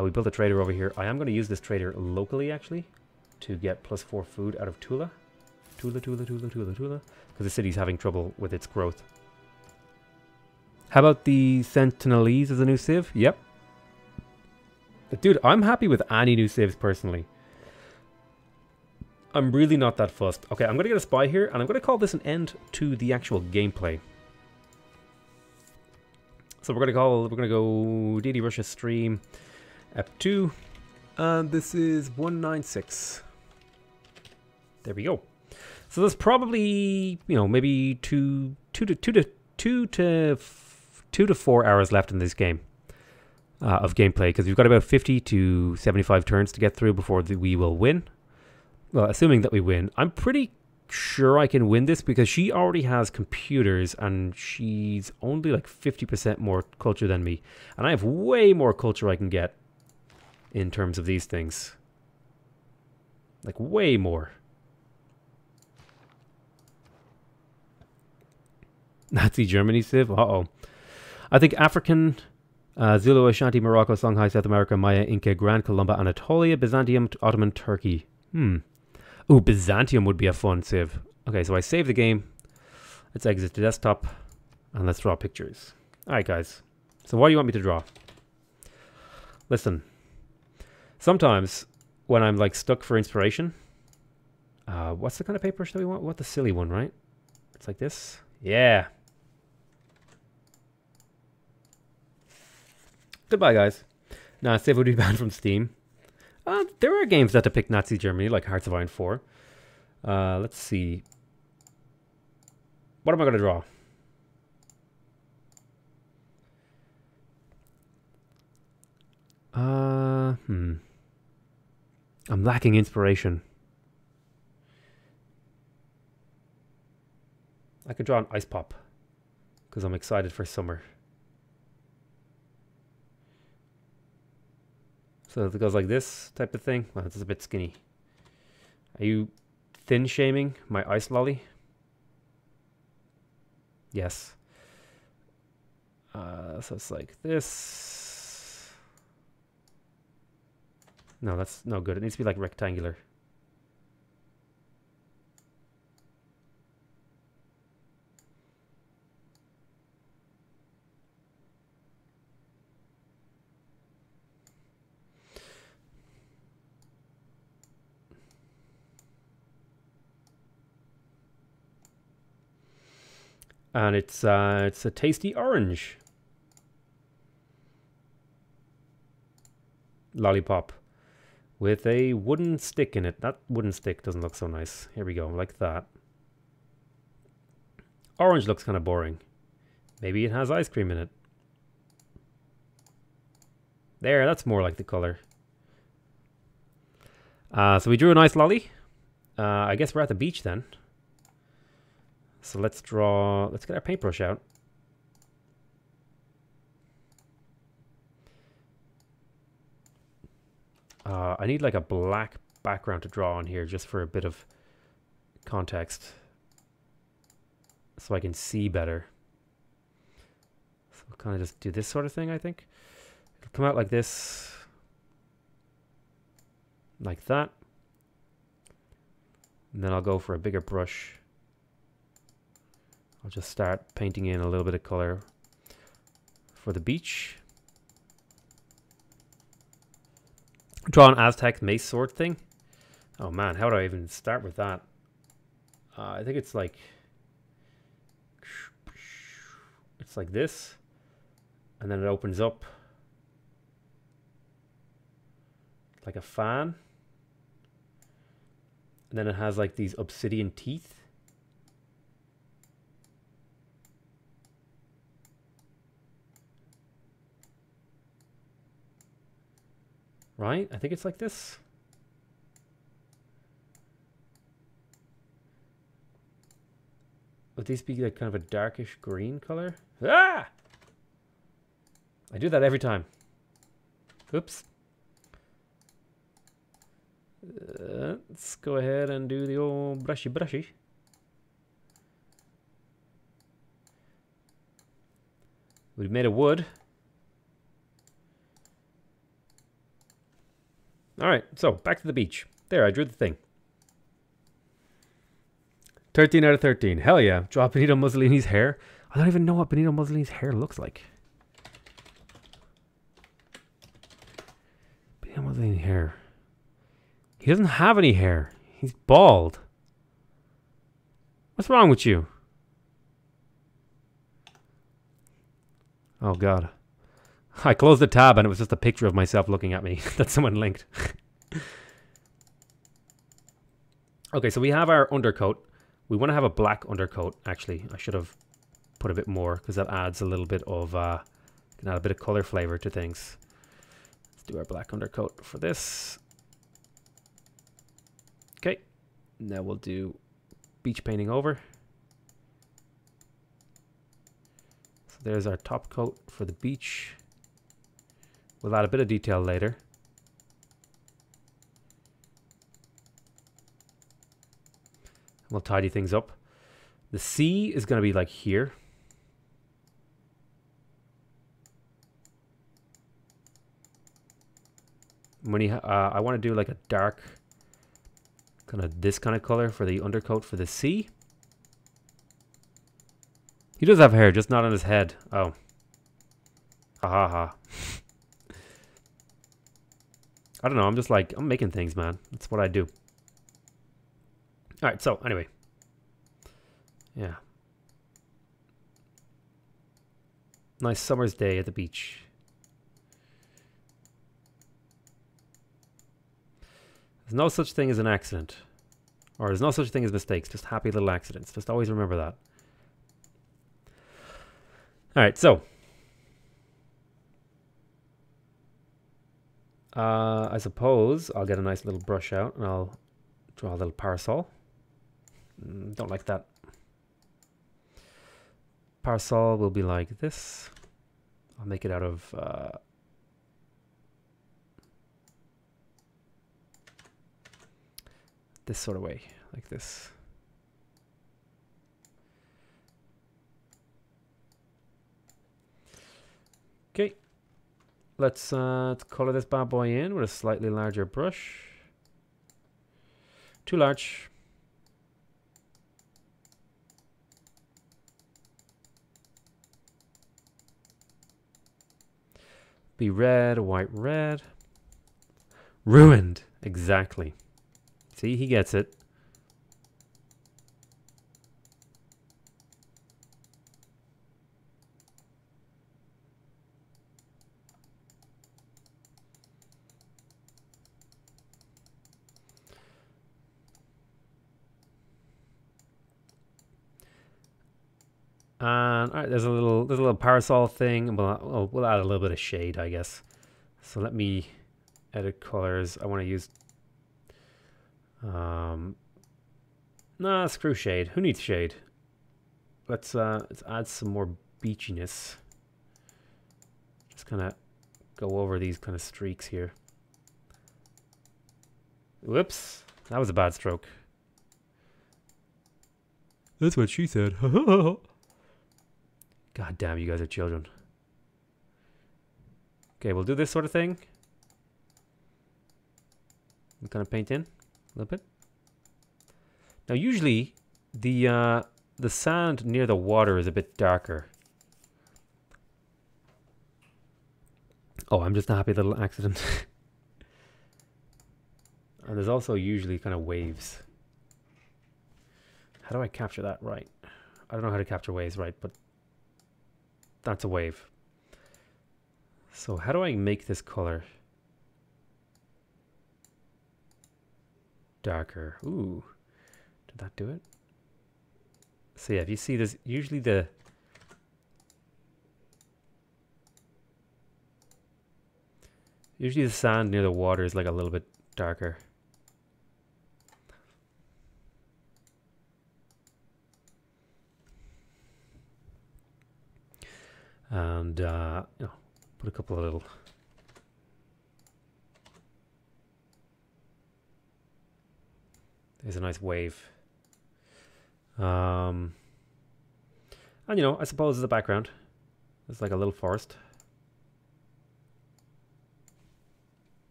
We built a trader over here. I am going to use this trader locally, actually, to get +4 food out of Tula. Tula. Because the city's having trouble with its growth. How about the Sentinelese as a new civ? Yep. Dude, I'm happy with any new civs, personally. I'm really not that fussed. Okay, I'm going to get a spy here, and I'm going to call this an end to the actual gameplay. So we're going to go Deity Russia stream Ep2, and this is 196. There we go. So there's probably, you know, maybe 2 to 4 hours left in this game of gameplay, because we've got about 50 to 75 turns to get through before we will win. Well, assuming that we win. I'm pretty sure I can win this because she already has computers and she's only like 50% more culture than me. And I have way more culture I can get in terms of these things. Like way more. Nazi Germany civ? Uh-oh. I think African, Zulu, Ashanti, Morocco, Songhai, South America, Maya, Inca, Grand Columba, Anatolia, Byzantium, Ottoman, Turkey. Ooh, Byzantium would be a fun civ. Okay, so I save the game. Let's exit the desktop. And let's draw pictures. Alright, guys. So what do you want me to draw? Listen. Sometimes, when I'm like stuck for inspiration... what's the kind of paper that we want? We want the silly one, right? It's like this. Yeah. Goodbye, guys. Nah, save would be banned from Steam. There are games that depict Nazi Germany, like Hearts of Iron 4. Let's see. What am I going to draw? I'm lacking inspiration. I could draw an ice pop because I'm excited for summer. So if it goes like this type of thing, well, it's a bit skinny. Are you thin shaming my ice lolly? Yes. So it's like this. No, that's no good. It needs to be like rectangular. And it's a tasty orange lollipop with a wooden stick in it. That wooden stick doesn't look so nice. Here we go, like that. Orange looks kind of boring. Maybe it has ice cream in it. There, that's more like the color. So we drew a nice lolly. I guess we're at the beach then. So let's get our paintbrush out. I need like a black background to draw on here just for a bit of context. So I can see better. So we'll kind of just do this sort of thing, I think. It'll come out like this. Like that. And then I'll go for a bigger brush. I'll just start painting in a little bit of color for the beach. Draw an Aztec mace sword thing. Oh man, how do I even start with that? I think it's like this, and then it opens up like a fan, and then it has like these obsidian teeth. Right? I think it's like this. Would these be like kind of a darkish green color? Ah! I do that every time. Oops. Let's go ahead and do the old brushy brushy. We've made a wood. Alright, so back to the beach. There, I drew the thing. 13 out of 13. Hell yeah. Draw Benito Mussolini's hair. I don't even know what Benito Mussolini's hair looks like. Benito Mussolini's hair. He doesn't have any hair. He's bald. What's wrong with you? Oh god. I closed the tab and it was just a picture of myself looking at me that someone linked. Okay, so we have our undercoat. We want to have a black undercoat, actually. I should have put a bit more because that adds a little bit of, can add a bit of color flavor to things. Let's do our black undercoat for this. Okay, now we'll do beach painting over. So there's our top coat for the beach. We'll add a bit of detail later. We'll tidy things up. The sea is going to be like here. When you I want to do like a dark, kind of this kind of color for the undercoat for the sea. He does have hair, just not on his head. Oh. Ha ha. I don't know, I'm just like, I'm making things, man. That's what I do. Alright, so, anyway. Yeah. Nice summer's day at the beach. There's no such thing as an accident. Or there's no such thing as mistakes. Just happy little accidents. Just always remember that. Alright, so. I suppose I'll get a nice little brush out and I'll draw a little parasol. Don't like that. Parasol will be like this. I'll make it out of this sort of way, like this. Okay, let's color this bad boy in with a slightly larger brush. Too large. Be red, white, red. Ruined. Exactly. See, he gets it. And all right, there's a little parasol thing. We'll add a little bit of shade, I guess. So let me edit colors. I want to use nah, screw shade. Who needs shade? Let's add some more beachiness. Just kind of go over these kind of streaks here. Whoops, that was a bad stroke. That's what she said. God damn, you guys are children. Okay, we'll do this sort of thing. We'll kind of paint in a little bit. Now, usually the sand near the water is a bit darker. Oh, I'm just a happy little accident. And there's also usually kind of waves. How do I capture that right? I don't know how to capture waves right, but that's a wave. So how do I make this color darker? Ooh, did that do it? So yeah, if you see this, usually the sand near the water is like a little bit darker. And you know, put a couple of little there's a nice wave. And you know, I suppose as a background, it's like a little forest.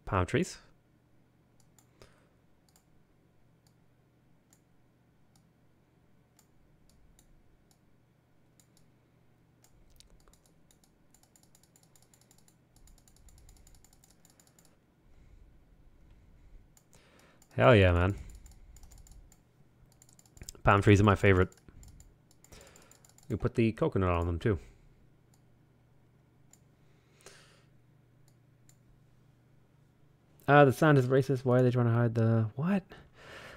Palm trees. Hell yeah, man. Palm trees are my favorite. You put the coconut on them too. The sound is racist. Why are they trying to hide the... What?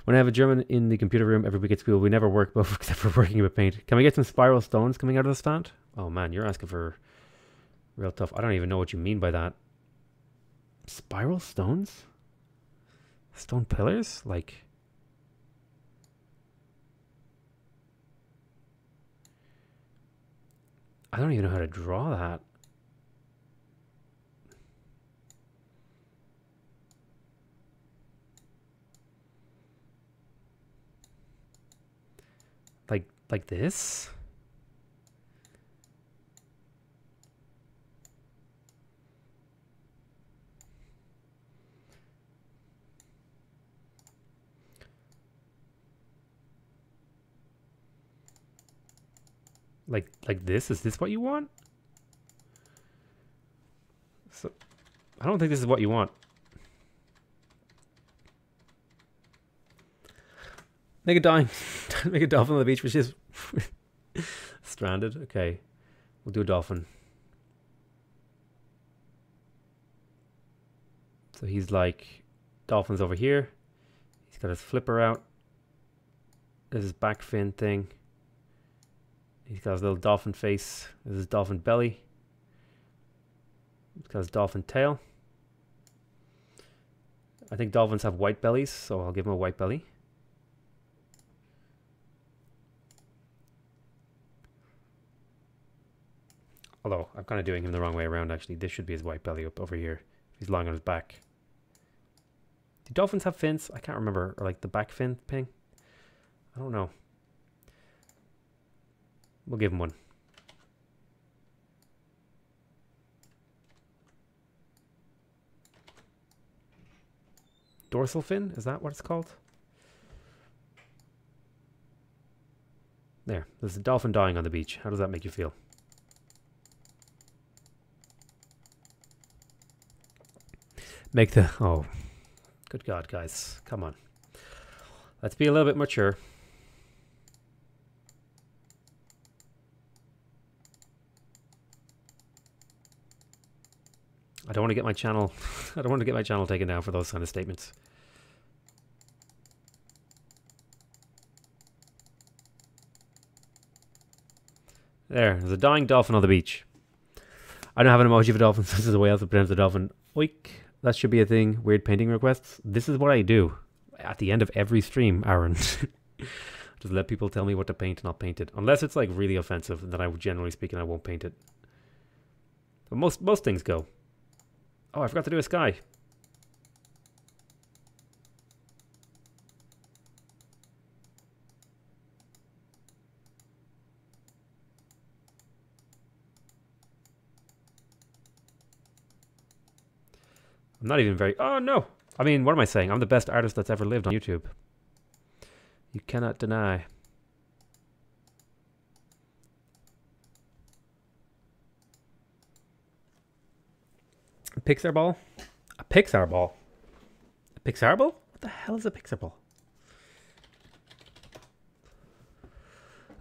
When I have a German in the computer room, every week at school, we never work both except for working with paint. Can we get some spiral stones coming out of the stand? Oh man, you're asking for real tough. I don't even know what you mean by that. Spiral stones? Stone pillars? Like... I don't even know how to draw that. Like this? Like this? Is this what you want? So I don't think this is what you want. Make a make a dolphin on the beach, which is stranded. Okay, we'll do a dolphin. So he's like, dolphin's over here. He's got his flipper out. There's his back fin thing. He's got his little dolphin face. There's his dolphin belly. He's got his dolphin tail. I think dolphins have white bellies, so I'll give him a white belly. Although, I'm kind of doing him the wrong way around, actually. This should be his white belly up over here. He's lying on his back. Do dolphins have fins? I can't remember. Or like the back fin thing? I don't know. We'll give him one. Dorsal fin? Is that what it's called? There. There's a dolphin dying on the beach. How does that make you feel? Make the... Oh. Good God, guys. Come on. Let's be a little bit mature. I don't want to get my channel... I don't want to get my channel taken down for those kind of statements. There's a dying dolphin on the beach. I don't have an emoji for dolphins. This is the way else to pronounce the dolphin. Oik. That should be a thing. Weird painting requests. This is what I do at the end of every stream, Aaron. Just let people tell me what to paint and I'll paint it. Unless it's like really offensive, and then I, generally speaking, I won't paint it. But most things go. Oh, I forgot to do a sky. I'm not even very... Oh, no! I mean, what am I saying? I'm the best artist that's ever lived on YouTube. You cannot deny. A Pixar ball? A Pixar ball? A Pixar ball? What the hell is a Pixar ball?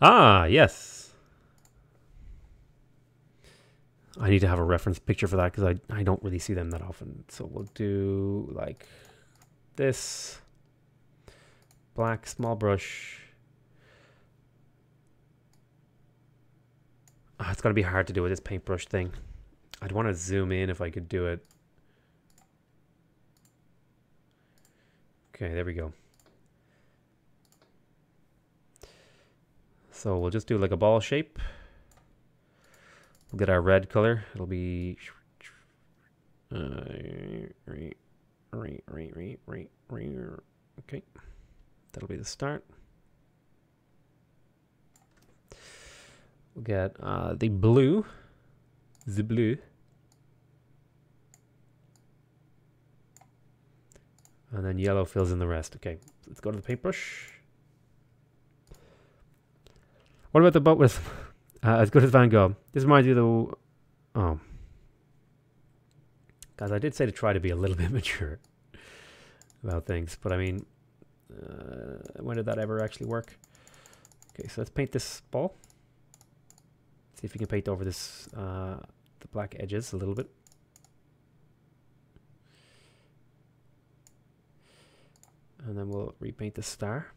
Ah, yes. I need to have a reference picture for that because I don't really see them that often. So we'll do like this. Black small brush. Oh, it's going to be hard to do with this paintbrush thing. I'd want to zoom in if I could do it. Okay, there we go. So we'll just do like a ball shape. We'll get our red color. It'll be okay. That'll be the start. We'll get the blue. The blue. And then yellow fills in the rest. Okay, let's go to the paintbrush. What about the boat with as good as Van Gogh? This reminds you of the... Oh. Guys, I did say to try to be a little bit mature about things, but I mean, when did that ever actually work? Okay, so let's paint this ball. See if we can paint over this, the black edges a little bit. And then we'll repaint the star.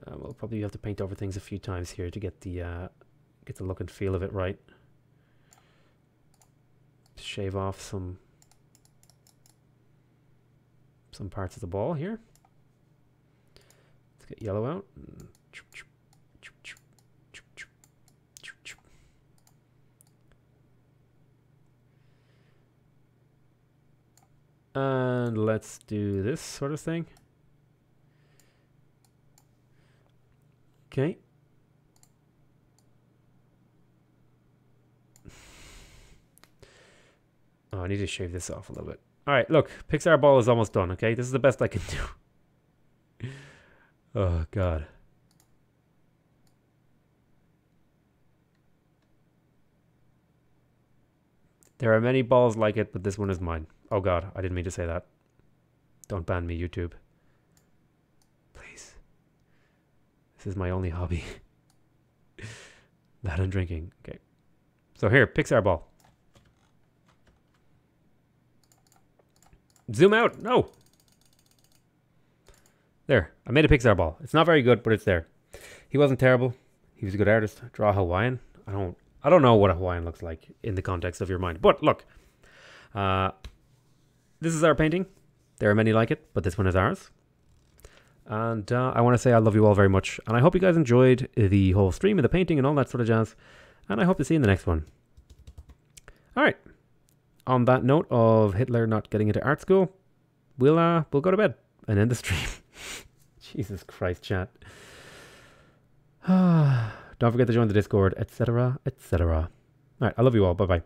We'll probably have to paint over things a few times here to get the look and feel of it right. Shave off some parts of the ball here. Let's get yellow out. And let's do this sort of thing. Okay. Oh, I need to shave this off a little bit. All right, look, Pixar ball is almost done, okay? This is the best I can do. Oh, God. There are many balls like it, but this one is mine. Oh, God, I didn't mean to say that. Don't ban me, YouTube. Please. This is my only hobby. That and drinking. Okay. So here, Pixar ball. Zoom out. No. There. I made a Pixar ball. It's not very good, but it's there. He wasn't terrible. He was a good artist. Draw a Hawaiian. I don't know what a Hawaiian looks like in the context of your mind. But look. This is our painting. There are many like it, but this one is ours. And I want to say I love you all very much. And I hope you guys enjoyed the whole stream and the painting and all that sort of jazz. And I hope to see you in the next one. All right. On that note of Hitler not getting into art school, we'll go to bed and end the stream. Jesus Christ, chat. Don't forget to join the Discord, etc., etc. All right. I love you all. Bye-bye.